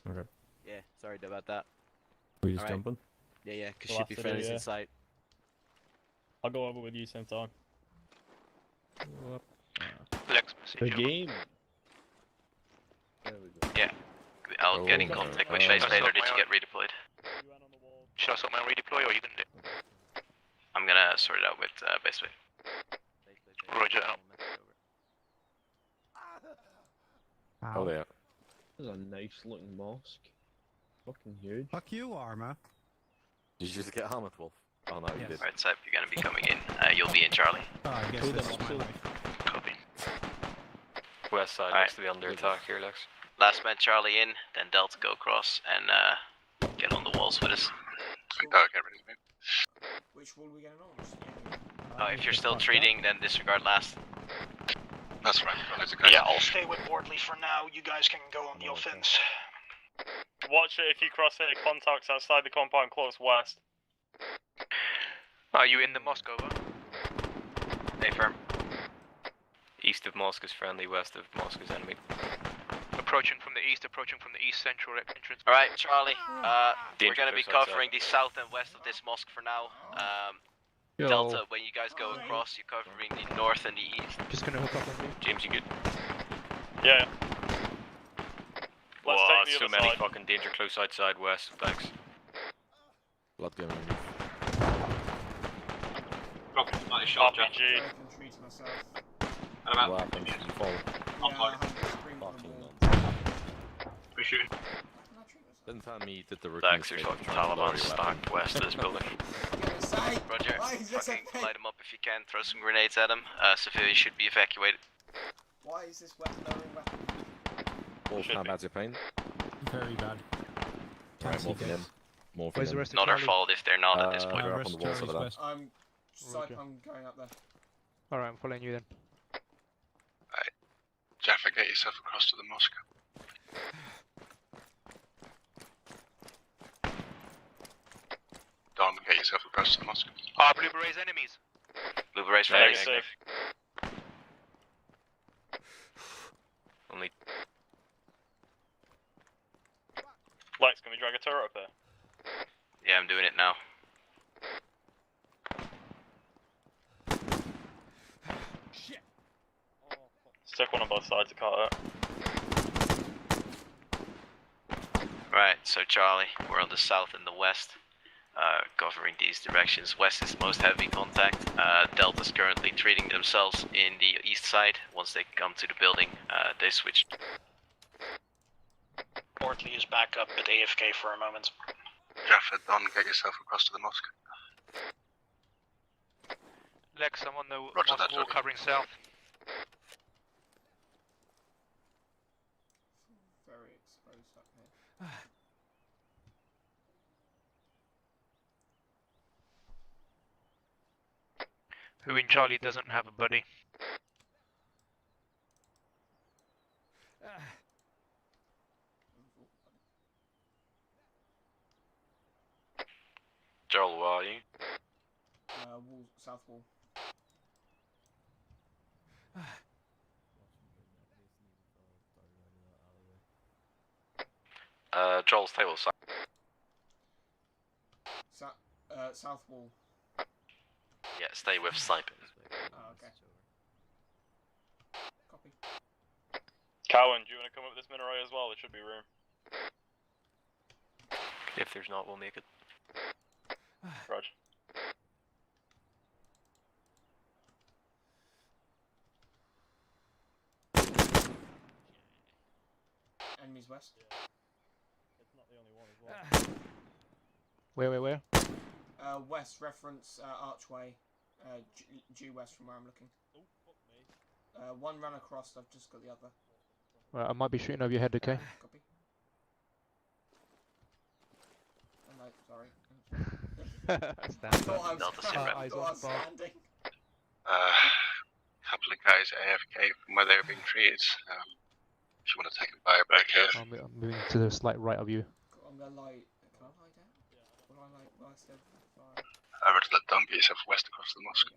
Okay. Yeah, sorry about that. We just Alright. jumping? Yeah, because Well, should be after the, friendlies inside. I'll go over with you same time. The game. There we go. Yeah. I'll get in contact with Chase later. Did you get redeployed? Should I sort my redeploy, or are you gonna do it? I'm gonna sort it out with Baseway. Roger out. Oh, there. This is a nice looking mosque. Fucking huge. Fuck you, Arma. Did you just get Harmouth Wolf? Oh no, you did. Right, so if you're gonna be coming in, you'll be in Charlie. Oh, I guess this is my life. Copy. West side looks to be under attack here, Lex. Last man Charlie in, then Delta go across and get on the walls with us. Get ready to move. Which wall are we getting on? If you're still treating, then disregard last. That's right. Yeah, I'll stay with Wardley for now. You guys can go on the offense. Watch it if you cross any contacts outside the compound close west. Are you in the mosque, over? Stay firm. East of mosque is friendly, west of mosque is enemy. Approaching from the east central entrance. Alright, Charlie, we're Danger gonna be close covering the south and west of this mosque for now. Delta, when you guys go across, you're covering the north and the east. Just gonna hook up on you. James, you good? Yeah. Wow, Let's take so the other many side. fucking danger close outside west, thanks. Blood going on. RPG. I can treat myself. What happened? You fall. Didn't tell me you did the Thanks, there's fucking Taliban stacked west of this building. Roger. Fucking light them up if you can. Throw some grenades at them. Civilians should be evacuated. Why is this weapon lowering weapon? Wolf, how bad's your pain? Very bad. Alright, morphing in. Morphing Where's the in. rest of Not our Charlie? fault if they're not at this point. We're up on the walls over there. I'm going up there. Alright, I'm following you then. Jaffa, get yourself across to the mosque. Don, get yourself across to the mosque. Blue Berets enemies. Blue Berets ready. Safe. Only Lex, can we drag a turret up there? Yeah, I'm doing it now. Stick one on both sides to cut it. Right, so Charlie, we're on the south and the west, covering these directions. West is most heavy contact. Delta's currently treating themselves in the east side. Once they come to the building, they switch. Wardley is back up at AFK for a moment. Jaffa, Don, get yourself across to the mosque. Lex, I'm on the Roger mosque that, wall Roger. covering south. Very exposed up here. Who in Charlie doesn't have a buddy? Joel, where are you? Wall, south wall. Joel's table side. South wall. Yeah, stay with sniping. Oh, okay. Copy. Cowan, do you want to come up with this mineral as well? There should be room. If there's not, we'll make it. Rog. Enemies west. It's not the only one as well. Where? West, reference archway. Due west from where I'm looking. Oh, fuck me. One run across, I've just got the other. Right, I might be shooting over your head, okay? Copy. Oh, no, sorry. Stand thought I was, Delta I Sim thought I was standing. Couple of guys at AFK from where they were being treated. If you want to take a fire break here. I'm moving to the slight right of you. I'm gonna lie. Can I lie down? Will I stay fire? Roger that, Don, get yourself west across the mosque.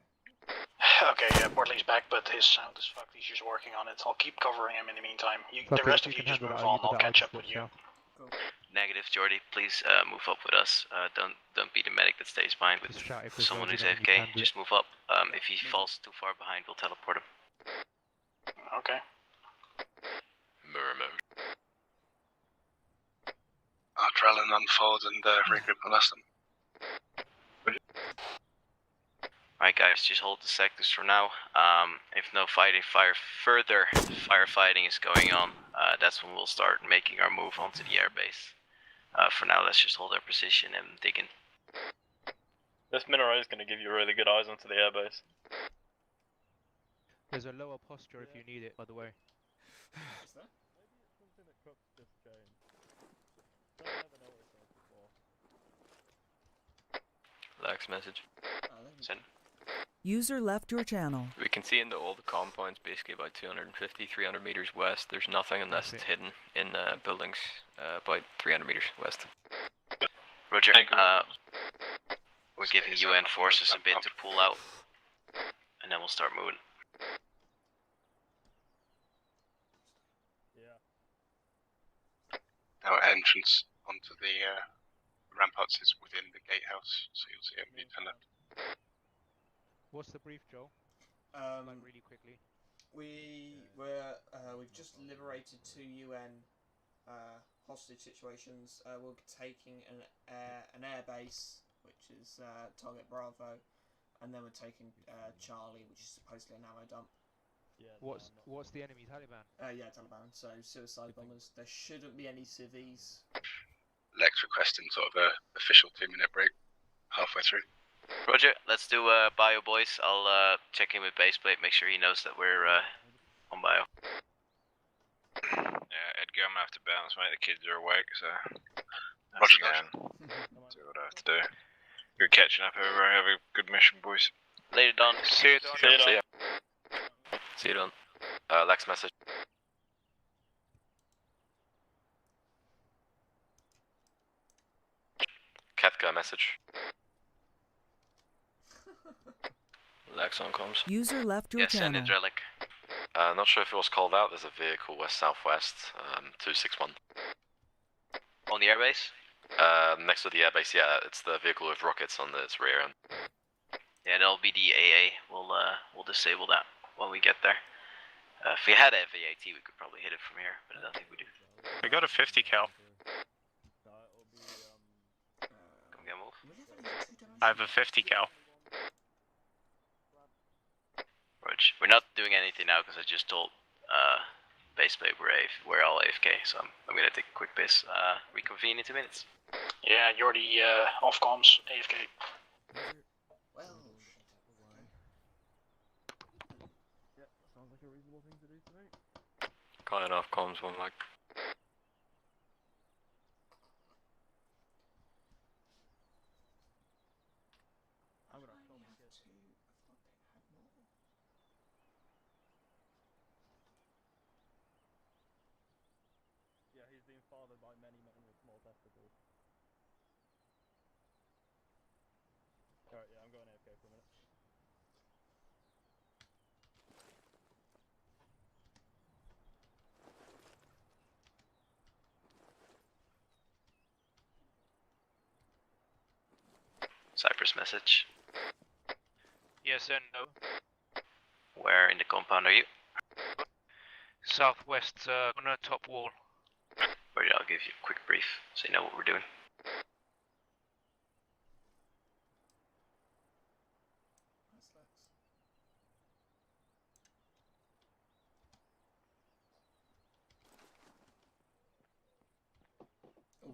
Okay, yeah, Wardley's back, but his sound is fucked. He's just working on it. I'll keep covering him in the meantime. The rest of you just move on. I'll catch up with you. Cool. Negative, Jordy. Please move up with us. Don't be the medic that stays behind with someone who's AFK. Just move up. If he falls too far behind, we'll teleport him. Okay. Mirror mode. Adrenaline unfold and regroup and less them. Alright guys, just hold the sectors for now. If no further firefighting is going on, that's when we'll start making our move onto the airbase. For now, let's just hold our position and dig in. This mineral is going to give you really good eyes onto the airbase. There's a lower posture if you need it, by the way. Is there? Maybe it's something that cooks this game. I've never noticed those before. Lax message. Send. User left your channel. We can see into all the compounds basically about 250, 300 meters west. There's nothing unless it's hidden in buildings about 300 meters west. Roger. We're giving UN forces a bit to pull out, and then we'll start moving. Yeah. Our entrance onto the ramparts is within the gatehouse, so you'll see it move to left. What's the brief, Joel? Like really quickly. We've just liberated 2 UN hostage situations. We're taking an air base, which is target Bravo, and then we're taking Charlie, which is supposedly an ammo dump. Yeah. What's the enemy, Taliban? Yeah, Taliban. So suicide bombers. There shouldn't be any civvies. Lex requesting sort of a official 2-minute break halfway through. Roger, let's do bio, boys. I'll check in with baseplate, make sure he knows that we're on bio. Yeah, Edgar, I'm gonna have to bounce, mate. The kids are awake, so. Roger that. Do what I have to do. Good catching up, everyone. Have a good mission, boys. Later, Don. See you, Don. See ya. See you, Don. Lex message. Kefka message. Lex on comms. User left your Yes, channel. send it, Relic. Not sure if it was called out. There's a vehicle west-southwest, 261. On the airbase? Next to the airbase, yeah, it's the vehicle with rockets on its rear end. Yeah, that'll be the AA. We'll disable that when we get there. If we had a VAT, we could probably hit it from here, but I don't think we do. We got a 50 cal. Come get a move. I have a 50 cal. Roger. We're not doing anything now because I just told baseplate we're all AFK, so I'm gonna take a quick piss. Reconvene in 2 minutes. Yeah, you're the off comms AFK. Well, yeah, sounds like a reasonable thing to do to me. Calling off comms one like. I'm gonna kill my kid. Yeah, he's been fathered by many men with small testicles. Alright, yeah, I'm going AFK for a minute. Cypress message. Yes and no. Where in the compound are you? Southwest, on a top wall. Roger, I'll give you a quick brief so you know what we're doing.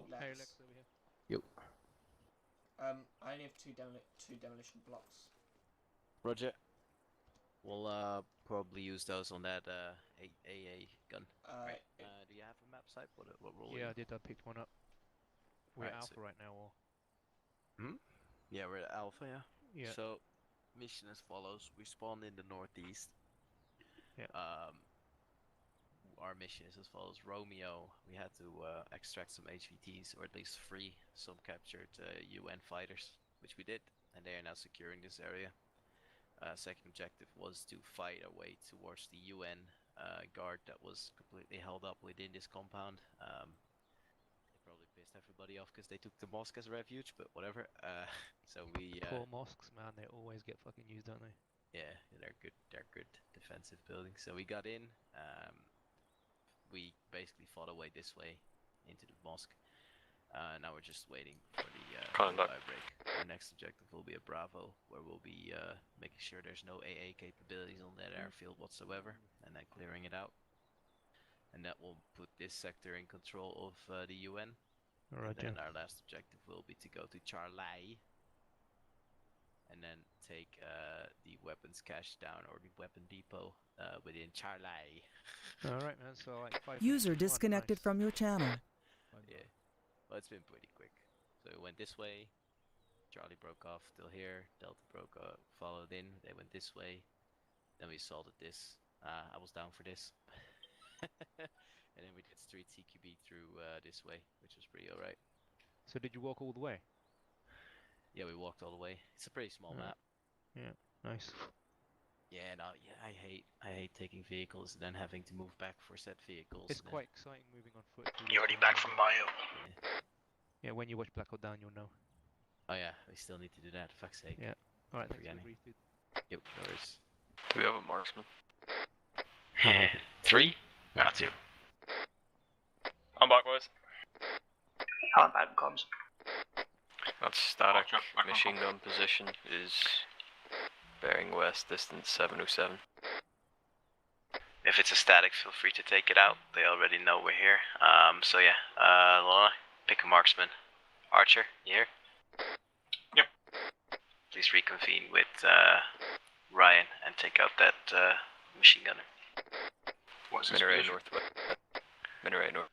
Lex. Hey, Lex over here. Yo. I only have two demolition blocks. Roger. We'll probably use those on that AA gun. Right. Do you have a map site? What role? Yeah, I did. I picked one up. We're Right, alpha so- right now, or? Yeah, we're at Alpha, yeah? Yeah. So, mission as follows. We spawned in the northeast. Yeah. Our mission is as follows. Romeo, we had to extract some HVTs, or at least free some captured UN fighters, which we did, and they are now securing this area. Second objective was to fight our way towards the UN guard that was completely held up within this compound. They've probably pissed everybody off because they took the mosque as a refuge, but whatever. So we. Poor mosques, man. They always get fucking used, don't they? Yeah, they're good. They're good defensive buildings. So we got in. We basically fought our way this way into the mosque. Now we're just waiting for the fire break. Our next objective will be a Bravo, where we'll be making sure there's no AA capabilities on that airfield whatsoever, and then clearing it out. And that will put this sector in control of the UN. And then our last objective will be to go to Charlie, and then take the weapons cache down, or the weapon depot within Charlie. Alright, man, so like 5 User disconnected from your channel. Yeah, well, it's been pretty quick. So we went this way, Charlie broke off, still here, Delta broke off, followed in, they went this way, then we salted this. I was down for this. And then we did street CQB through this way, which was pretty alright. So did you walk all the way? Yeah, we walked all the way. It's a pretty small map. Yeah, nice. Yeah, no, yeah, I hate taking vehicles and then having to move back for said vehicles. It's quite exciting moving on foot. You already back from bio? Yeah, when you watch Black Hole Down, you'll know. Oh yeah, we still need to do that, fuck's sake. Yeah. Alright, thanks Forgetting. for the brief, dude. Yep, no worries. Do we have a marksman? 3? No, 2. I'm back, boys. Alan Biden comes. That's static. Machine gun position is bearing west, distance 707. If it's a static, feel free to take it out. They already know we're here. So yeah, Lana, pick a marksman. Archer, you here? Yep. Please reconvene with Ryan and take out that machine gunner. What's his Minaret position? northwest. Minaret north.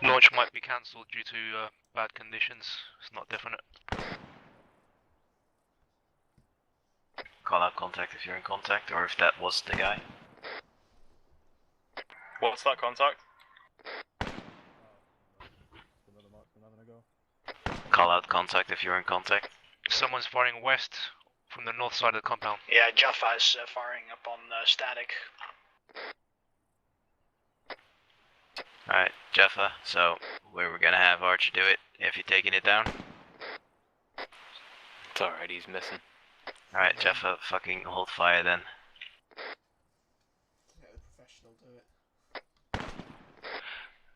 Launch might be cancelled due to bad conditions. It's not definite. Call out contact if you're in contact, or if that was the guy. What's that contact? Call out contact if you're in contact. Someone's firing west from the north side of the compound. Yeah, Jaffa is firing up on static. Alright, Jaffa, so we're gonna have Archer do it. If you're taking it down. It's alright, he's missing. Alright, Jaffa, fucking hold fire then. Let the professional do it.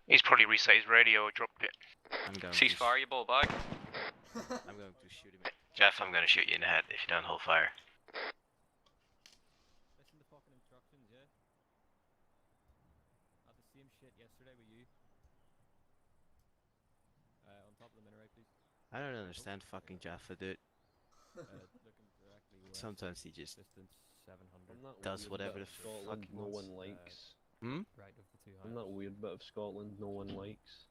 He's probably reset his radio or dropped it. I'm going Ceasefire, you ball back. I'm going to shoot him. Jeff, I'm gonna shoot you in the head if you don't hold fire. Listen to fucking instructions, yeah? I had the same shit yesterday with you. On top of the minaret, please. I don't understand fucking Jaffa, dude. Looking directly west. Sometimes he just Distance 700. does whatever the Scotland fuck he no wants. one likes. Right of the two I'm that weird bit of Scotland no one likes.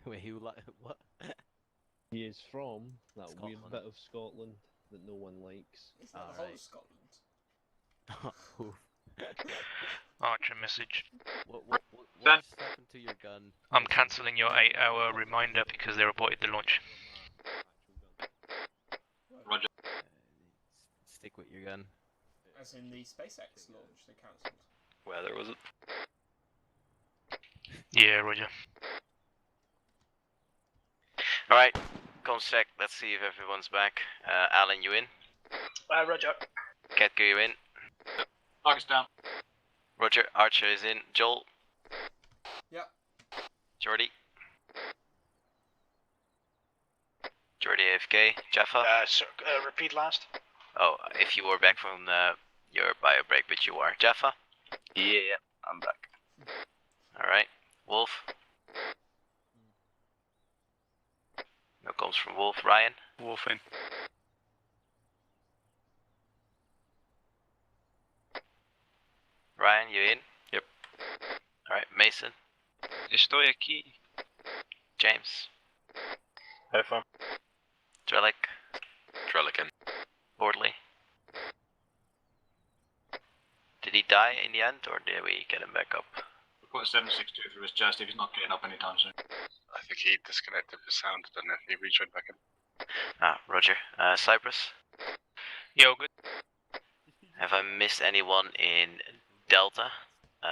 Wait, who like what? He is from that weird Scotland. bit of Scotland that no one likes. It's not the whole of Scotland. Archer message. What's happened to your gun? I'm cancelling your 8-hour reminder because they reported the launch. Roger. Stick with your gun. As in the SpaceX launch, they cancelled. Weather was it? Yeah, Roger. Alright, Comsec, let's see if everyone's back. Alan, you in? Roger. Ketka, you in? Target's down. Roger, Archer is in. Joel? Yep. Jordy? Jordy AFK. Jaffa? Repeat last. Oh, if you were back from your bio break, but you are. Jaffa? Yeah, I'm back. Alright. Wolf? No comes from Wolf. Ryan? Wolf in. Ryan, you in? Yep. Alright, Mason? Estoy aquí. James? How far? Drellick? Drellick in. Bordley? Did he die in the end, or did we get him back up? We put a 762 through his chest if he's not getting up anytime soon. I think he disconnected his sound, don't know if he rejoined back in. Ah, Roger. Cyprus? Yo, good. Have I missed anyone in Delta?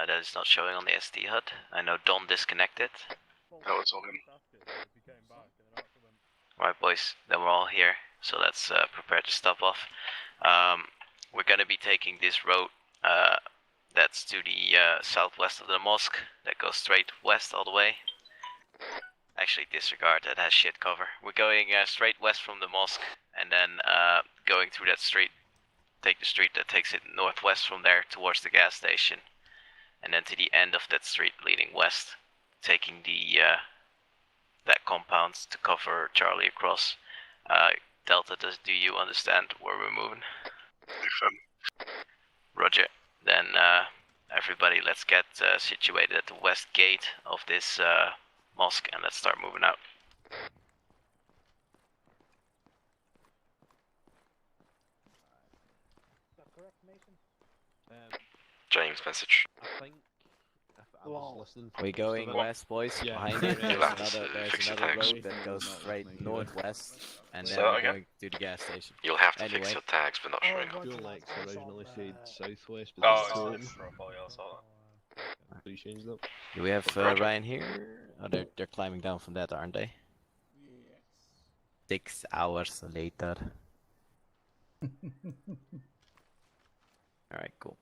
that is not showing on the SD HUD. I know Don disconnected. That was all him. Alright boys, then we're all here, so let's prepare to stop off. We're gonna be taking this road that's to the southwest of the mosque, that goes straight west all the way. Actually disregard, that has shit cover. We're going straight west from the mosque, and then going through that street. Take the street that takes it northwest from there towards the gas station. And then to the end of that street leading west, taking the that compound to cover Charlie across. Delta, do you understand where we're moving? Roger. Then everybody, let's get situated at the west gate of this mosque, and let's start moving out. Is that correct, Mason? James message. I think if I was listening. We're going west, boys. Yeah. Behind it, there's another road that goes straight northwest, and then we're going to the gas station. You'll have to anyway. fix your tags for not showing up. Fuel Lex originally said southwest, but Oh, it's it's still But he changed it. Do we have Roger. Ryan here? Oh, they're climbing down from that, aren't they? Yes. 6 hours later. Alright, cool.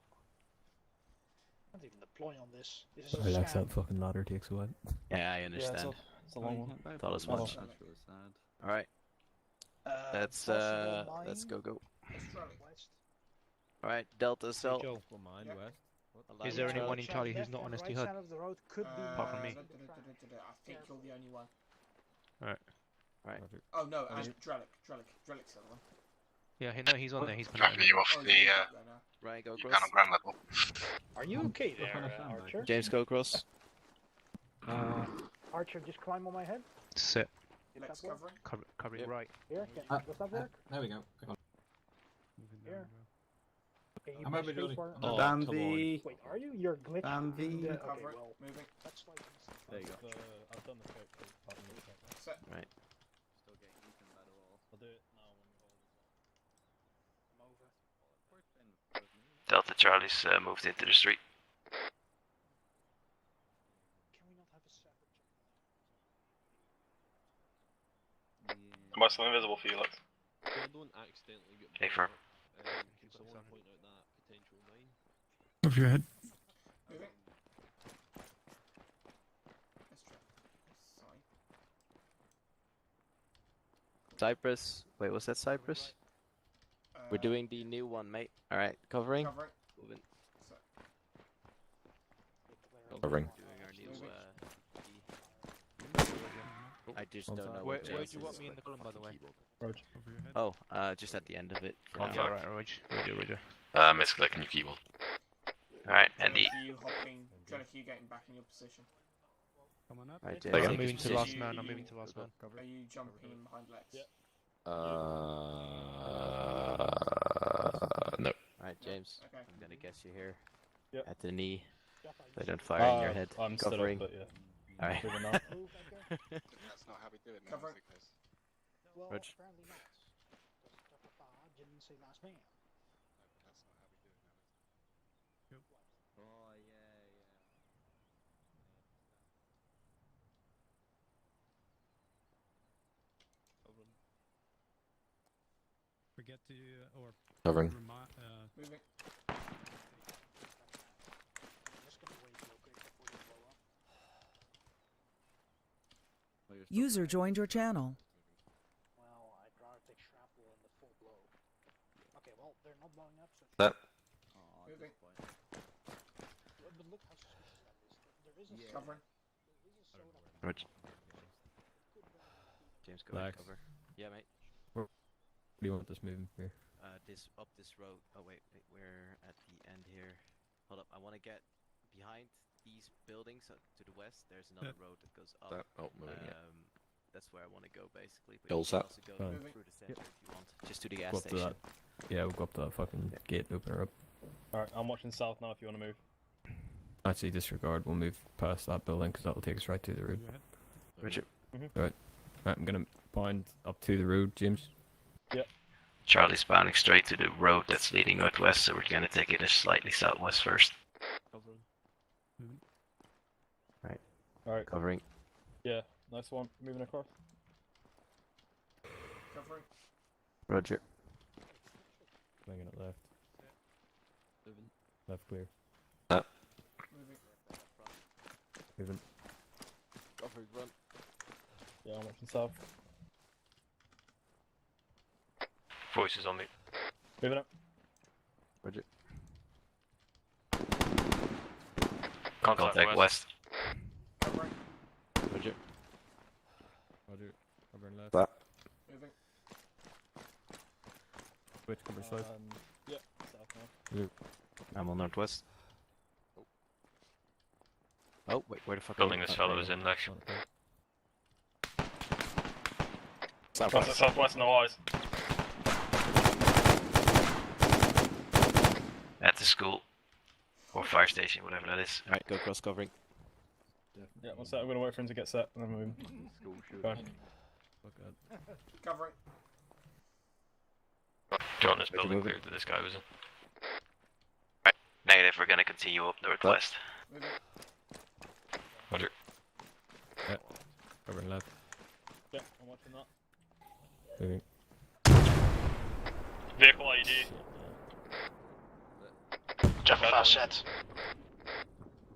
I can't even deploy on this. This is a Relax, scam. that fucking ladder takes a while. Yeah, I understand. It's a long one. Thought as much. That's really sad. Alright, let's go. Alright, Delta cell. Is there anyone in Charlie who's not on SD HUD? Apart from me. I think you're the only one. Alright. Right. Oh no, and Drelic's the other one. Yeah, no, he's on there. He's Dropping you off the Right, go you across. can on ground level. Are you okay there, Archer? James, go across. Archer, just climb on my head. Sit. Lex covering. Covering right. Here, does that work? There we go. Come on. Here. Okay, you I'm press over, Johnny. spacebar. Oh, Bambi. Wait, are you? You're glitched. Bambi. Yeah, okay, Cover it. well, Moving. that's like There you go. I've done the trick. Set. Right. Still getting even better off. I'll do it now when we hold I'm over. Delta Charlie's moved into the street. Can we not have a separate Am I still invisible for you, Lex? I don't accidentally get Hey, blown firm. up. Can someone point out that potential mine? Over your head. Moving. Let's try. Cypress. Wait, was that Cypress? We're doing the new one, mate. Alright, covering. Covering. Moving. Covering. Doing our new, I just don't know Where what do James you want is. me in the column, by the way? Roger. Oh, just at the end of it. for Oh, now. yeah, right, Roger. Misclicking your keyboard. Alright, and the You hopping. Drelic, you getting back in your position. Come on up. Right, There James, you go. I'm take moving his to last position. man. I'm moving to last man. Are you jumping behind Lex? Yeah. No. Alright, James. Okay. I'm gonna guess you here. Yep. At the knee. They don't fire in your head. I'm stood up, Covering. but yeah. Alright. Moving on. That's not how we do it now, Cover. is it, guys? Well, Roger. apparently not. Didn't say last man. That's not how we do it now, is it? Oh, yeah. Forget to or Covering. Moving. I'm just gonna wait real quick before you blow up. User joined your channel. Well, I'd rather take shrapnel in the full blow. Okay, well, they're not blowing up, so... That. Moving. But look how suspicious that is. There is a Covering. Roger. James, go ahead, Lex. cover. Yeah, mate. Where do you want this moving here? Up this road. Oh wait, we're at the end here. Hold up, I want to get behind these buildings to the west. There's another road that goes up. That. Oh, moving. Yeah. That's where I want to go basically. But Goals you up. can also go Fine. through the center if you want, just to the gas Go up to station. that. Yeah, we'll go up to that fucking gate and open her up. Alright, I'm watching south now if you want to move. Actually, disregard. We'll move past that building because that'll take us right to the road. Richard. Right, I'm gonna point up to the road, James. Yep. Charlie's bounding straight to the road that's leading northwest, so we're gonna take it a slightly southwest first. Right. Alright. Covering. Yeah, nice one. Moving across. Covering. Roger. Swinging it left. Left clear. Moving. Moving. Covering run. Yeah, I'm watching south. Voices on me. Moving up. Roger. Contact west. Covering. Roger. Roger. Covering left. That. Moving. Switch cover south. Yeah, south now. I'm on northwest. Oh, wait, where the fuck Building are you? this fellow is in next. Southwest. Southwest, no eyes. At the school. Or fire station, whatever that is. Alright, go cross covering. Yeah, one sec, I'm gonna wait for him to get set and then move. School shooting. Go on. Covering. John is building clear that this guy was in. Right. Negative, we're gonna continue up northwest. Moving. Roger. Yeah. Covering left. Yeah, I'm watching that. Moving. Vehicle ID. Jeff, fast set.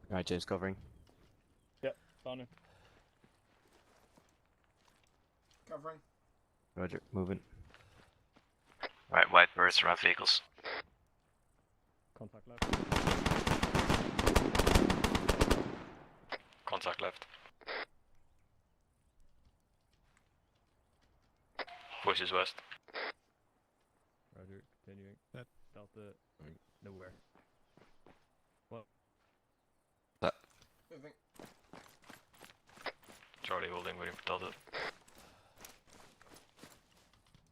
Alright, James covering. Yep, found him. Covering. Roger, moving. Right, white birds around vehicles. Contact left. Contact left. Voices west. Roger, continuing. Delta. Nowhere. What? Moving. Charlie holding waiting for Delta.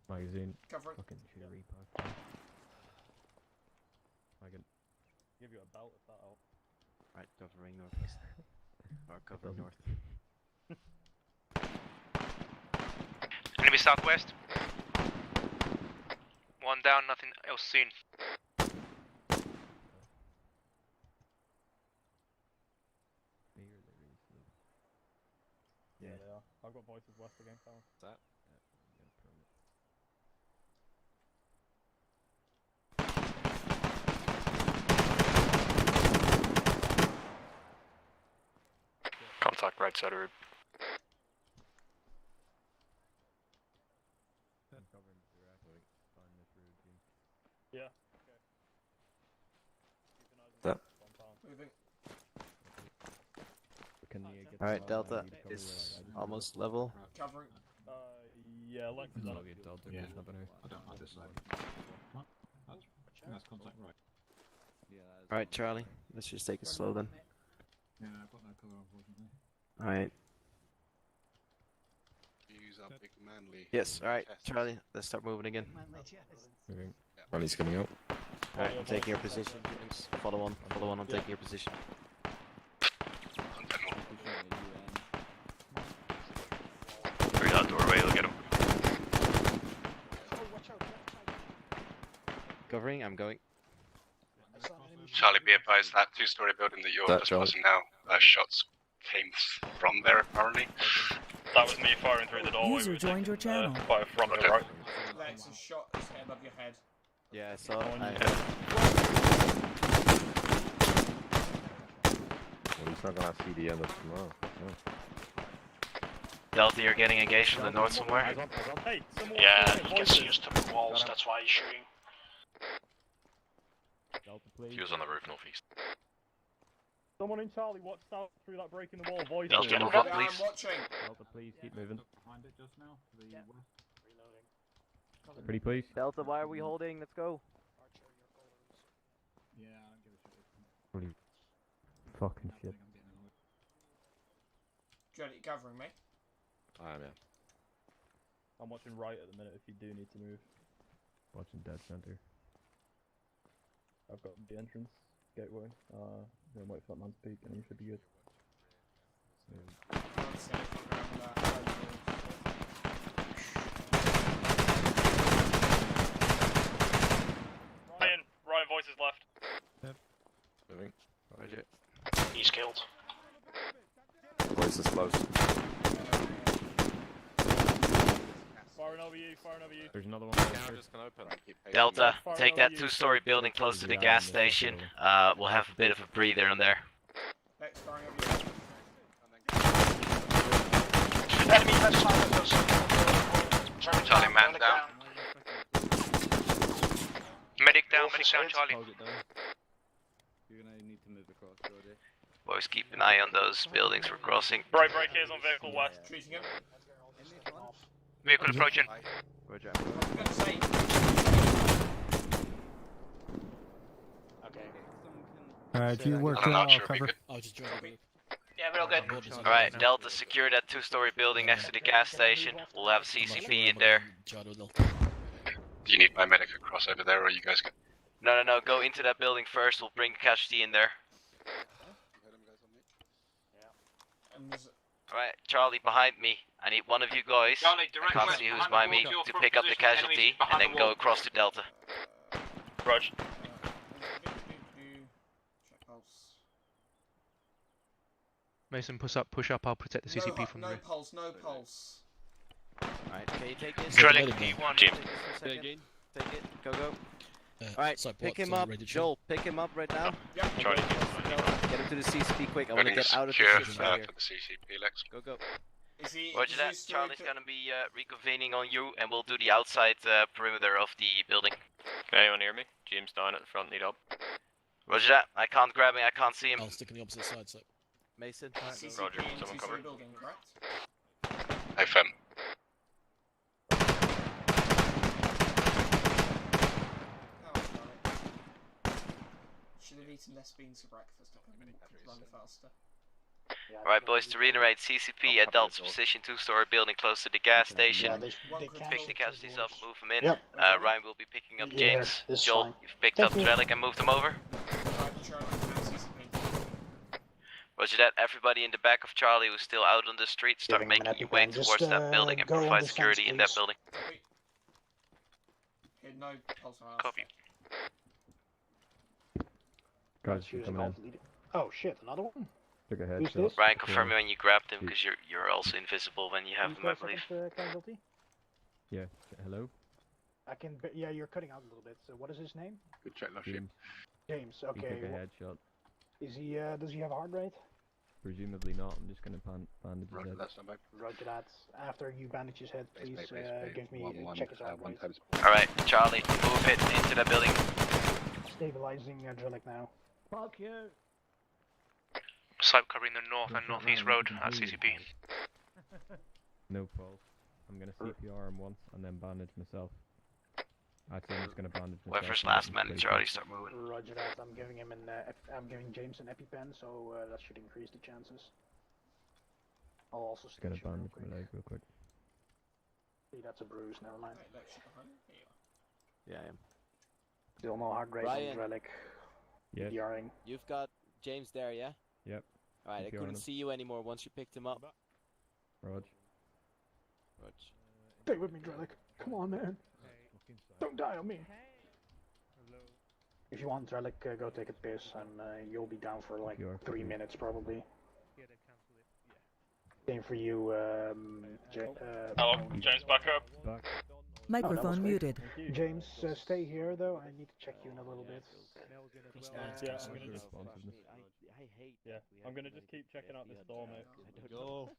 Magazine. Covering. Fucking shoot a repo. I can Give you a belt if that helps. Right, covering northwest. Or covering north. Enemy southwest. One down, nothing else seen. Yeah, they are. I've got voices west again, Colin. That? Contact right side of road. covering directly on this road, Gene. Yeah. Okay. Keep an eye on That. the compound. Moving. Can you get Alright, the Delta ID to cover is where I almost level. Covering. Yeah, Lex is on That'll be Delta. Yeah. pushing up anyway. I don't like this side. What? That's contact right. Yeah, that is Alright, Charlie, let's just take it slow then. Yeah, I've got no cover, unfortunately. Alright. Use our big manly. Yes, alright, chest. Charlie, let's start moving again. Moving. Rally's coming out. Alright, I'm taking your position, James. Follow on, I'm taking your position. Through that doorway, look at him. Covering, I'm going. Charlie, be advised that two-story building that you're That discussing now, shots came from there apparently. That was me firing through the doorway. User joined your channel. Fire from the right. Lex's shot is hit above your head. Yeah, I saw it. Well, he's not gonna see the end of tomorrow. Yeah. Delta, you're getting engaged from the north somewhere. Hey, Yeah, he gets used to the walls, that's why he's shooting. Delta, please. He was on the roof northeast. Someone in Charlie watched out through that break in the wall. Voice. Delta, move up, Yeah, please. I'm watching. Delta, please keep moving. Behind it just now, to the west. Pretty please. Delta, why are we holding? Let's go. Yeah, I don't give a shit. Holy fucking shit. I'm getting annoyed. Dread, you covering me? I am, yeah. I'm watching right at the minute if you do need to move. Watching dead center. I've got the entrance gateway. Then wait for that man to peek and you should be good. I'm just gonna fuck around with that. Ryan voice is left. Moving. Roger. He's killed. over you, firing over you. There's another one. Delta, take that two-story building close to the gas station. We'll have a bit of a breather in there. Lex, firing over you. Enemy left side of us. Charlie, man down. Medic down, Charlie. You're gonna need to move across, Brody. Boys, keep an eye on those buildings we're crossing. Bright breakers on vehicle west. Treating him. Vehicle approaching. Roger. Okay. If you work I'm well, not I'll sure if we cover. could. I'll just join you. Yeah, we're all good. Alright, Delta, secure that two-story building next to the gas station. We'll have CCP in there. Do you need my medic across over there, or are you guys good? No, go into that building first. We'll bring casualty in there. Alright, Charlie, behind me. I need one of you guys, Charlie, I direct can't west, see who's behind by the me, wall, your to front pick up the position, enemies casualty behind and the then go wall. across to Delta. Roger. Check pulse. Mason, push up. I'll protect the CCP from the No rear. pulse, no pulse. Alright, can you take this? Charlie, Take this D1. take this for a second. Take it, go. Alright, pick him up, Joel, pick him up right now. Yeah. Charlie. Get him to the CCP quick, I want to Building's get out of secure the for situation here. the CCP, Lex. Go. Is he? Roger that, Charlie's gonna be reconvening on you and we'll do the outside perimeter of the building. Can anyone hear me? James down at the front, need help. Roger that, I can't grab him, I can't see him. I'll stick on the opposite side, so. Mason. CCP Roger, in someone two-story cover. building, correct? FM. Should have eaten less beans for breakfast. I could run faster. Alright boys, to reiterate, CCP at Delta's position, two-story building close to the gas station. They Pick the casualties up, move them in. Yep. Ryan will be picking up Yeah, James. this is Joel, fine. you've picked Thank up you. Drellick and moved them over. Roger that, everybody in the back of Charlie who's still out on the street, start Giving him an making your way EpiPen. Just, towards that building and go on provide defense, security in that please. building. Okay, no pulse on Copy. Guys, She was coming in. Oh shit, another one? Took a Who's headshot. this? Ryan, confirm me when you grabbed him, because you're also invisible when you have Who's him, I the believe. second, casualty? Yeah. Hello. Yeah, you're cutting out a little bit. So what is his name? Good check, Lush. James. James. He Okay. took a headshot. Is he? Does he have a heart rate? Presumably not. I'm just gonna bandage his Roger, head. that's not bad. Roger that. After you bandage his head, please give me check his heart rate. Alright, Charlie, move it into that building. Stabilizing Drellick now. Fuck you. Site covering the north and northeast road at CCP. No pulse. I'm gonna CPR him once and then bandage myself. Actually, I'm just gonna bandage myself. Whoever's and last let man him in stay Charlie put. start moving. Roger that. I'm giving him I'm giving James an EpiPen, so that should increase the chances. I'll also Just gonna stitch him real bandage quick. my leg real quick. See, that's a bruise. Never mind. Yeah, I am. Still no heart rate Ryan. on Drellick. Yes. PRing. You've got James there, yeah? Yep. Alright, I CPR couldn't him. see you anymore once you picked him up. Rog. Stay with me, Drellick. Come on, man. Don't die on me. If you want, Drellick, go take a piss, and you'll be down for like 3 minutes probably. Same for you, Hello, James, back up. Microphone muted. James, stay here though. I need to check you in a little bit. Yeah, I'm gonna just keep checking out this door, mate. Go.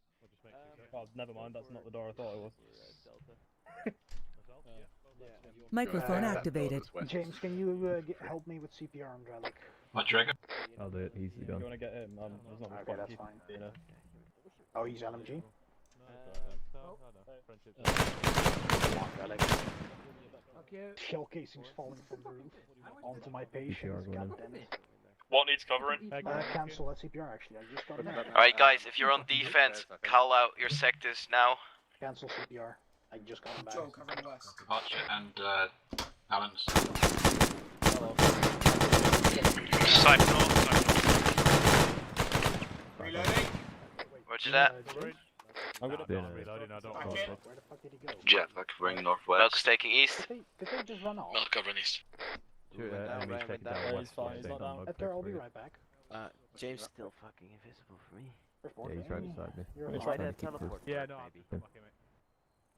Oh, never mind, that's not the door I thought it was. Microphone activated. James, can you help me with CPR on Drellick? What trigger? I'll do it. He's You done. wanna get him? There's not much Okay, point that's keeping fine. you know. Oh, he's LMG? Friendship. Come on, Drellick. Shell casings falling from the roof onto my patients. God damn it. What needs covering? Cancel that CPR actually. I just got it. Alright guys, if you're on defense, call out your sectors now. Cancel CPR. I just got him back. Joe, covering west. Archer and Alan's. Site north, Reloading. Roger that. I'm gonna reloading. I don't Back in. Where the fuck did he go? Jetpack covering northwest. Milk's taking east. Did they just run off? Milk covering east. Shoot, Went down, enemies Ryan taking went down down. Yeah, west. he's fine, Stay he's not down down. low, Edgar, I'll check be for you. right back. James still fucking invisible for me. Report Yeah, he's right beside me. You're It's alive. Try to keep teleport. this- maybe.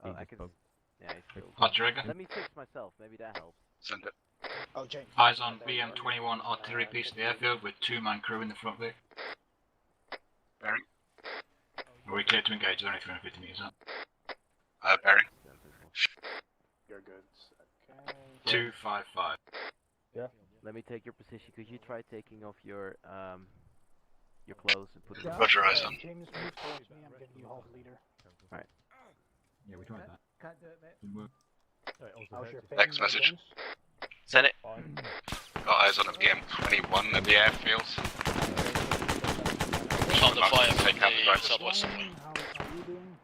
He Oh, I just can. bugged. Yeah, he's killed. Artillery. Let me fix myself, maybe that helps. Send it. Oh, James. Eyes on BM-21 artillery piece of the airfield with 2-man crew in the front of it. Bearing. Are we clear to engage? They're only 350 meters up. Bearing. You're good. Okay. 255. Yeah. Let me take your position. Could you try taking off your clothes and put it on? Roger, eyes on. James, move towards me. I'm giving you half leader. Alright. Yeah, we tried that. Can't do it, mate. Didn't work. How's your Next ping, message. James? Send it. Got eyes on a BM-21 at the airfield. Under fire from Take out the drivers. southwest. How are you doing?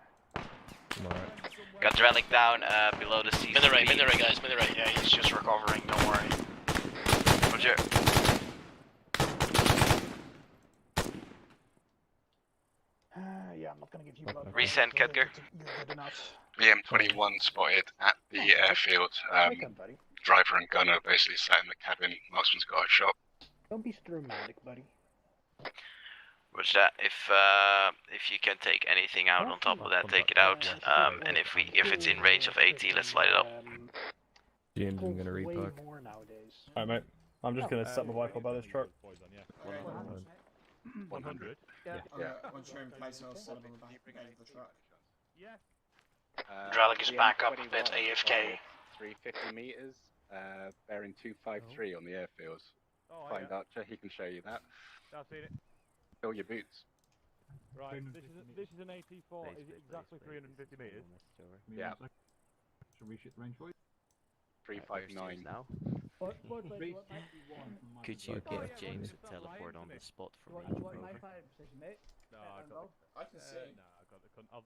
Got Drellick down below the sea. Minaret guys, Minaret. Yeah, he's just recovering, don't worry. Roger. Yeah, I'm not gonna give you blood. Resend, Kedger. You're good enough. BM-21 spotted at the airfield. Buddy. Driver and gunner basically sat in the cabin. Marksman's got a shot. Don't be dramatic, buddy. Roger that. If you can take anything out on top of that, take it out. And if it's in range of 80, let's light it up. James, I'm gonna Way repack. more nowadays. Alright, mate. I'm just gonna set my wife up by this truck. 100. Yeah. Once you're in place, I'll set up on the back of the truck. Drellick is back up a bit, AFK. 350 meters, bearing 253 on the airfield. Find Archer, he can show you that. I've seen it. Fill your boots. Right, this is an AT4, is it exactly 350 meters? Yeah. Shall we shoot the range for you? 359 now. Could you get James to teleport on the spot for me? Over? No, I got I can see.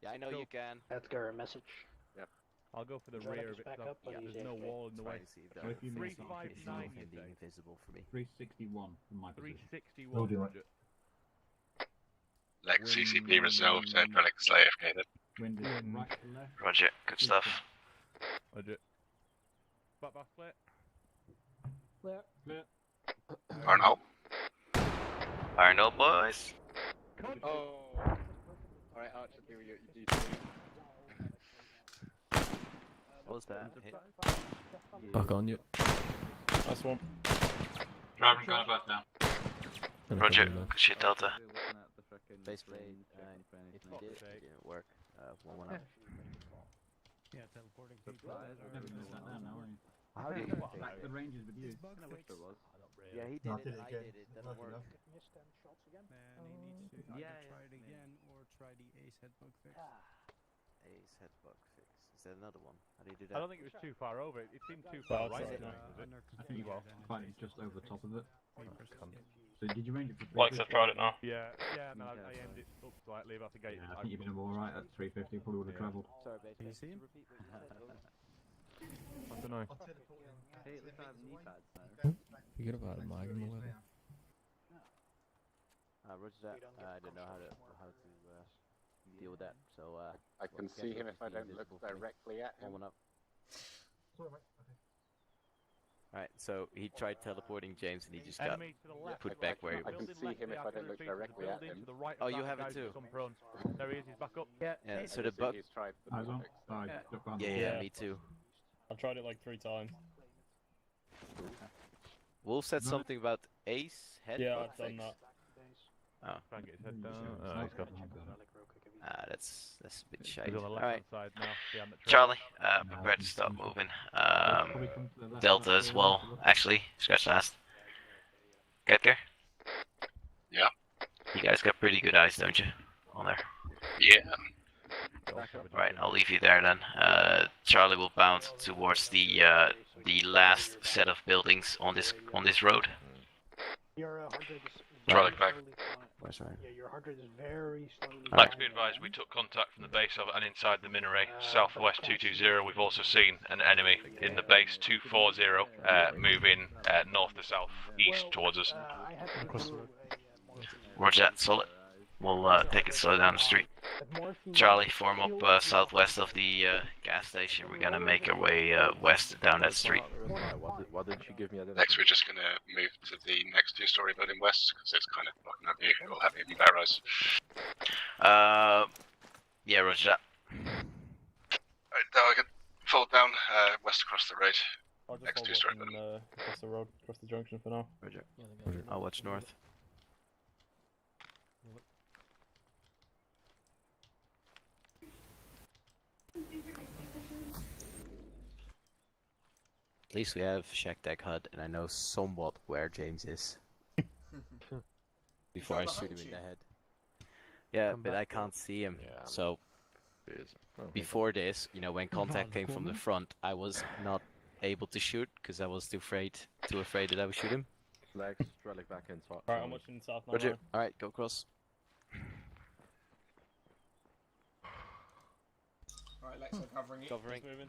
Yeah, I know you can. Edgar, a message. Yep. I'll go for the Drellick rear is of it. back up, but he's There's no AFK. wall in the way. See if So if you miss 359 you being say? invisible for me. 361 from my position. 361. Roger. Lex CCP resolved. Drellick's AFK then. Wind is right to left. Roger, good stuff. Roger. Back plate. Clear. Clear. Arnold. Arnold, boys. Oh! Alright, Archer, do your duty. What was that? Hit? Back on you. Nice one. Driving gun back down. Roger, good shit, Delta. Base plate, if you did, it didn't work. 1-1 out. Yeah, teleporting Never missed that down now, are you? How did you The range is with you. Yeah, he did it, I did it, doesn't work. Missed 10 shots again. Man, he needs to either try it again or try the ace head bug fix. Ace head bug fix. Is there another one? How do you do I that? don't think it was too far over. It seemed too far right. I think you find it just over the top of it. So did you range it for 350? Lex, I've tried it now. Yeah, no, I aimed it up slightly about the gate. Yeah, I think you've been alright at 350, probably would have travelled. Sorry, base. Can you see him? I don't know. Hey, at least I have knee pads now. Forget about it, Mike. I'm 11. Roger that. I don't know how to deal with that. So I can see him if I don't look directly at him. 1-1 up. Alright, so he tried teleporting James and he just got put back where he I can was. see him if I don't look directly at him. Oh, you have it too? There he is, he's back up. Yeah, so the bug. He's tried the Eyes on. bug fix. Duck behind the Yeah, wall. me too. I've tried it like 3 times. Wolf said something about ace head Yeah, bug I've done fix. that. Oh. Try and get his head down. Oh, he's got That's a bit shy. He's on the left Alright. hand side now. Behind the truck. Charlie, prepare to start moving. Delta as well, actually. Scratch last. Kedger? Yeah. You guys got pretty good eyes, don't you? On there. Yeah. Right, I'll leave you there then. Charlie will bound towards the last set of buildings on this road. Your 100 is Drellick back. Yeah, your 100 is very slowly. Lex, be advised, we took contact from the base of and inside the Minaret, southwest 220. We've also seen an enemy in the base 240, moving north to south east towards us. Roger that, solid. We'll take it slow down the street. Charlie, form up southwest of the gas station. We're gonna make our way west down that street. Why didn't you give me a little... Next, we're just going to move to the next 2-story building west, because it's kind of blocking our view. We'll have even better eyes. Yeah, roger that. Alright, target. Full southwest across the road. I'll just Next hold two-story up and across the road, across the junction for now. Roger. I'll watch north. At least we have Shack Deck HUD, and I know somewhat where James is. Before I shoot him in the head. Yeah, but I can't see him. Yeah. So, before this, you know, when contact came from the front, I was not able to shoot because I was too afraid that I would shoot him. Legs, Strelic back in. Alright, I'm watching south now. Roger. Alright, go across. Alright, Lex, I'm covering you. Covering. Moving.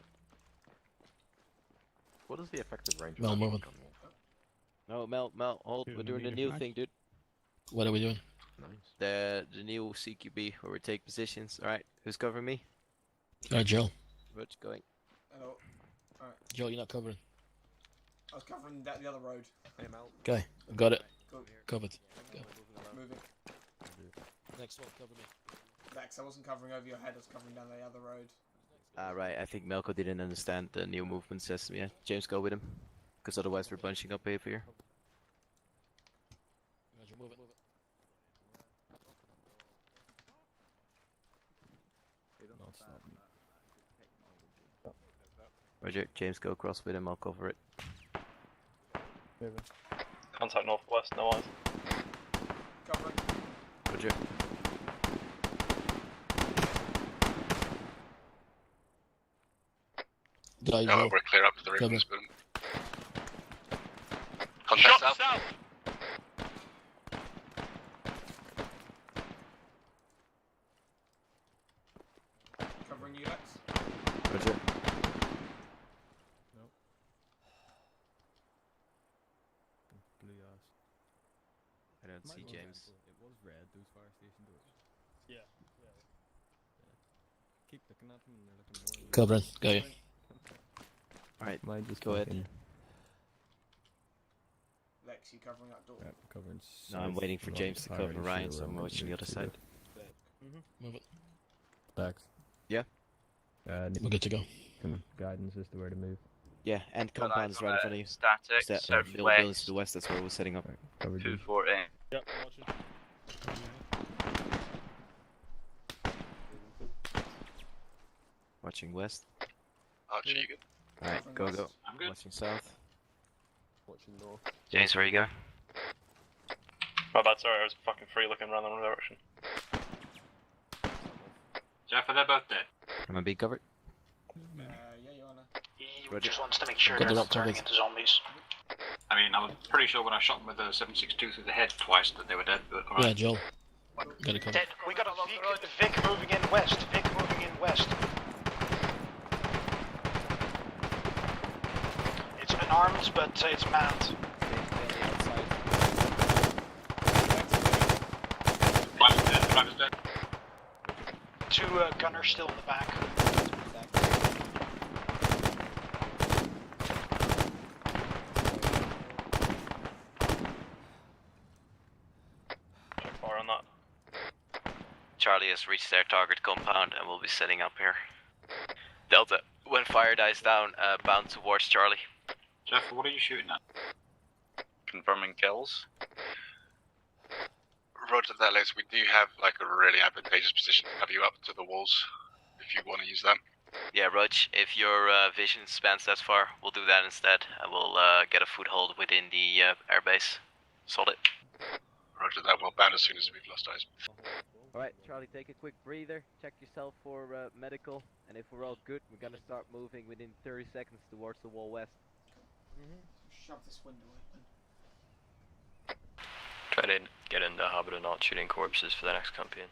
What is the effective range? Mel, moving. No, Mel, hold. We're doing the new thing, dude. What are we doing? Nice. The new CQB where we take positions. Alright, who's covering me? Joe. Rich, going. Hello. Alright. Joe, you're not covering. I was covering the other road. Okay, I've got it. Cool. Covered. Go. Moving. Next one, cover me. Lex, I wasn't covering over your head, I was covering down the other road. Right, I think Melko didn't understand the new movement system. Yeah, James, go with him. Because otherwise we're bunching up here. Roger, move it. Roger, James, go across with him. I'll cover it. Moving. Contact northwest, no eyes. Covering. Roger. Die, Oh, Joe. we're clear up to the Cover. Ravens boom. Contact south. Covering you, Lex. Roger. Nope. Blue ass. I don't see James. It was red, those fire station doors. Yeah. Keep looking at them and they're looking more. Covering. Got you. Alright, Mine just go ahead. fucking- Lex, you covering that door? Right, covering No, I'm south, waiting for not James to entirely cover Ryan, sure so I'm where watching the other to side. Move it. Backs. Yeah. We're good to go. Some guidance as to where to move. Yeah, and compound is right in front of you. Static, Step, southwest. buildings to the west, that's where we're setting up. Covered you. 214. Yep, I'm watching. Watching west. Archie, you good? Alright, go, go. I'm good. Watching south. Watching north. James, where you go? My bad, sorry, I was fucking free looking around the wrong direction. Jeff, are they both dead? Am I being covered? Yeah, you wanna. He just wants to make sure Got they're the not rock turning covered. into zombies. I mean, I'm pretty sure when I shot them with the 7.62 through the head twice that they were dead, but alright. Yeah, Joe. Got it covered. Dead. We got a Vic moving in west. Vic moving in west. It's unarmed, but it's manned. Driver's dead. Two gunners still in the back. Check fire on that. Charlie has reached their target compound and will be setting up here. Delta, when fire dies down, bound towards Charlie. Jeff, what are you shooting at? Confirming kills. Roger that, Lex. We do have like a really advantageous position to have you up to the walls if you want to use that. Yeah, Rog, if your vision spans that far, we'll do that instead. And we'll get a foothold within the airbase. Solid. Roger that. We'll ban as soon as we've lost eyes. Alright, Charlie, take a quick breather. Check yourself for medical. And if we're all good, we're gonna start moving within 30 seconds towards the wall west. Shove this window open. Try to get in the habit of not shooting corpses for the next campaign.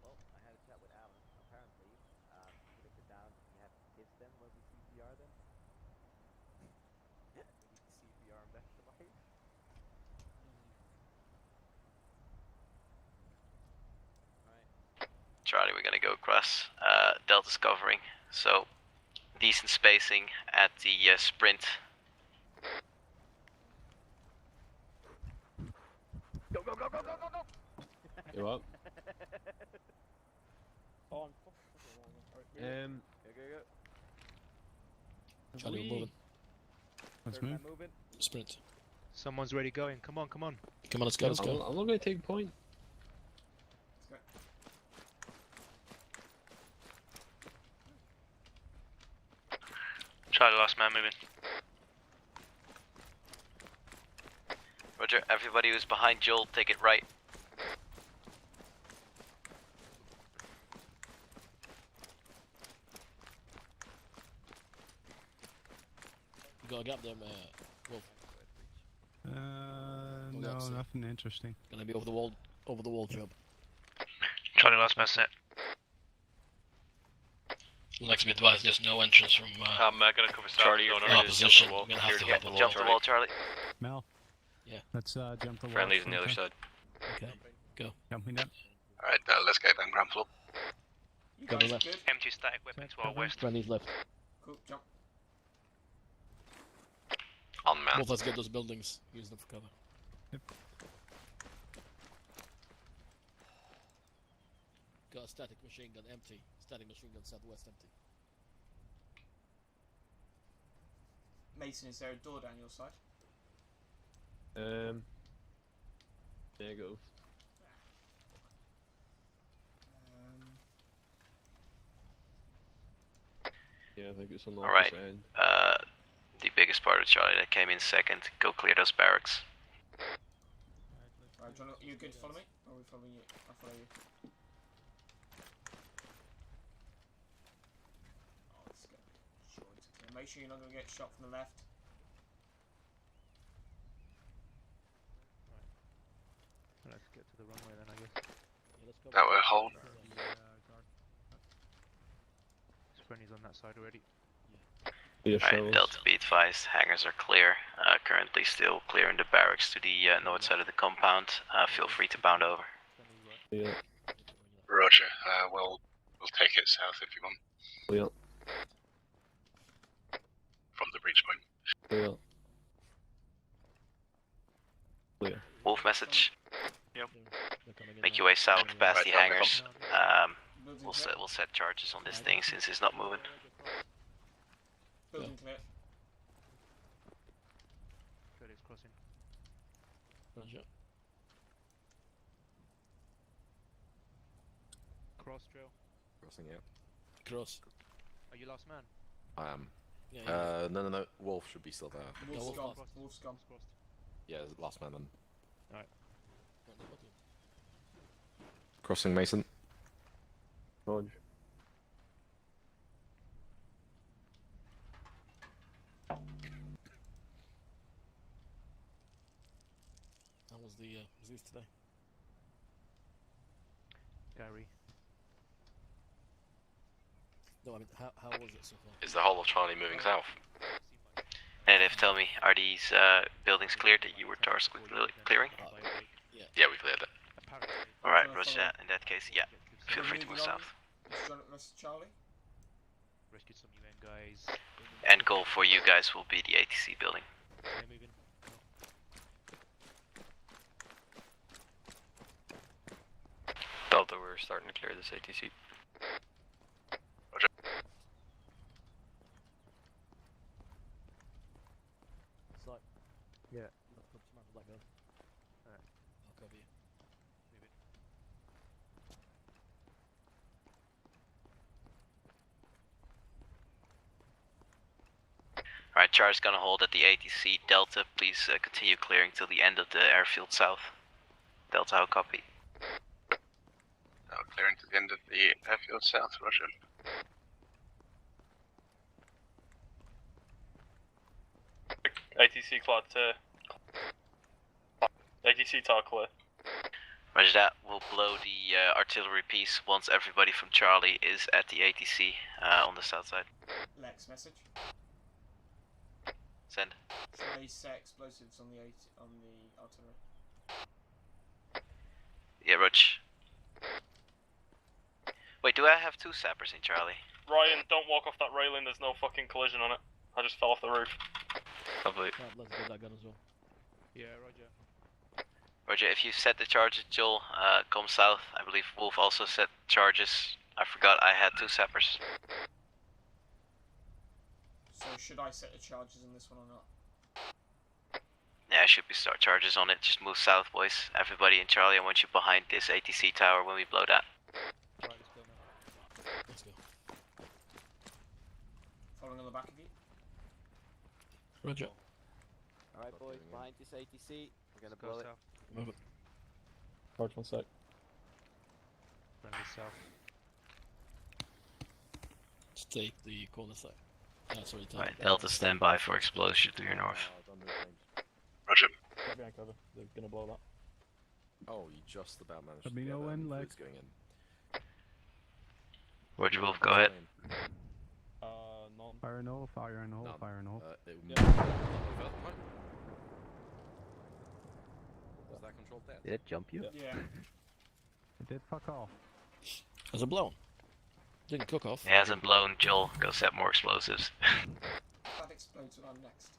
Well, I had a chat with Alan. Apparently, even if they're down, you have to kiss them when we CPR them. We need to CPR them back to life. Charlie, we're gonna go across. Delta's covering, so decent spacing at the sprint. You up? Oh, I'm fucking alright, Go. Charlie, we're moving. Let's move. Moving. Sprint. Someone's ready going. Come on. Come on, let's go, let's go. I'm not going to take point. Charlie, last man moving. Roger, everybody who's behind Joel, take it right. You got a gap there, Wolf. No, nothing interesting. Gonna be over the wall job. Charlie, last man set. Lex, be advised, there's no entrance from I'm gonna cover south. Charlie, going our around position. the wall. We're gonna have to Here, jump Jump the wall, Charlie. Mel. Yeah. Let's jump the wall. Friendly's on the other Okay. side. Okay, go. Jumping down. Alright, let's get down ground floor. You Go guys to are left. good? M2 static weapons to our west. Friendly's left. Cool, jump. On man. Wolf, let's get those buildings. Use them for cover. Yep. Got a static machine gun empty. Static machine gun southwest empty. Mason, is there a door down your side? Negative. Yeah, I think it's on the Alright. opposite end. The biggest part of Charlie that came in second, go clear those barracks. Right, John, you good to follow me? Or are we following you? I'll follow you. Oh, let's get short. Make sure you're not going to get shot from the left. Let's get to the runway then, I guess. That will hold. Sprinny's on that side already. Alright, Delta be advised, hangars are clear. Currently still clearing the barracks to the north side of the compound. Feel free to bound over. Yeah. Roger. We'll take it south if you want. Clear. From the breach point. Clear. Clear. Wolf message. Yep. Make your way south past the Right, hangars. We'll set charges on this thing since it's not moving. Building clear. Good, it's crossing. Roger. Cross trail. Crossing out. Cross. Are you last man? I am. Yeah, No. Wolf should be still there. Wolf's Wolf gone. Wolf's gone. Yeah, last man then. Alright. Crossing Mason. Dodge. How was the Zeus today? Gary. No, I mean, how was it so far? Is the whole of Charlie moving south? Native, tell me, are these buildings cleared that you were tasked with clearing? Yeah, we cleared it. Alright, roger that. In that case, yeah. Feel free to move south. Mr. Charlie? Rescued some UN guys. End goal for you guys will be the ATC building. They're moving. Delta, we're starting to clear this ATC. Roger. Slight. Yeah. Let go. Alright. I'll cover you. Alright, Char's gonna hold at the ATC. Delta, please continue clearing till the end of the airfield south. Delta, how copy? Clearing to the end of the airfield south, Roger. ATC clear to... ATC tar clear. Roger that. We'll blow the artillery piece once everybody from Charlie is at the ATC on the south side. Lex message. Send. Try set explosives on the artillery. Yeah, Roger. Wait, do I have two sappers in Charlie? Ryan, don't walk off that railing, there's no fucking collision on it. I just fell off the roof. Lovely. Let's get that gun as well. Yeah, roger. Roger, if you set the charges, Joel, come south. I believe Wolf also set charges. I forgot I had 2 sappers. So should I set the charges in this one or not? Yeah, should be start charges on it. Just move south, boys. Everybody in Charlie, I want you behind this ATC tower when we blow that. Let's go. Following on the back of you. Roger. Alright, boys, behind this ATC. We're gonna blow it. Move it. Charge 1 sec. Friendly south. Just take the corner side. Sorry, Alright, Delta stand by for explosion to your north. Roger. Get behind cover. They're gonna blow that. Oh, you just about managed Let to me get know when, like. fluids going in. Roger, Wolf, go ahead. None. Fire in the hole, fire in the hole, fire in the hole. Was that controlled death? Did it jump you? Yeah. It did fuck off. Has it blown? Didn't cook off. It hasn't blown, Joel. Go set more explosives. That explodes when I'm next.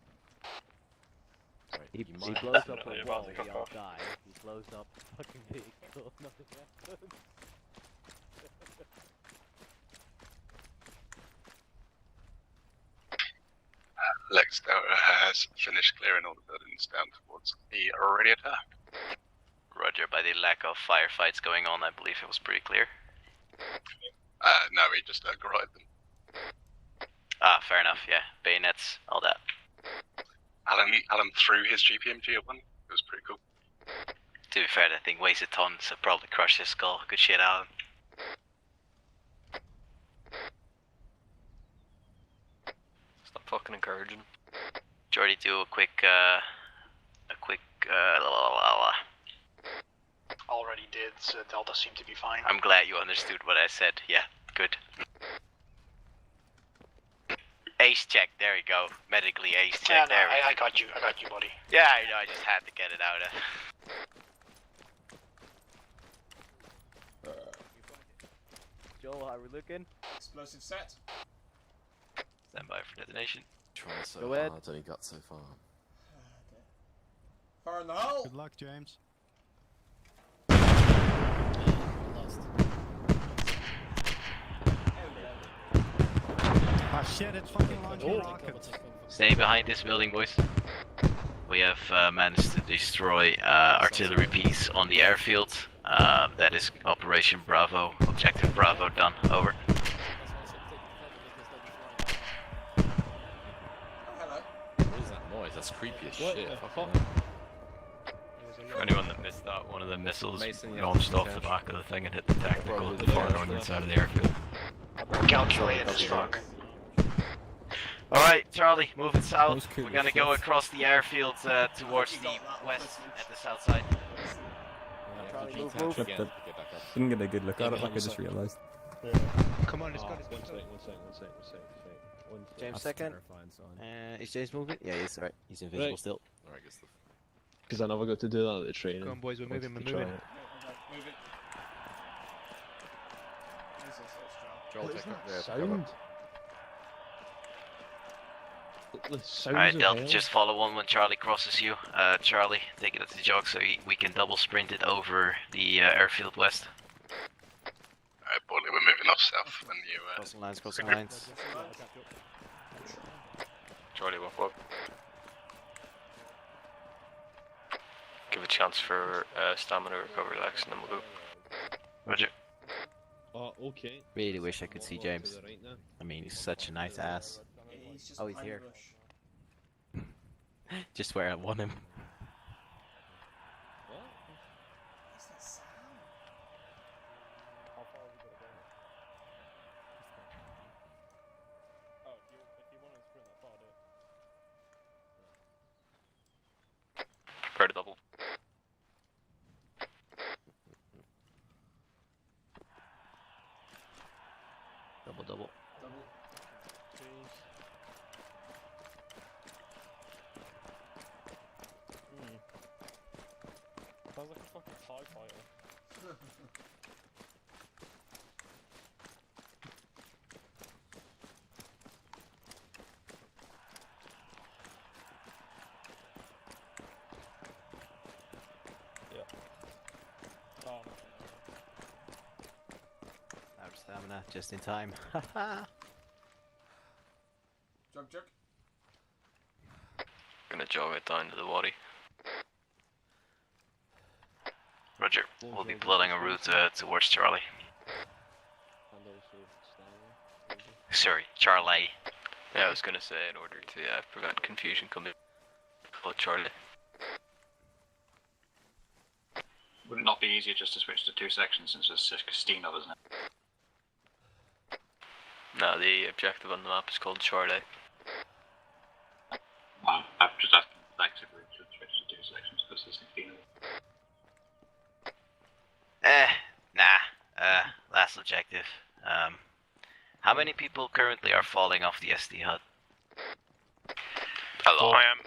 He blows up a wall, we all die. He blows up a fucking vehicle, nothing happens. Lex Delta has finished clearing all the buildings down towards the radiator. Roger, by the lack of firefights going on, I believe it was pretty clear. No, he just garroted them. Ah, fair enough, yeah. Bayonets, all that. Alan threw his GPMG at one. It was pretty cool. To be fair, that thing weighs a ton, so probably crushed his skull. Good shit, Alan. Stop fucking encouraging. Jordy, do a quick, Already did, so Delta seemed to be fine. I'm glad you understood what I said. Yeah, good. Ace check, there you go. Medically ace check, Yeah, no, there we I got you, buddy. Yeah, I know, I just had to get it out of. Joel, how we looking? Explosive set. Stand by for detonation. Trying so Go ahead. hard, only got so far. Fire in the hole! Good luck, James. Ah shit, it's fucking launching rockets. Stay behind this building, boys. We have managed to destroy artillery piece on the airfield. That is Operation Bravo. Objective Bravo done. Over. What is that noise? That's creepy as shit. For anyone that missed that, one of the missiles launched off the back of the thing and hit the technical at the far northern side of the airfield. Calculated as fuck. Alright, Charlie, moving south. We're gonna go across the airfield towards the west at the south side. Move. Didn't get a good look at it, like I just realised. Come on, let's go. One sec. James second. Is James moving? Yeah, he's alright. He's invisible Right. still. Alright, guess the Because I never got to do that at the training. Come on, boys, we're Wanted moving, to we're try moving. it. Move it. Joel, What is take that up there. sound? The sounds Alright, of Delta, hell. just follow on when Charlie crosses you. Charlie, take it at the jog so we can double sprint it over the airfield west. Alright, Borley, we're moving off south when you... Crossing lines, crossing lines. Charlie, walk up. Give a chance for stamina recovery, Lex, and then we'll go. Roger. Okay. Really wish I could see James. Right now. I mean, he's such a nice ass. He's just Oh, he's behind here. the bush. Just where I want him. What's that sound? How far have we got to go? Oh, if you want to sprint that far, do it. Prepare to double. Double. Sounds like a fucking TIE fighter. Yeah. Oh, Out of stamina. just in time. Jug. Gonna jog it down to the wadi. Roger. We'll be plotting a route towards Charlie. Sorry, Charlie. Yeah, I was gonna say in order to prevent confusion coming. Plot Charlie. Would it not be easier just to switch to 2 sections since there's 16 of us now? No, the objective on the map is called Charlie. Well, I'm just asking collectively to switch to 2 sections because there's 16 of us. Last objective. How many people currently are falling off the SD hut? Hello. I am.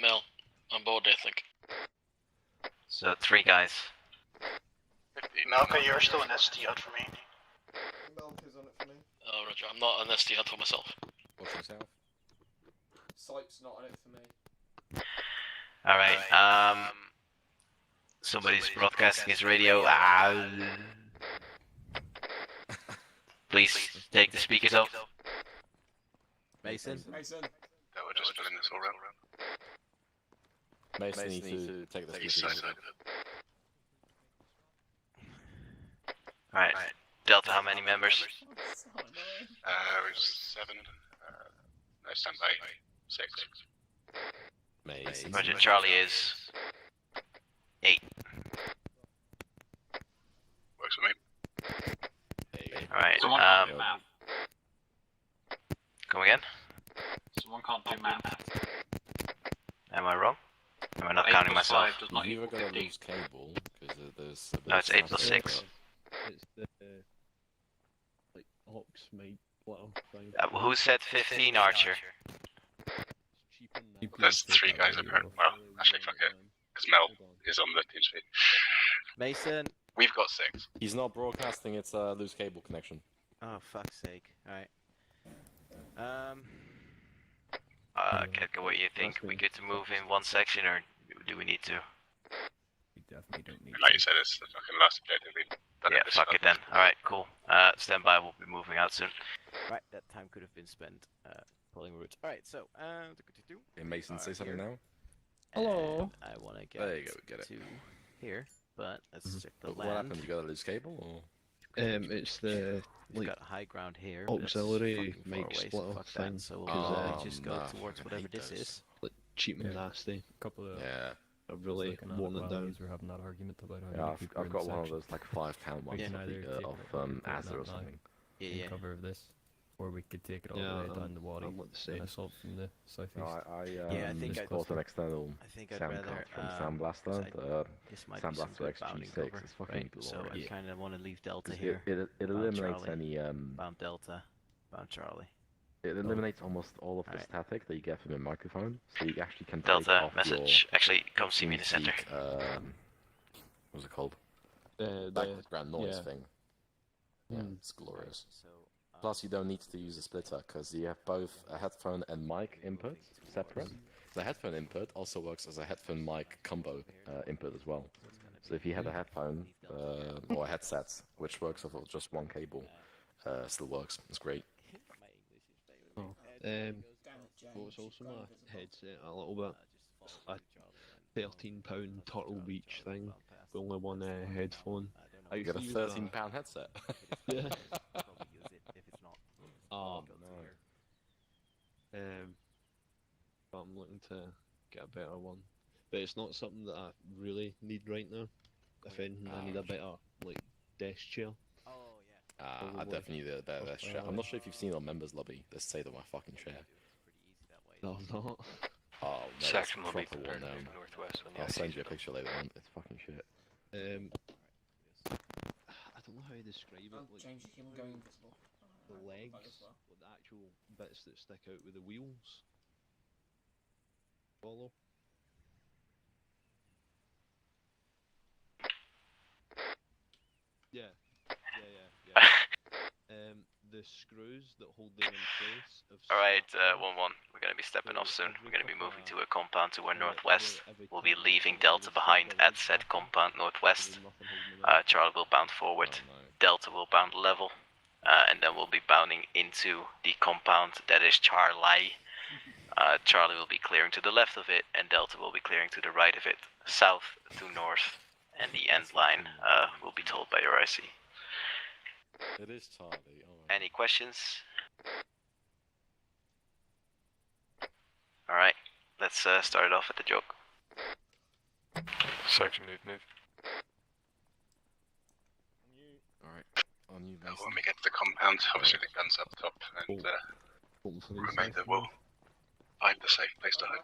Mel. I'm bored, I think. So 3 guys. Malka, you're still an SD hut for me. Milk is on it for me. Oh, Roger, I'm not an SD hunt for myself. Watch yourself. Sipe's not on it for me. Alright, somebody's broadcasting his radio. Please take the speakers off. Mason? No, we're just filling this all around. Mason needs to take the speakers off. Alright, Delta, how many members? We've 7. No, standby. 6. Mason. Roger, Charlie is 8. Works for me. Alright, Someone can't do math. Come again? Someone can't do math. Am I wrong? Am I not 8 counting plus myself? 5 does not You're equal gonna 15. lose cable because there's. No, it's 8 plus 6. It's the like Ox mic little thing. Who said 15, Archer? There's 3 guys up here. Well, actually, fuck it. Because Mel is on the team speed. Mason. We've got 6. He's not broadcasting, it's a loose cable connection. Oh, fuck's sake. Alright. Ketka, what do you think? We good to move in 1 section, or do we need to? We definitely don't need Like you said, it's the fucking last objective. Yeah, fuck it then. Alright, cool. Stand by, we'll be moving out soon. Right, that time could have been spent pulling routes. Alright, so, Can Mason say something now? Hello. I want to get, There you go, get it. to here, but let's check the What land. happened? You got a loose cable? Or? It's the We've like got high ground here. but it's auxiliary fucking far mic away, so splitter fuck that, thing. so we'll 'cause, just go towards whatever this is. Like cheap and nasty. A couple of I've really worn it down. We're having that argument about how Yeah, many I've people are got in one of section. those like £5 ones We can either take of it and put it Azure or up now something. in cover of this, or we could take it all Yeah, the way down the wadi I'm with the same. and assault from the southeast. No, I Yeah, I think just I'd- bought an external I think I'd sound rather, card from 'cause Sandblaster. this might Sound be some Blaster good bounding XG6. cover, It's fucking right? glorious. So I kind of want to leave Delta 'Cause here. It bound eliminates Charlie, any bound Delta, bound Charlie. It eliminates almost all of the static that you get from your microphone, so you actually can take Delta, off message. your Actually, come see me in the center. in-seat, what's it called? The Background noise yeah. thing. Yeah, it's glorious. So, Plus, you don't need to use a splitter because you have both a headphone and mic input separate. The headphone input also works as a headphone mic combo input as well. So if you have a headphone or a headset which works off of just one cable, still works. It's great. Oh, what was also my headset a little bit? A £13 Turtle Beach thing, with only one headphone. I You used got a to use that. £13 headset. Yeah. Oh no. But I'm looking to get a better one. But it's not something that I really need right now. If anything, I need a better like desk chair. I Probably. definitely need a better desk chair. I'm not sure if you've seen it on members lobby. They say that my fucking chair. No, I'm not. Oh, no, Section will be proper prepared worn to down. move northwest when the I'll IC send is you a built. picture later on. It's fucking shit. I don't know how to describe it. Like, Change the camera going invisible. the legs, like the actual bits that stick out with the wheels. Follow. Yeah. The screws that hold them in place. Alright, 1-1. We're gonna be stepping off soon. We're gonna be moving to a compound to our northwest. We'll be leaving Delta behind at said compound northwest. Charlie will bound forward. Delta will bound level. and then we'll be bounding into the compound that is Charlie. Charlie will be clearing to the left of it, and Delta will be clearing to the right of it, south to north, and the end line will be told by your IC. It is Charlie. Any questions? Alright, let's start it off with the joke. Section move. Alright, on you, Mason. When we get to the compound, obviously the guns up top, and remainder will find a safe place to hide.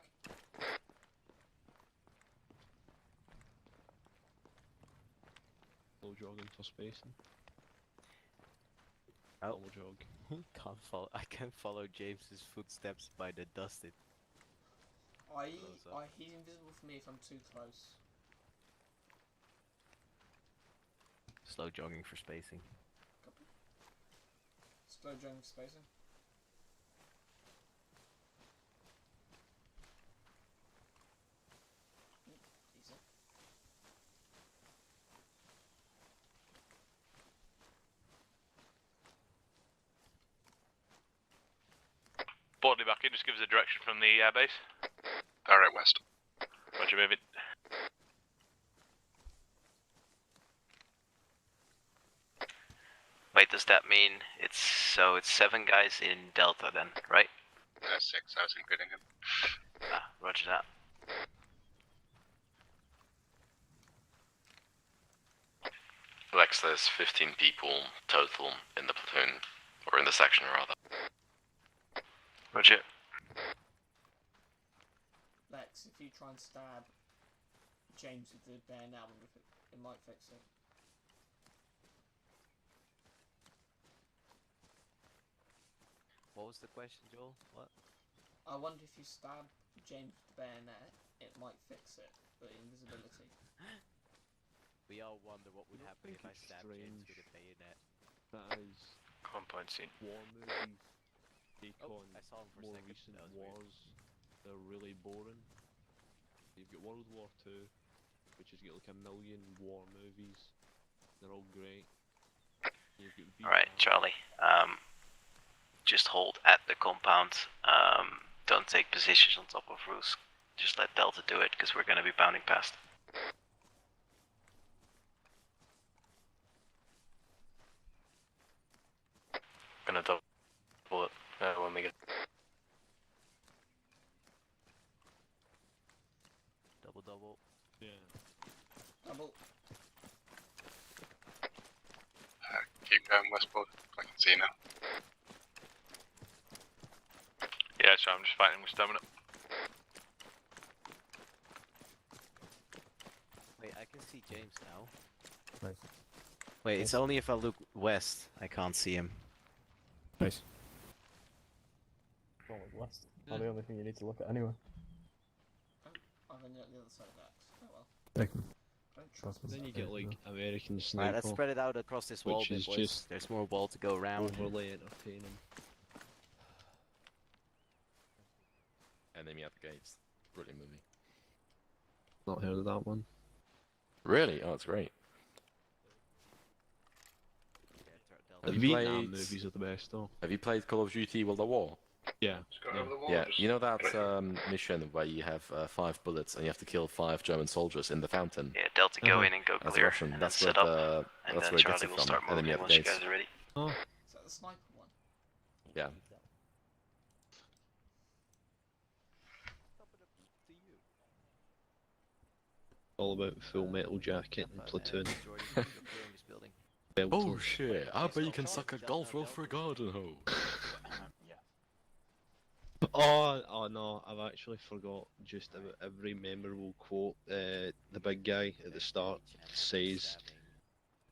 Slow jog into spacing. Oh. Slow jog. I can't follow James's footsteps by the dusted. He's invisible for me if I'm too close. Slow jogging for spacing. Copy. Slow jogging for spacing. Easy. Bodley back in, just give us a direction from the airbase. Direct west. Roger, moving. Wait, does that mean it's 7 guys in Delta then, right? 6, I was including him. Roger that. Lex, there's 15 people total in the platoon, or in the section rather. Roger. Lex, if you try and stab James with the bear now, it might fix it. What was the question, Joel? What? I wonder if you stab James with the bayonet, it might fix it, but invisibility. We all wonder what would happen if I stabbed James with a bayonet. That is compound scene. War movies take Oh, on I saw him for a more second. recent That was weird. wars. They're really boring. You've got World War II, which has got like a million war movies. They're all great. Alright, Charlie. Just hold at the compound. Don't take positions on top of roofs. Just let Delta do it, because we're going to be bounding past. Gonna double it when we get. Double. Yeah. Double. Keep going westward. I can see now. Yeah, so I'm just fighting with stamina. Wait, I can see James now. Nice. Wait, it's only if I look west I can't see him. Nice. Well, west. Not the only thing you need to look at anyway. I've been at the other side of that. Oh well. Take him. Don't trust Then you myself. get like American Sniper. Alright, let's spread it out across this wall which bit, is boys. just There's more wall to go around. overly entertaining. Enemy at the gates. Brilliant movie. Not heard of that one. Really? Oh, it's great. The Have you Vietnam played? movies are the best though. Have you played Call of Duty World at War? Yeah. Yeah, you know that mission where you have 5 bullets and you have to kill 5 German soldiers in the fountain? Yeah, Delta go in and go That's clear. Russian. And That's then where set up. And that's then where it gets Charlie it will from. start Enemy moving at the once you gates. guys are ready. Oh. Is that the sniper one? Yeah. All about Full Metal Jacket and Platoon. Oh shit! I bet you can suck a golf ball for a garden hoe. Oh no, I've actually forgot just about every memorable quote. The big guy at the start says,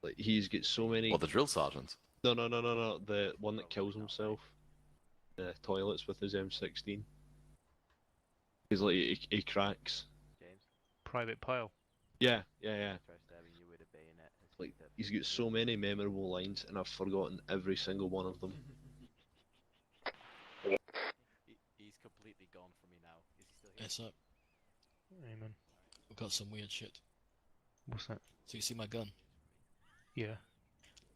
like, he's got so many. What, the drill sergeant? No, the one that kills himself. The toilets with his M16. He's like he cracks. Private Pile. Yeah. Like, he's got so many memorable lines, and I've forgotten every single one of them. He's completely gone from me now. Is he still here? Yes, up. Amen. We've got some weird shit. What's that? So you see my gun? Yeah.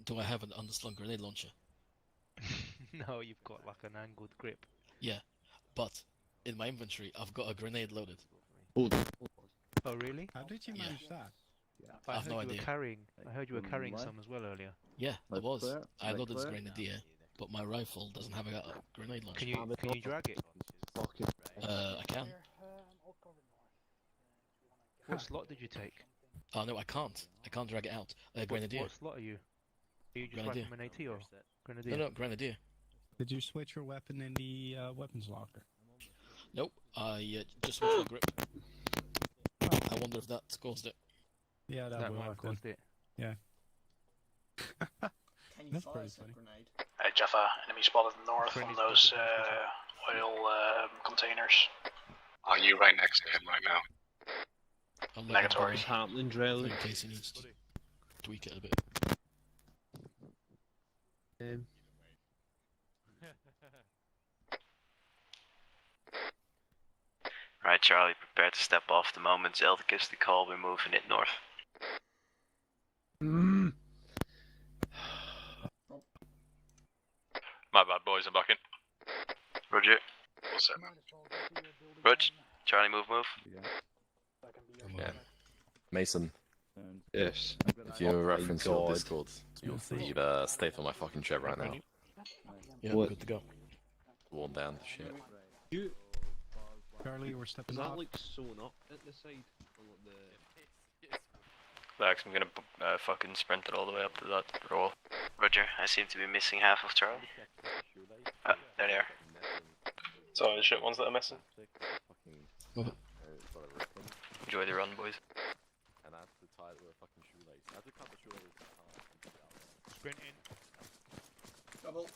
Do I have an underslung grenade launcher? No, you've got like an angled grip. Yeah, but in my inventory, I've got a grenade loaded. Oh really? How did you Yeah. manage that? I I've heard no you idea. were carrying. I heard you were carrying some as well earlier. Yeah, I was. clear. I Right loaded this clear. grenadier, but my rifle doesn't have a grenade launcher. Can you drag it? I can. What slot did you take? Oh no, I can't. I can't drag it out. Grenadier. What slot are you? Are you just Grenadier. rifleman AT or grenadier? No, grenadier. Did you switch your weapon in the weapons locker? Nope. I just switched my grip. I wonder if that caused it. Yeah, That might have caused it. Yeah. Can you That's fire pretty said funny. grenade? Hey Jaffa, enemy spotted north on those oil containers. Are you right next to him right now? I'll let him Negatory. go Happening, Drelly. in case he needs to tweak it a bit. Right, Charlie, prepare to step off the moment Zelda gives the call. We're moving it north. My bad, boys. I'm back in. Roger. What's up? Rog, Charlie, move. Yeah. Mason, Yes. if you reference your God. Discord, you'll see the state of my fucking ship right now. Yeah, What? good to go. Worn down to shit. You, Charlie, we're is stepping that off. like sewn up at the side? Or like the... Lex, I'm gonna fucking sprint it all the way up to that roll. Roger, I seem to be missing half of Charlie. There they are. So the shit ones that are missing. Move it. Enjoy the run, boys. And I had to tie it with a fucking shoelace. I had to cut the shoelace in half and get it out. Sprint in. Double.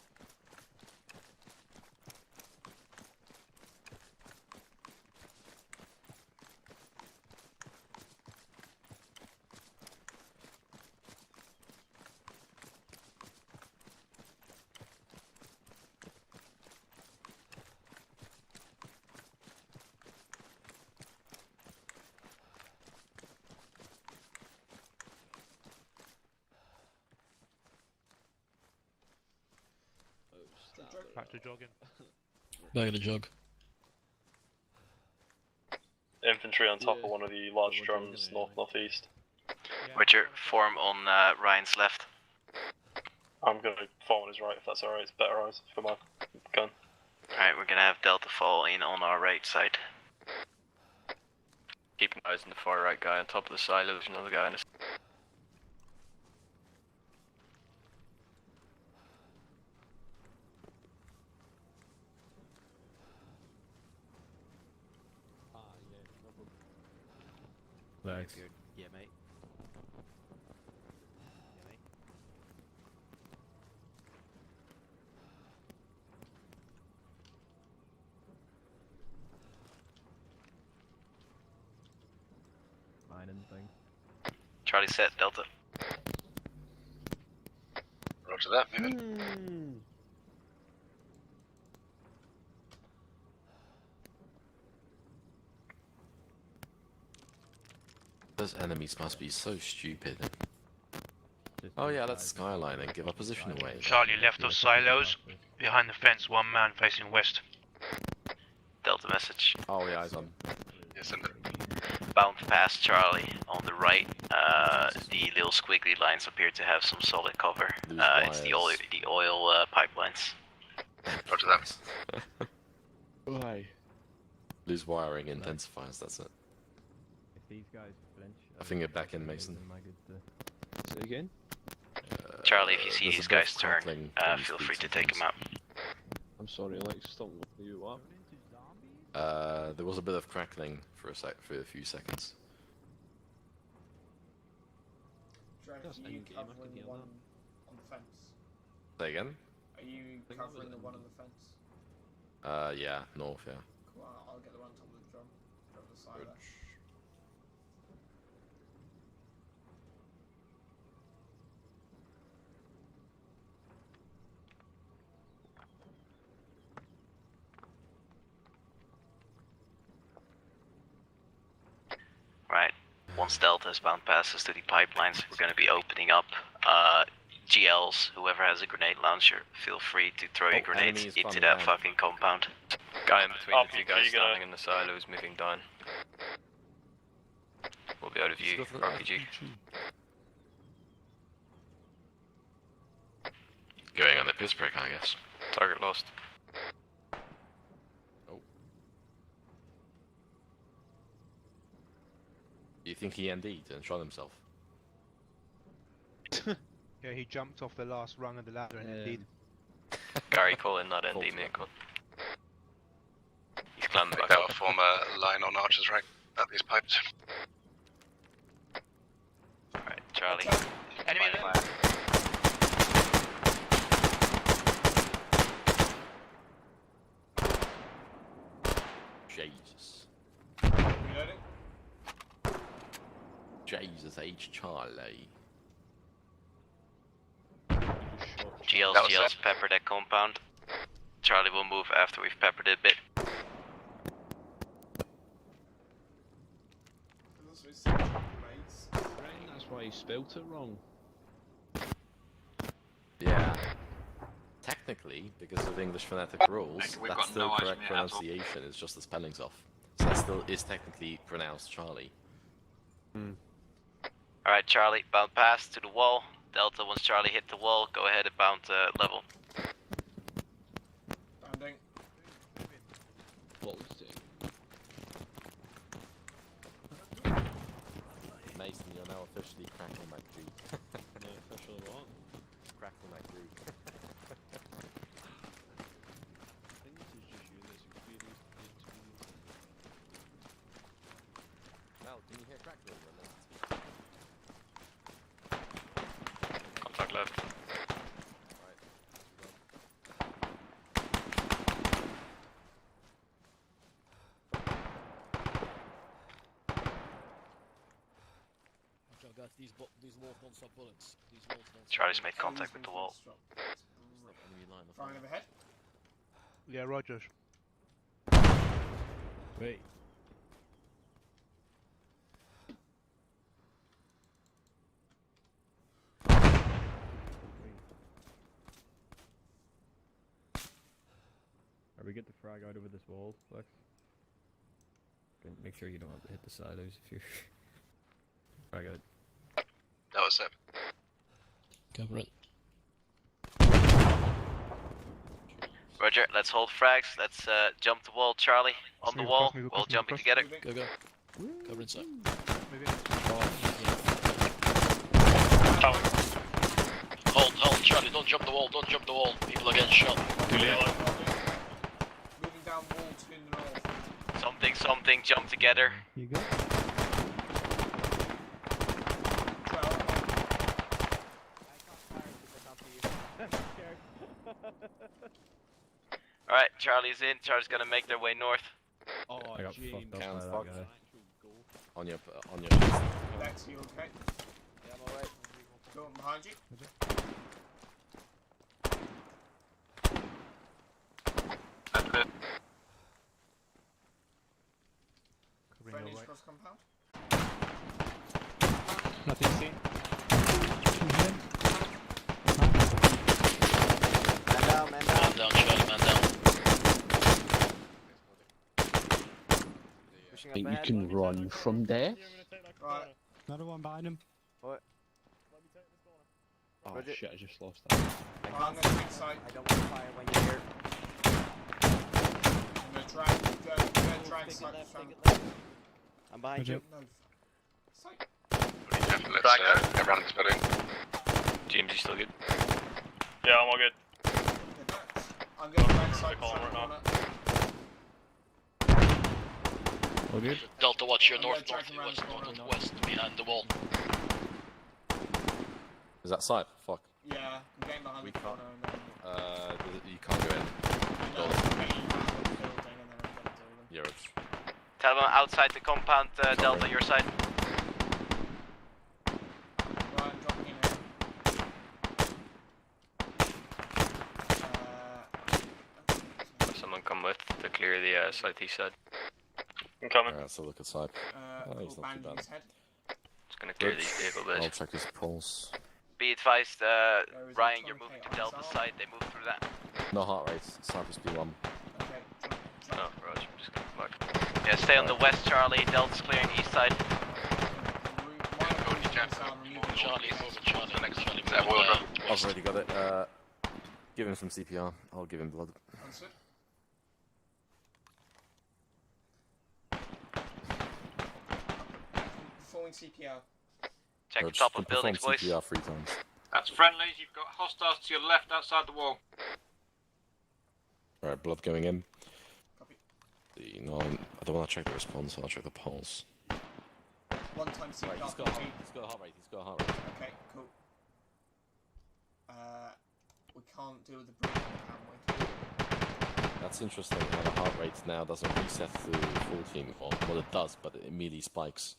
Back to jogging. Back of the jug. Infantry on top of one of the large drums, northeast. Roger, form on Ryan's left. I'm gonna fall on his right if that's alright. It's better eyes for my gun. Alright, we're gonna have Delta fall in on our right side. Keep an eyes on the far right guy on top of the silo. There's another guy in his. Lex. Yeah, mate. Mining thing. Charlie set, Delta. Roger that, moving. Those enemies must be so stupid. Oh yeah, let's skyline and give our position away. Charlie left of silos, behind the fence, one man facing west. Delta message. Oh yeah, eyes on. Yes, I'm Bound past Charlie on the right. The little squiggly lines appear to have some solid cover. It's the oil pipelines. Roger that. Why? Lose wiring intensifies, that's it. If these guys flinch, I think get back in, Mason. am I good to... Say again? Charlie, if you see there's these a bit of guys turn, crackling when you feel speak free to take them sometimes. out. I'm sorry, Alex, stop you what? There was a bit of crackling for a few seconds. Drake, That's are you in-game, I can covering the hear one that. on the fence? Say again? Are you covering the one on the fence? Yeah, north, yeah. Cool, I'll get the one on top of the drum. Over the side there. Right. Once Delta is bound passes to the pipelines, we're going to be opening up GL else, whoever has a grenade launcher, feel free to throw your grenades enemies into coming that down. fucking compound. Guy in between the two RPG guys gonna- standing in the silos moving down. We'll be out of view. Go for the RPG. Going on the piss break, I guess. Target lost. Do you think he ND'd and shot himself? Yeah, he jumped off the last rung of the ladder and indeed. Gary, call in that ND, mate. Call. He's climbing back They'll up. form a line on Archer's right at these pipes. Alright, Charlie. Enemy fire. Jesus. Reloading. Jesus H. Charlie. GL's pepper that compound. Charlie will move after we've peppered it a bit. That's why he spelt it wrong. Yeah. Technically, because of English phonetic rules, We've that's got still no eyes correct on the apple. pronunciation, it's just the spelling's off. So that still is technically pronounced Charlie. Alright, Charlie, bound past to the wall. Delta, once Charlie hit the wall, go ahead and bound level. Bounding. What was it? Mason, you're now officially cracking my G. No, officially what? Cracking my G. I think this is just you that's experienced the experience. Mel, can you hear crackling? Contact left. Watch out, guys. These walls don't stop bullets. These walls don't stop Charlie's bullets. made contact with the wall. Firing overhead. Yeah, Rogers. Wait. Are we get the frag out over this wall, Lex? Okay, make sure you don't have to hit the silos if you're frag out. That was it. Cover it. Roger, let's hold frags. Let's jump the wall, Charlie. On the wall, we're all jumping together. Go, go. Cover inside. Hold, Charlie, don't jump the wall, don't jump the wall. People are getting shot. Moving down wall to the north. Something, jump together. You go. Alright, Charlie's in. Charlie's gonna make their way north. Oh, I got James. fucked up by that guy. On your Lex, you okay? Yeah, I'm alright. Go on behind you. Friendly's right. cross compound. Nothing seen. Man Man down, Charlie, man down. Pushing I think up you ahead. can run from there. Right. Another one behind him. What? Oh Roger. shit, I just lost that. I'm gonna take side. I don't want to fire when you're here. I'm gonna drag side. I'm behind you. No. Side. Let's get around this building. James, you still good? Yeah, I'm all good. I'm gonna drag side. Calling right now. All good? Delta, watch your I'm north, gonna north, drag around west, the corner. northwest, behind the wall. Is that side? Fuck. Yeah, I'm getting behind We the can't. corner and then... You can't go in. No, I'm getting behind the building and then I'm gonna do them. You're Tell them outside the compound, Delta, your side. Right, I'm dropping in here. Have someone come with to clear the southeast side. I'm coming. Alright, let's have a look at side. Oh, he's Full not too band in bad. his head. Just gonna clear Good. these vehicle I'll bits. check his pulse. Be advised, Ryan, you're moving to Delta side. They move through that. No heart rates. Cypress P1. Oh, Roger, I'm just coming back. Yeah, stay on the west, Charlie. Delta's clearing east side. I've already got it. Give him some CPR. I'll give him blood. Performing CPR. Check the top of buildings, boys. CPR 3 times. That's friendlies. You've got hostiles to your left outside the wall. Alright, blood going in. No, I don't want to check the response, I'll check the pulse. One time CPR. Right, he's got a heart rate, he's got a heart rate. Okay, cool. We can't do the breathing, can we? That's interesting how the heart rate now doesn't reset to 14 or well it does, but it immediately spikes.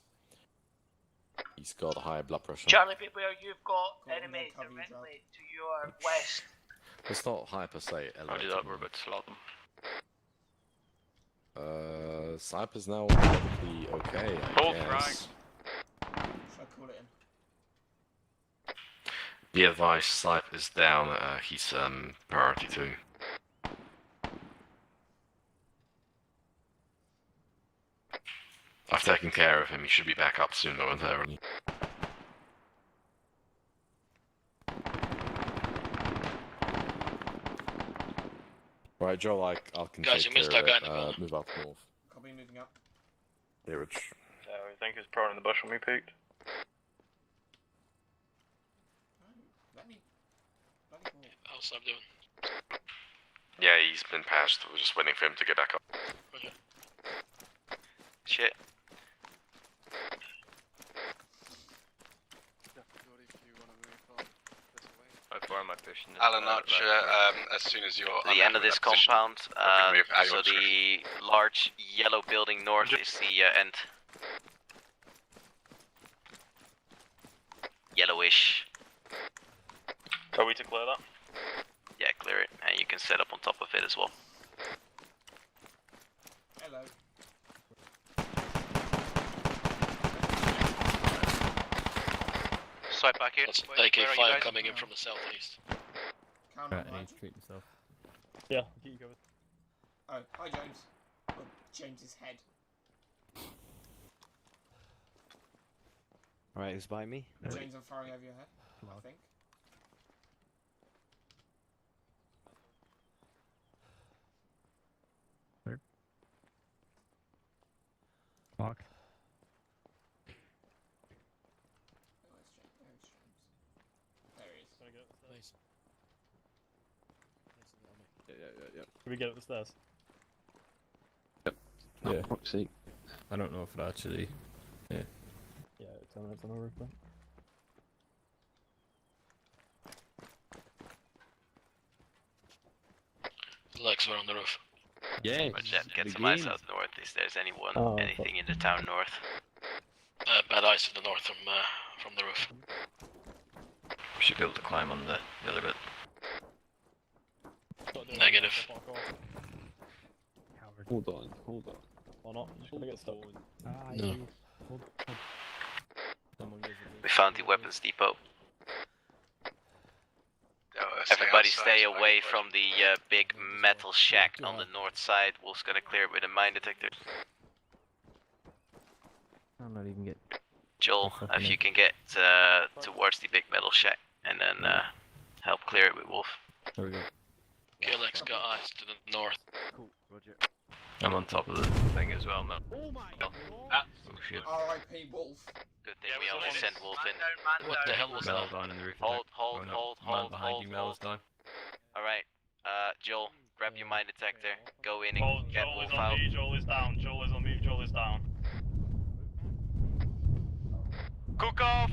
He's got higher blood pressure. Charlie people, you've got enemies directly to your west. It's not high per se. I'll do that, we're about to slot them. Cypher's now probably okay, I guess. Should I call it in? Be advised, Cypher is down, he's priority 2. I've taken care of him, he should be back up soon momentarily. Right, Joe, I'll Guys, you missed our guy in the middle. Move up north. Copy, moving up. Hey, Rich. I think he's prone in the bush when we peaked. How's Sam doing? Yeah, he's been passed, we're just waiting for him to get back up. Roger. Shit. How far am I pushing this? Alan Archer, as soon as you're The end of this compound, so so the large yellow building north is the end. Yellowish. Are we to clear that? Yeah, clear it, and you can set up on top of it as well. Hello. Swipe back here. That's Where are you AK-5 guys? coming in from the southeast. Counter Right, I need Nigel. to treat myself. Yeah, keep you covered. Oh, hi James. Oh, James's head. Alright, who's by me? James, I'm firing over your head, I think. Fuck. There he is. Can I get up the stairs? Yeah. Can we get up the stairs? Yeah. Fuck's sake. I don't know if it actually. Yeah. Yeah, 10 minutes on the roof then. Lex, we're on the roof. Yeah. Get some eyes out north if there's anyone, anything in the town north. Bad eyes to the north from the roof. We should be able to climb on the other bit. Negative. Hold on. Or not? Just gonna get stuck. No. We found the weapons depot. Everybody stay away from the big metal shack on the north side. Wolf's gonna clear it with a mine detector. I'm not even get. Joel, if you can get towards the big metal shack and then help clear it with Wolf. There we go. KLX got eyes to the north. Cool, Roger. I'm on top of the thing as well now. Oh my god. Oh shit. R.I.P. Wolf. Good thing we only sent Wolf in. What the hell was Mel's that? down in the roof. Hold. Man behind you, Mel's down. Alright, Joel, grab your mine detector, go in and get Joel Wolf is out. on me, Joel is down, Joel is on me, Joel is down. Cook off!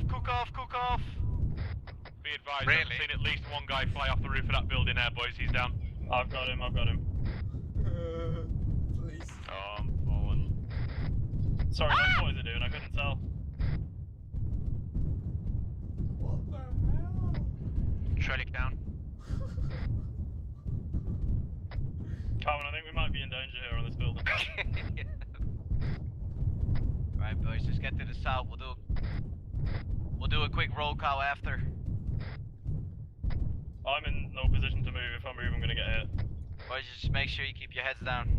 Be advised, I've seen at least one guy fly off the roof of that building there, boys. He's down. I've got him. Please. Oh, I'm falling. Sorry, what is it doing? I couldn't tell. What the hell? Trellick down. Carmen, I think we might be in danger here on this building. Right, boys, just get to the south. We'll do a quick roll call after. I'm in no position to move. If I move, I'm gonna get hit. Boys, just make sure you keep your heads down.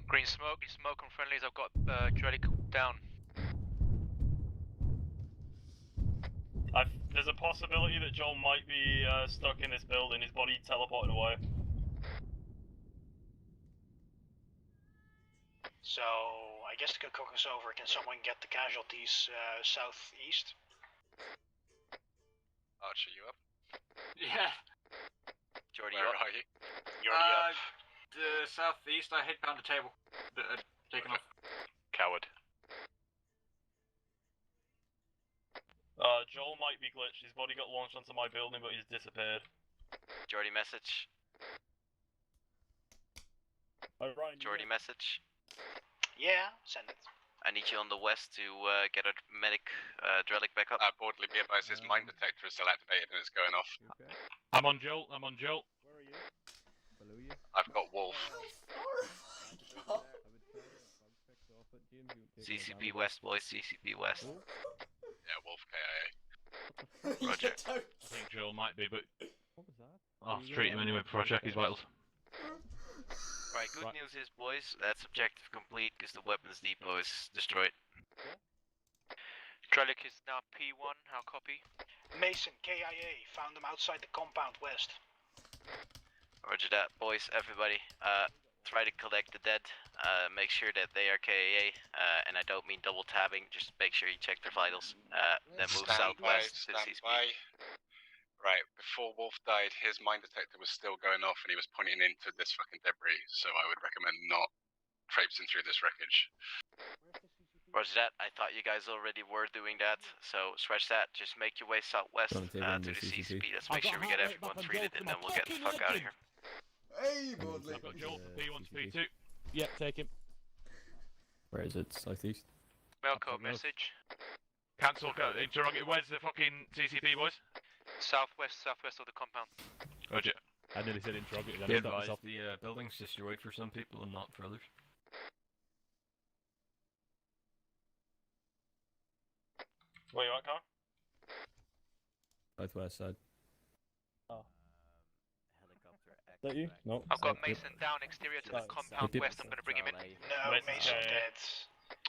Green smoke on friendlies. I've got Drellic down. There's a possibility that Joel might be stuck in this building. His body teleported away. So, I guess to cook us over, can someone get the casualties southeast? Archer, you up? Yeah. Jordy, Where are you? You're already up. The southeast, I hid behind the table. Taken off. Coward. Joel might be glitched. His body got launched onto my building, but he's disappeared. Jordy message. Jordy message. Yeah, send it. I need you on the west to get a medic Drellic back up. Broadly, be advised, his mine detector is still activated and it's going off. Okay. I'm on Joel. Where are you? Below you? I've got Wolf. CCP West, boys. CCP West. Yeah, Wolf KIA. Roger. I think Joel might be, but What was that? I'll treat him anyway before I check his vitals. Right, good news is, boys, that's objective complete because the weapons depot is destroyed. Drellic is now P1. How copy? Mason, KIA, found them outside the compound west. Roger that, boys. Everybody, try to collect the dead. Make sure that they are KAA, and I don't mean double tabbing. Just make sure you check their vitals. Then move southwest to the CCP. Right, before Wolf died, his mine detector was still going off and he was pointing into this fucking debris, so I would recommend not traipsing through this wreckage. Roger that. I thought you guys already were doing that, so scratch that. Just make your way southwest to the CCP. Let's make sure we get everyone treated and then we'll get the fuck out of here. Hey, Bodley! I've got Joel for P1 to P2. Yeah, take him. Where is it? Southeast? Melco message. Cancel, interrogate. Where's the fucking CCP, boys? Southwest of the compound. Roger. I nearly said interrogate. Be advised, the building's destroyed for some people and not for others. Where you at, Carl? Southwest side. Oh. Helicopter. Is that you? No. I've got Mason down exterior to the compound west. I'm gonna bring him in. No, Mason dead.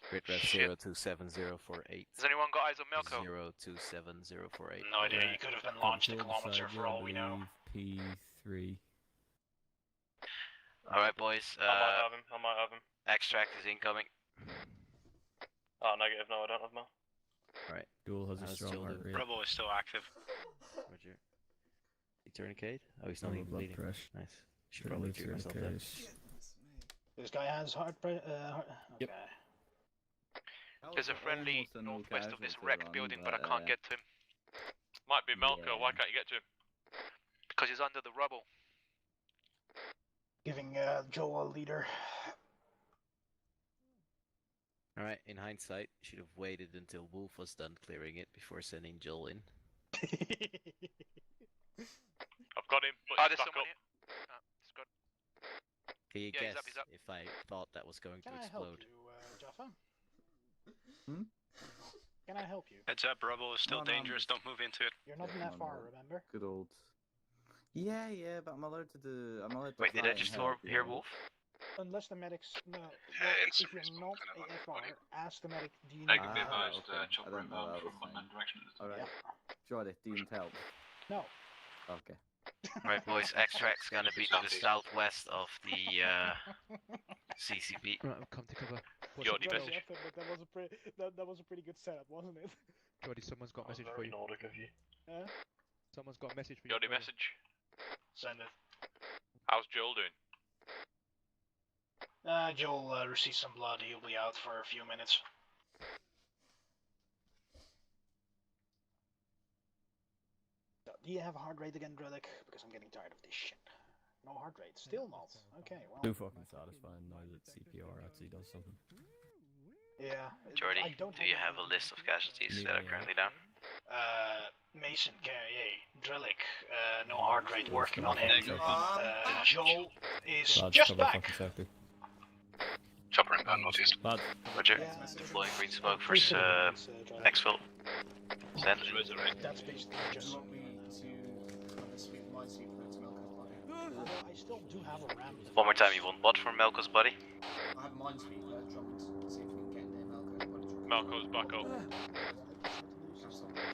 Grid ref 027048. Has anyone got eyes on Melco? 027048. No idea, you could have been launched a kilometer for all we know. P3. Alright, boys. I might have him. Extract is incoming. Oh, negative. No, I don't have him. Right. Duel has a strong heart rate. Bravo is still active. Roger. He tourniquet? Oh, he's not even bleeding. Pressure. Nice. Should probably treat myself then. This guy has heart pressure. Okay. Yep. There's a friendly northwest of this wrecked building, but I can't get to him. Might be Melko. Why can't you get to him? Because he's under the rubble. Giving Joel a leader. Alright, in hindsight, you should have waited until Wolf was done clearing it before sending Joel in. I've got him, but he's back up. It's good. Can you Yeah, guess he's up. if I thought that was going to Can I explode? help you, Jaffa? Hmm? Can I help you? Heads up, Bravo is still dangerous. Don't move into it. You're not in that far, remember? Good old. Yeah, but I'm allowed to do. I'm allowed to. Wait, did I just hear Wolf? Unless the medics. No, in if you're not AFR, ask the medic. Do you I need can be advised, chopper inbound from unknown direction. Alright. Jordy, do you need help? No. Okay. Right, boys, extract's gonna be to the southwest of the CCP. Right, I've come to cover. Jordy message. That was a pretty good setup, wasn't it? Jordy, someone's got a message for you. Nordic of you. Someone's got a message for you. Jordy message. Send it. How's Joel doing? Joel received some blood. He'll be out for a few minutes. Do you have a heart rate again, Drellic? Because I'm getting tired of this shit. No heart rate. Still not. Okay, well. Too fucking satisfying now that CPR actually does something. Yeah. Jordy, do you have a list of casualties that are currently down? Mason, KIA, Drellic, no heart rate working on him. Joel is just back. Chopper inbound, northeast. Roger. Deploying green smoke for exfil. Send. That's basically just. Want me to kind of sweep my sweep into Melko's body? I still do have a ram. One more time, you want what from Melko's body? I have Minesweeper. Do you want me to see if we can get near Melko's body? Malco's back up. If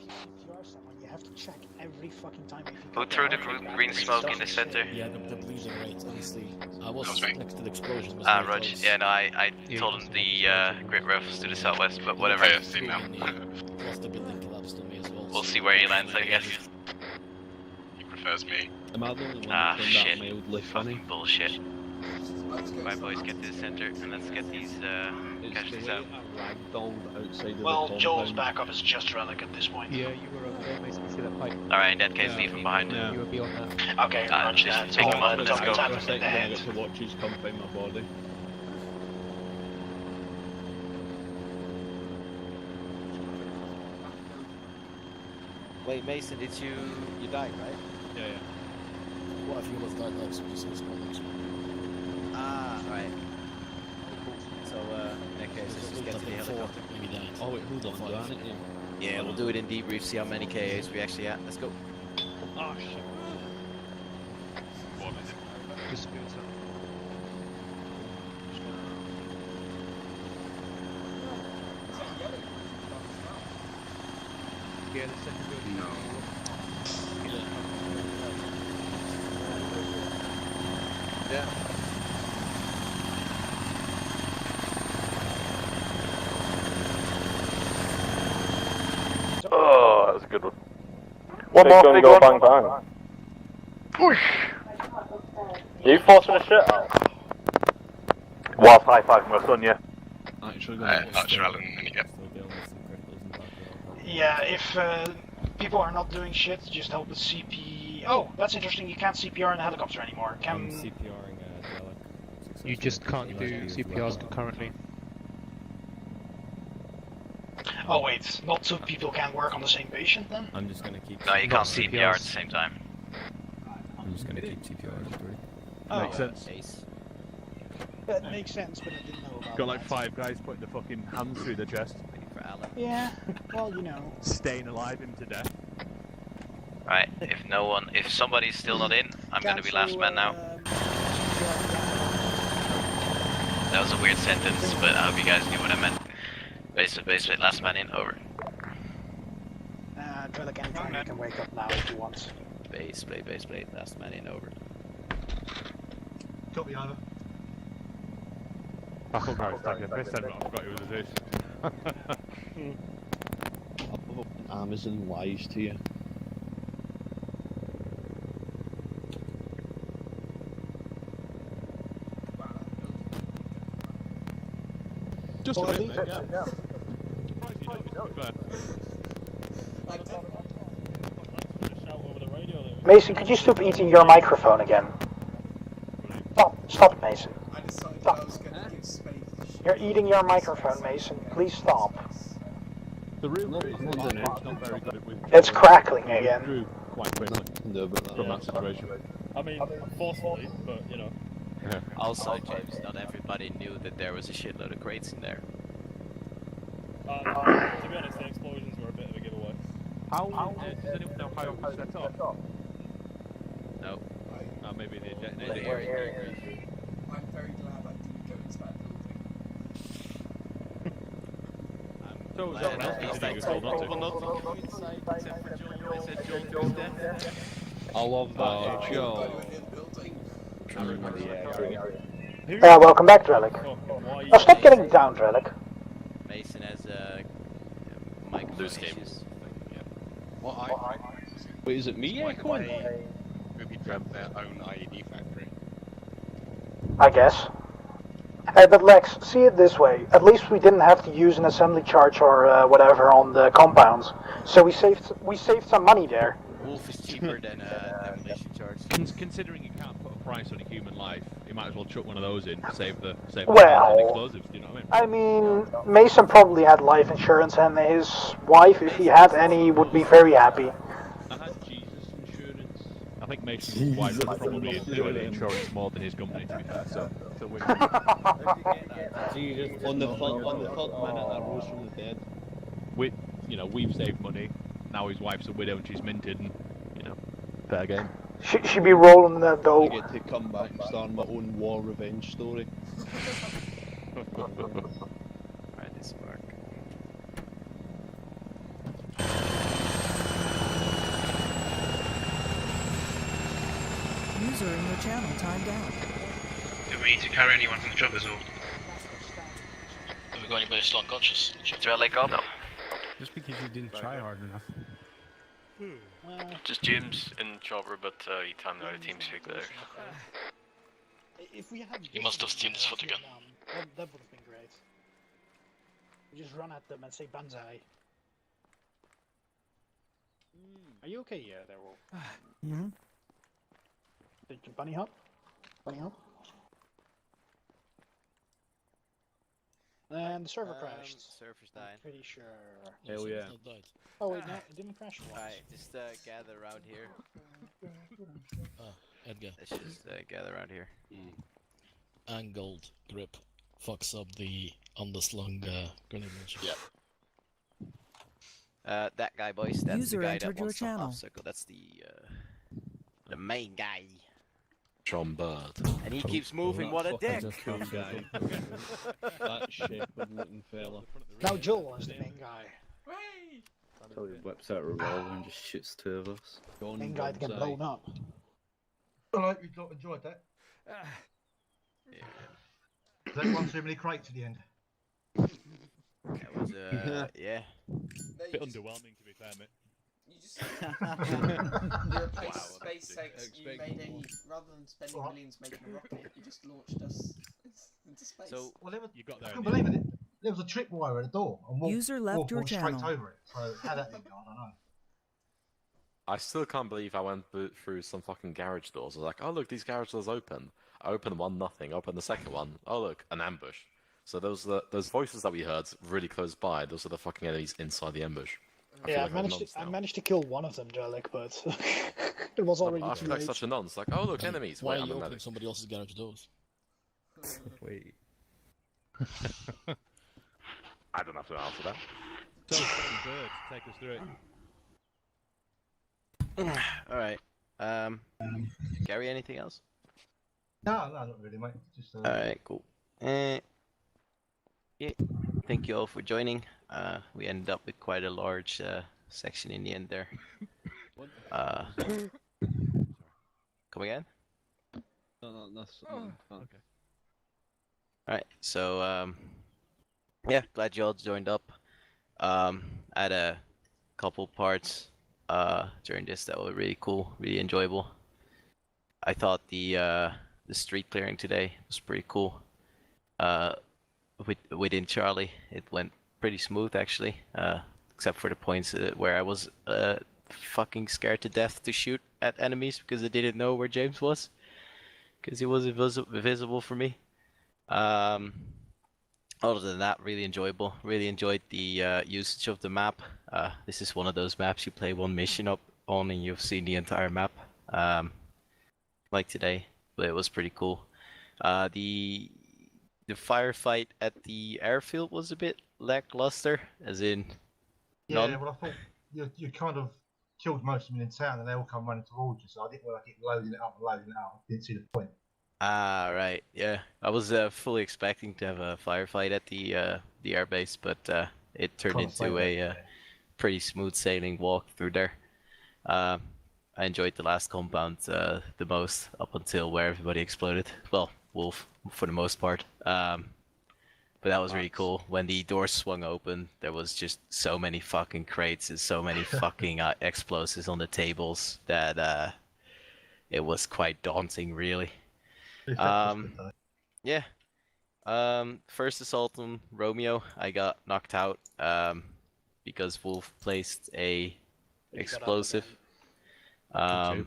you CPR someone, you have to check every fucking time if you Who threw the green smoke in the center? Yeah, the bleeding rate, honestly. I was next to the explosion. Ah, Roger. Yeah, no, I told him the Great Rev was to the southwest, but whatever. Oh, yeah, I've seen now. Plus the building collapsed on me as well. We'll see where he lands, I guess. He prefers me. Am I the only one Ah, that found shit. that mildly funny? Fucking bullshit. Right, boys, get to the center and let's get these casualties out. Well, Joel's backup is just Relic at this point. Yeah, you were over there, Mason. See that pipe? Alright, in that case, leave him behind. Yeah. You were beyond that. Okay, just take him out and let's go. I get to watch his come find my body. Wait, Mason, you died, right? Yeah. What if you almost died like some just responding? Ah, right. So, in that case, let's just get to the helicopter. Oh wait, hold on, do I need to... Yeah, we'll do it in debrief, see how many KAs we actually at. Let's go. Oh shit. Just do it. Yeah, the second building. No. Yeah. Oh, that was a good one. One more thing, go bang bang. Whoosh! You forcing the shit out? Whilst high fiving my son, yeah. Archer Allen, and you get. Yeah, if people are not doing shit, just help with CP. Oh, that's interesting. You can't CPR in a helicopter anymore. I'm CPRing You just can't do CPRs concurrently. Oh wait, not two people can work on the same patient then? I'm just gonna keep. No, you can't CPR at the same time. I'm just gonna keep CPR as three. Oh, Makes sense. That makes sense, but I didn't know about Got like that. 5 guys putting the fucking hands through the chest. Yeah, well, you know. Staying alive him to death. Right, if somebody's still not in, I'm gonna be last man now. That was a weird sentence, but I hope you guys knew what I meant. Basically, last man in, over. Drellic, anytime you can wake up now if you want. Base plate, last man in, over. Copy, over. I forgot it was a Zeus. I'll put Amazon lies to you. Just a bit, yeah. Mason, could you stop eating your microphone again? Stop it, Mason. Stop. You're eating your microphone, Mason. Please stop. The real reason is not very good at with. It's crackling again. Drew quite quickly from that situation. I mean, forcefully, but you know. Also, James, not everybody knew that there was a shitload of crates in there. To be honest, the explosions were a bit of a giveaway. Does anyone know how it was set up? No. Maybe they I'm detonated very glad I didn't go into that building. So was I love that. Joe. Welcome back, Drellic. Now stop getting down, Drellic. Mason has a mic loose game. Wait, is it me echoing? Ruby grabbed their own IED factory. I guess. But Lex, see it this way. At least we didn't have to use an assembly charge or whatever on the compounds, so we saved some money there. Wolf is cheaper than a demolition charge. Considering you can't put a price on a human life, you might as well chuck one of those in, save the Well, explosives. Do you know what I mean? Mason probably had life insurance, and his wife, if he had any, would be very happy. I had Jesus insurance. I think Mason's wife would probably enjoy the insurance more than his company, to be fair. So we on the third man that rose from the dead. We've saved money. now his wife's a widow and she's minted, and you know, fair game. She be rolling that dough. I get to come back and start my own war revenge story. Alright, this spark. User in your channel timed out. Do we need to carry anyone from the choppers or? Have we got anybody still unconscious? Do I let go? No. Just because you didn't try hard enough. Just James in chopper, but he timed out a team speak there. If we had He must have steamed his foot again. That would have been great. We just run at them and say banzai. Are you okay? Yeah, there, Wolf. Mm-hmm. Did you bunny hop? Bunny hop? And the server crashed. Server's died. Pretty sure. Hell yeah. Oh wait, no, it didn't crash once. Alright, just gather around here. Edgar. Let's just gather around here. Angled grip fucks up the underslung grenade launcher. Yeah. That guy, boys. That's User the guy entered that your wants some channel. obstacle. That's the main guy. John Bird. And he keeps moving. What a dick! That shape-looking fella. Now Joel is the main guy. So he whips out a revolver and just shoots two of us. Main guy to get blown up. Alright, you enjoyed that. Is that one too many crates at the end? That was yeah. Bit underwhelming, to be fair, mate. You just you replaced SpaceX. You made a rather than spending millions making a rocket, you just launched us into space. So well, there was, you got I there. couldn't believe it. There was a tripwire at the door, and User left your walked channel. straight over it. So how that didn't go, I don't know. I still can't believe I went through some fucking garage doors. I was like, oh look, these garage doors open. I opened one, nothing. I opened the second one. Oh look, an ambush. So those voices that we heard really close by. Those are the fucking enemies inside the ambush. Yeah, I managed to kill one of them, Jellic, but it was already I too feel like late. such a nonce. Like, oh look, enemies. Why Wait, are I'm you a opening medic. somebody else's garage doors? Wait. I don't have to answer that. So, Bird, take us through it. Alright. Gary, anything else? No, not really, mate. Just Alright, cool. Yeah, thank you all for joining. We ended up with quite a large section in the end there. Come again? No, that's okay. Alright, so yeah, glad you all joined up. I had a couple parts during this that were really cool, really enjoyable. I thought the street clearing today was pretty cool. Within Charlie, it went pretty smooth actually, except for the points where I was fucking scared to death to shoot at enemies because I didn't know where James was, because he was invisible for me. Other than that, really enjoyable. Really enjoyed the usage of the map. This is one of those maps you play one mission up on and you've seen the entire map. Like today, but it was pretty cool. The firefight at the airfield was a bit lackluster, as in yeah. none. Well, I thought you kind of killed most of them in town, and they all come running towards you. So I didn't want to keep loading it up and loading it up. I didn't see the point. Ah, right. Yeah, I was fully expecting to have a firefight at the airbase, but it turned into a pretty smooth sailing walk through there. I enjoyed the last compound the most, up until where everybody exploded. Well, Wolf for the most part. But that was really cool. When the doors swung open, there was just so many fucking crates and so many fucking explosives on the tables that it was quite daunting, really. Yeah. First assault on Romeo, I got knocked out because Wolf placed a explosive. I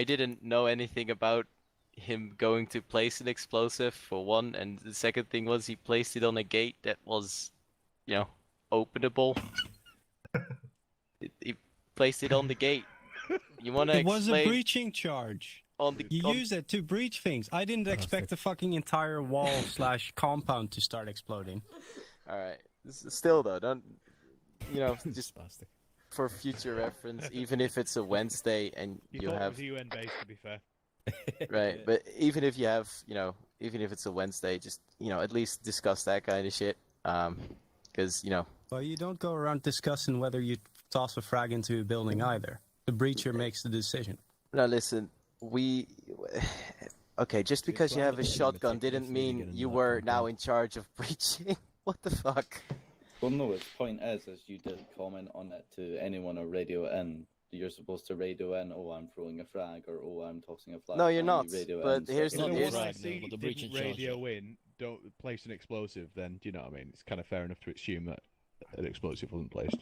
didn't know anything about him going to place an explosive, for one, and the second thing was he placed it on a gate that was, openable. He placed it on the gate. You want to It was a explain breaching charge. You use it to breach things. I didn't expect the fucking entire wall / compound to start exploding. Alright. Still though, you know, just for future reference, even if it's a Wednesday and you thought have it was UN based, to be fair. right, but even if you have, even if it's a Wednesday, just at least discuss that kind of shit. Because Well, you don't go around discussing whether you toss a frag into a building either. The breacher makes the decision. No, listen, okay, just because you have a shotgun didn't mean you were now in charge of breaching. What the fuck? Well, no, its point is you did comment on it to anyone or radio in. You're supposed to radio in, oh, I'm throwing a frag, or oh, I'm tossing a flag. No, you're and not. you radio But in, here's so the When I flag, see but the breach didn't in charge, radio in, don't place an explosive, then do you know what I mean? It's kind of fair enough to assume that an explosive wasn't placed.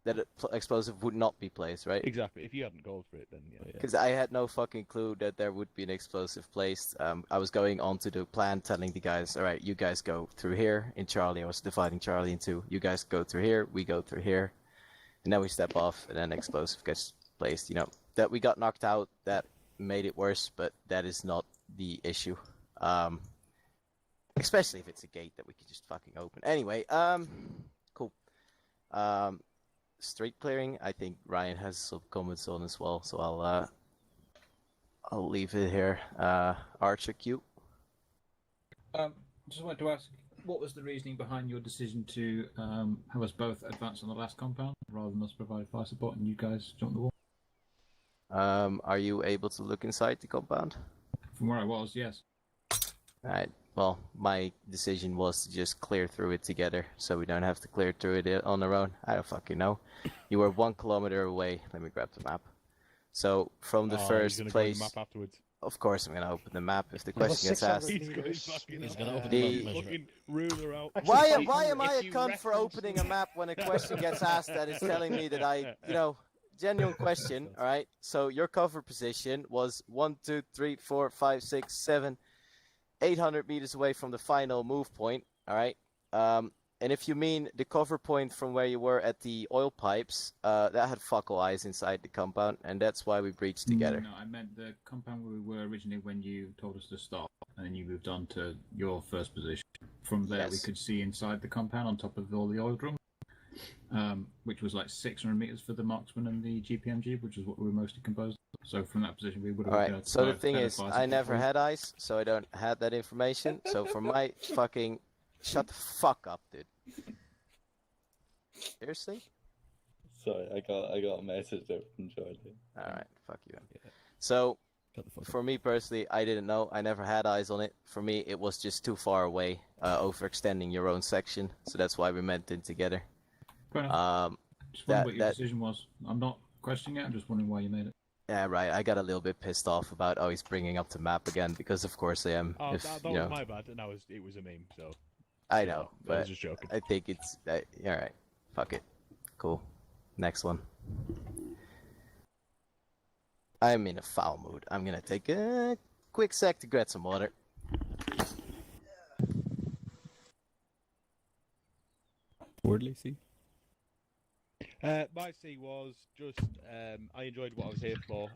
that explosive would not be placed, right? Exactly. If you hadn't called for it, then yeah. Because I had no fucking clue that there would be an explosive placed. I was going on to the plan, telling the guys, all right, you guys go through here. In Charlie, I was dividing Charlie in two. You guys go through here, we go through here. And then we step off, and then explosive gets placed. That we got knocked out, that made it worse, but that is not the issue. Especially if it's a gate that we could just fucking open. Anyway, cool. Street clearing, I think Ryan has some comments on as well, so I'll leave it here. Archer Q. Just wanted to ask, what was the reasoning behind your decision to have us both advance on the last compound rather than us provide fire support and you guys jump the wall? Are you able to look inside the compound? From where I was, yes. Alright, well, my decision was to just clear through it together, so we don't have to clear through it on our own. I don't fucking know. You were 1 kilometer away. Let me grab the map. So, from the first you're gonna place... go on the map afterwards. Of course I'm gonna open the map if the question gets asked. He's gonna open the fucking ruler out. Why am I a cunt for opening a map when a question gets asked that is telling me that I, genuine question, alright? So your cover position was 1, 2, 3, 4, 5, 6, 7, 800 meters away from the final move point, alright? And if you mean the cover point from where you were at the oil pipes, that had fuck all eyes inside the compound, and that's why we breached together. No, I meant the compound where we were originally when you told us to stop, and then you moved on to your first position. From there, we could see inside the compound on top of all the oil drums, which was like 600 meters for the marksman and the GPMG, which is what we were mostly composed of. So from that position, we would have... Alright, so the thing is, I never had eyes, so I don't have that information. So for my fucking... Shut the fuck up, dude. Seriously? Sorry, I got a message there from Charlie. Alright, fuck you. So, for me personally, I didn't know. I never had eyes on it. For me, it was just too far away, overextending your own section. So that's why we went in together. Fair enough. Just wondering what your decision was. I'm not questioning it, I'm just wondering why you made it. Yeah, right. I got a little bit pissed off about, he's bringing up the map again, because of course I am. Oh, if, that was my bad, and it was a meme, so... I know, but I was just joking. I think it's... alright, fuck it. Cool. Next one. I'm in a foul mood. I'm gonna take a quick sec to grab some water. Wordley, see? My C was just, I enjoyed what I was here for.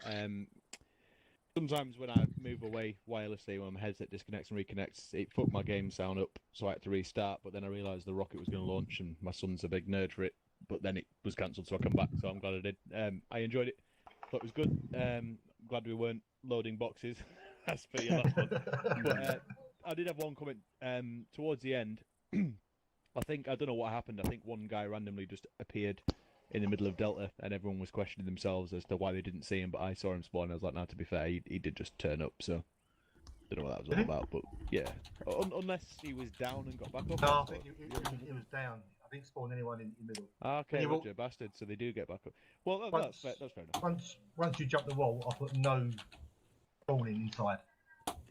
Sometimes when I move away wirelessly, when my headset disconnects and reconnects, it fucked my game sound up, so I had to restart, but then I realised the rocket was going to launch, and my son's a big nerd for it, but then it was cancelled, so I come back, so I'm glad I did. I enjoyed it, thought it was good. Glad we weren't loading boxes, as per your last one. But I did have one comment towards the end. I don't know what happened, I think one guy randomly just appeared in the middle of Delta, and everyone was questioning themselves as to why they didn't see him, but I saw him spawn, and I was like, no, to be fair, he did just turn up, so... Don't know what that was all about, but yeah. Unless he was down and got back up. No, I think it was down. I didn't spawn anyone in the middle. Okay, Roger, bastard, so they do get back up. Well, that's fair enough. Once you jump the wall, I put no spawning inside.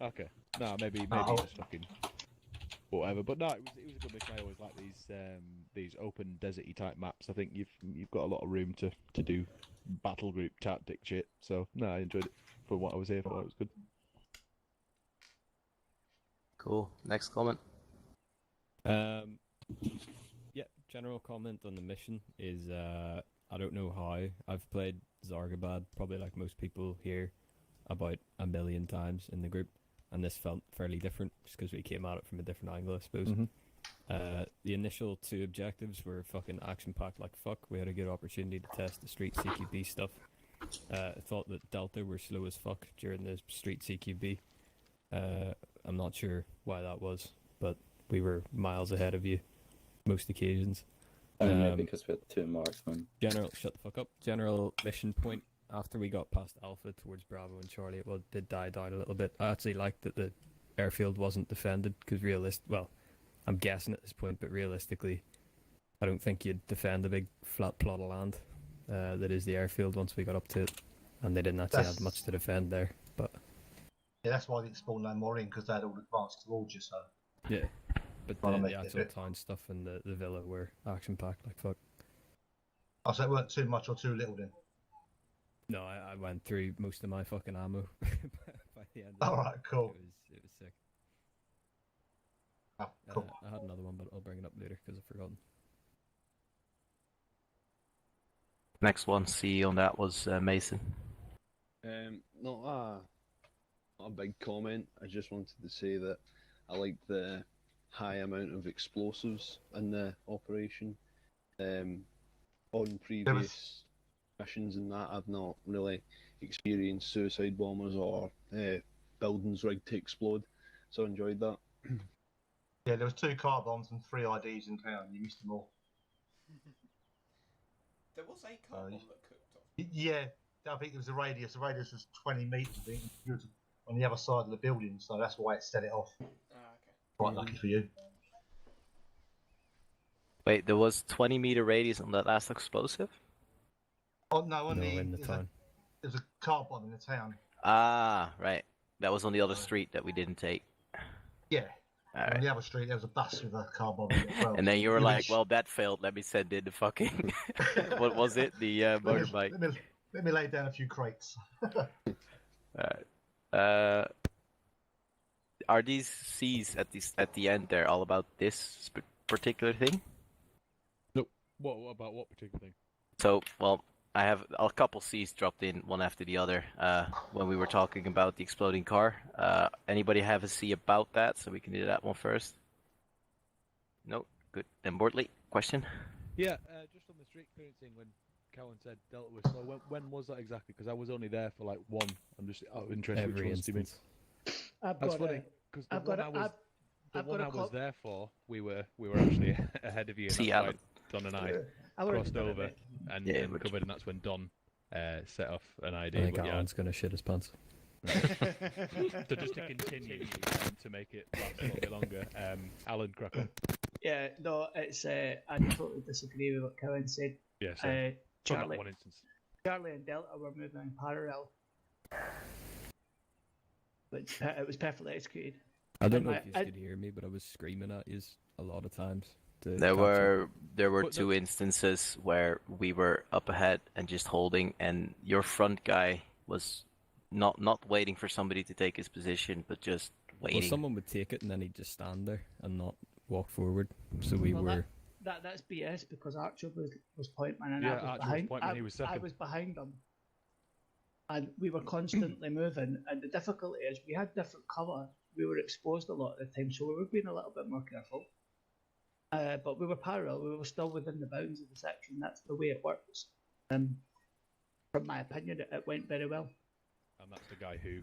Okay. No, maybe just fucking... whatever, but no, it was a good mission. I always like these open deserty type maps. I think you've got a lot of room to do battle group tactic shit. So no, I enjoyed it for what I was here for. It was good. Cool. Next comment. Yeah, general comment on the mission is I don't know how. I've played Zargabad probably like most people here about 1 million times in the group. And this felt fairly different, just because we came at it from a different angle, I suppose. The initial 2 objectives were fucking action-packed like fuck. We had a good opportunity to test the street CQB stuff. I thought that Delta were slow as fuck during the street CQB. I'm not sure why that was, but we were miles ahead of you most occasions. Only because we had 2 marksmen. Shut the fuck up. General mission point after we got past Alpha towards Bravo and Charlie, it did die down a little bit. I actually liked that the airfield wasn't defended because I'm guessing at this point, but realistically, I don't think you'd defend a big flat plot of land that is the airfield once we got up to it, and they didn't actually have much to defend there. But yeah, that's why they didn't spawn no more in, because they had all advanced towards you. So yeah, but the actual town stuff and the villa were action packed like fuck. Oh, so it weren't too much or too little then? No, I went through most of my fucking ammo by the end. Alright, cool. It was sick. Oh, cool. I had another one, but I'll bring it up later because I've forgotten. Next one, see on that was Mason. Not a big comment. I just wanted to say that I like the high amount of explosives in the operation. On previous missions and that, I've not really experienced suicide bombers or buildings rigged to explode, so I enjoyed that. Yeah, there was 2 car bombs and 3 IDs in town. You missed them all. There was a car bomb that cooked off. Yeah, I think it was a radius. The radius was 20 metres, I think. It was on the other side of the building, so that's why it set it off. Okay. Quite lucky for you. Wait, there was 20-meter radius on that last explosive? Oh no, in the town. There's a car bomb in the town. Ah, right. That was on the other street that we didn't take. Yeah. All On the other street, there was a bus with a car bomb in it as well. And then you were like, well, that failed. Let me send in the fucking... what was it? The motorbike. Let me lay down a few crates. Are these C's at the end there all about this particular thing? No. What about what particular thing? So, well, I have a couple C's dropped in one after the other when we were talking about the exploding car. Anybody have a C about that, so we can do that one first? No? Good. Then Bortley, question? Yeah, just on the street clearance thing when Cowan said Delta was slow, when was that exactly? Because I was only there for like one. I'm just interested Every which ones instance. That's funny, because the one I was there for, we were actually ahead of you. See, and Alan. Don and I crossed over and covered, and that's when Don set off an ID. I think but Alan's gonna shit his pants. So just to continue to make it last a little bit longer, Alan, crack on. Yeah, no, it's I totally disagree with what Cowan said. Yes, Charlie, one instance. Charlie and Delta were moving in parallel, but it was perfectly executed. I don't know if you could hear me, but I was screaming at you a lot of times. There were two instances where we were up ahead and just holding, and your front guy was not waiting for somebody to take his position, but just waiting. Well, someone would take it and then he'd just stand there and not walk forward. So we were. That's BS because Archer was point man and Yeah, I was Archer was behind. point man, he was second. I was behind him, and we were constantly moving. And the difficulty is we had different cover. We were exposed a lot of the time, so we were being a little bit more careful. But we were parallel. We were still within the bounds of the section. That's the way it works. From my opinion, it went very well. And that's the guy who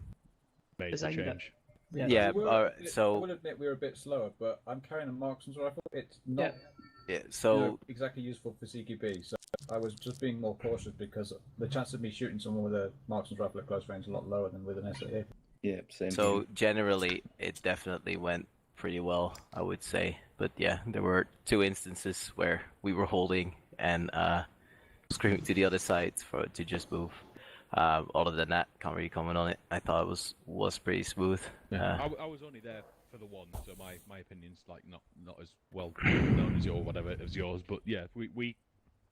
made Designed the it. change. Yeah. I will admit we were a bit slower, but I'm carrying a marksman's rifle. It's not exactly useful for CQB, so I was just being more cautious because the chance of me shooting someone with a marksman's rifle at close range is a lot lower than with an SAE. Yeah, same. So generally, it definitely went pretty well, I would say. But yeah, there were two instances where we were holding and screaming to the other side to just move. Other than that, can't really comment on it. I thought it was pretty smooth. Yeah. I was only there for the one, so my opinion's like not as well known as yours, whatever as yours. But yeah, we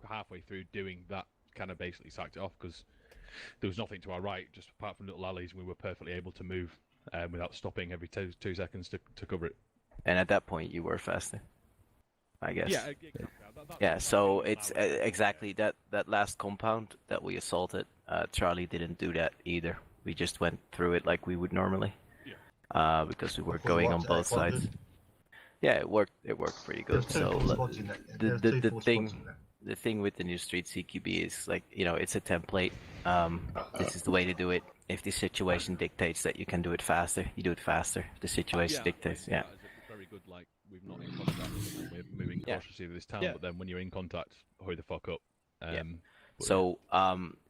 halfway through doing that kind of basically sacked it off because there was nothing to our right, just apart from little alleys, and we were perfectly able to move without stopping every 2 seconds to cover it. And at that point, you were faster, I guess. Yeah, exactly. Yeah, so it's exactly that last compound that we assaulted. Charlie didn't do that either. We just went through it like we would normally, because we were going on both sides. Yeah, it worked. It worked pretty good. So the thing with the new Street CQB is like it's a template. This is the way to do it. If the situation dictates that you can do it faster, you do it faster. If the situation dictates, It's very good. Like we've not in contact, and we're moving cautiously to this town. But then when you're in contact, hurry the fuck up. So,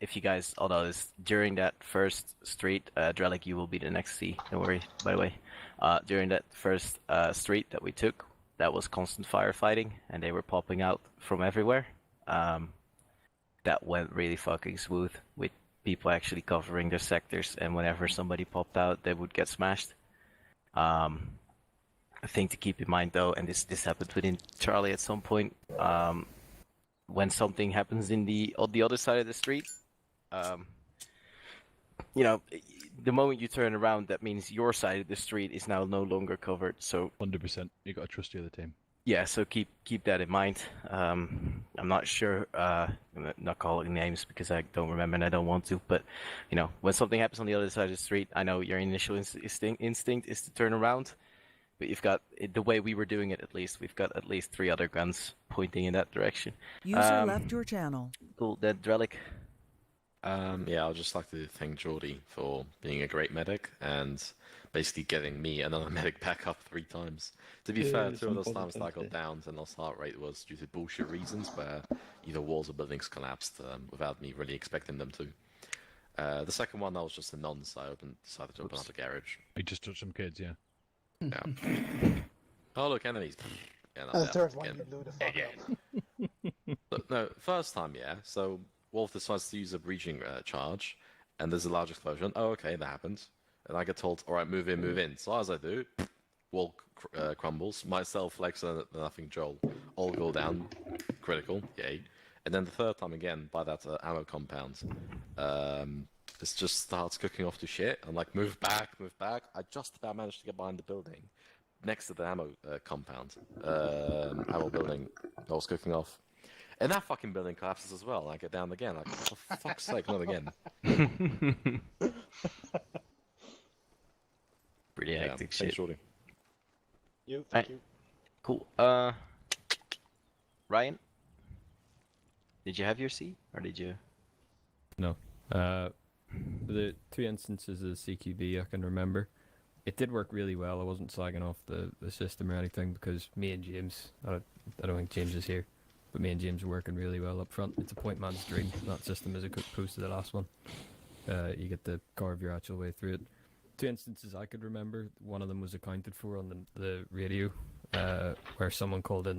if you guys all noticed, during that first street, Drelic, you will be the next C. Don't worry, by the way. During that first street that we took, that was constant firefighting, and they were popping out from everywhere. That went really fucking smooth, with people actually covering their sectors, and whenever somebody popped out, they would get smashed. A thing to keep in mind, though, and this happened within Charlie at some point. When something happens on the other side of the street, the moment you turn around, that means your side of the street is now no longer covered. So 100%, you got to trust the other team. Yeah, so keep that in mind. I'm not sure. I'm not calling names because I don't remember and I don't want to. But when something happens on the other side of the street, I know your initial instinct is to turn around. But you've got the way we were doing it. At least we've got at least 3 other guns pointing in that direction. User left your channel. Cool. Then Drelic. Yeah, I'd just like to thank Geordie for being a great medic and basically getting me another medic back up 3 times. To be fair, 2 of those times that I got downed and lost heart rate was due to bullshit reasons where either walls or buildings collapsed without me really expecting them to. The second one, that was just a nonce, so I decided to open up the garage. You just touched some kids, yeah. Yeah. Oh, look, enemies. Yeah, And the third one, you blew the fuck up. Look, no, first time, yeah. So Wolf decides to use a breaching charge, and there's a large explosion. Oh, okay, that happens. And I get told, all right, move in, move in. So as I do, wall crumbles. Myself, Lex, and I think Joel all go down. Critical, yay. And then the third time again, by that ammo compound, it just starts cooking off to shit. I'm like, move back, move back. I just about managed to get behind the building, next to the ammo compound, ammo building that was cooking off. And that fucking building collapses as well. I get down again. Like, for fuck's sake, not again. Pretty hectic shit. Thanks, Thank you. Cool. Ryan, did you have your C or did you? No. The 2 instances of CQB I can remember, it did work really well. I wasn't slagging off the system or anything because me and James, I don't think James is here, but me and James are working really well up front. It's a point man's dream. That system is a good post to the last one. You get to carve your actual way through it. 2 instances I could remember. One of them was accounted for on the radio, where someone called in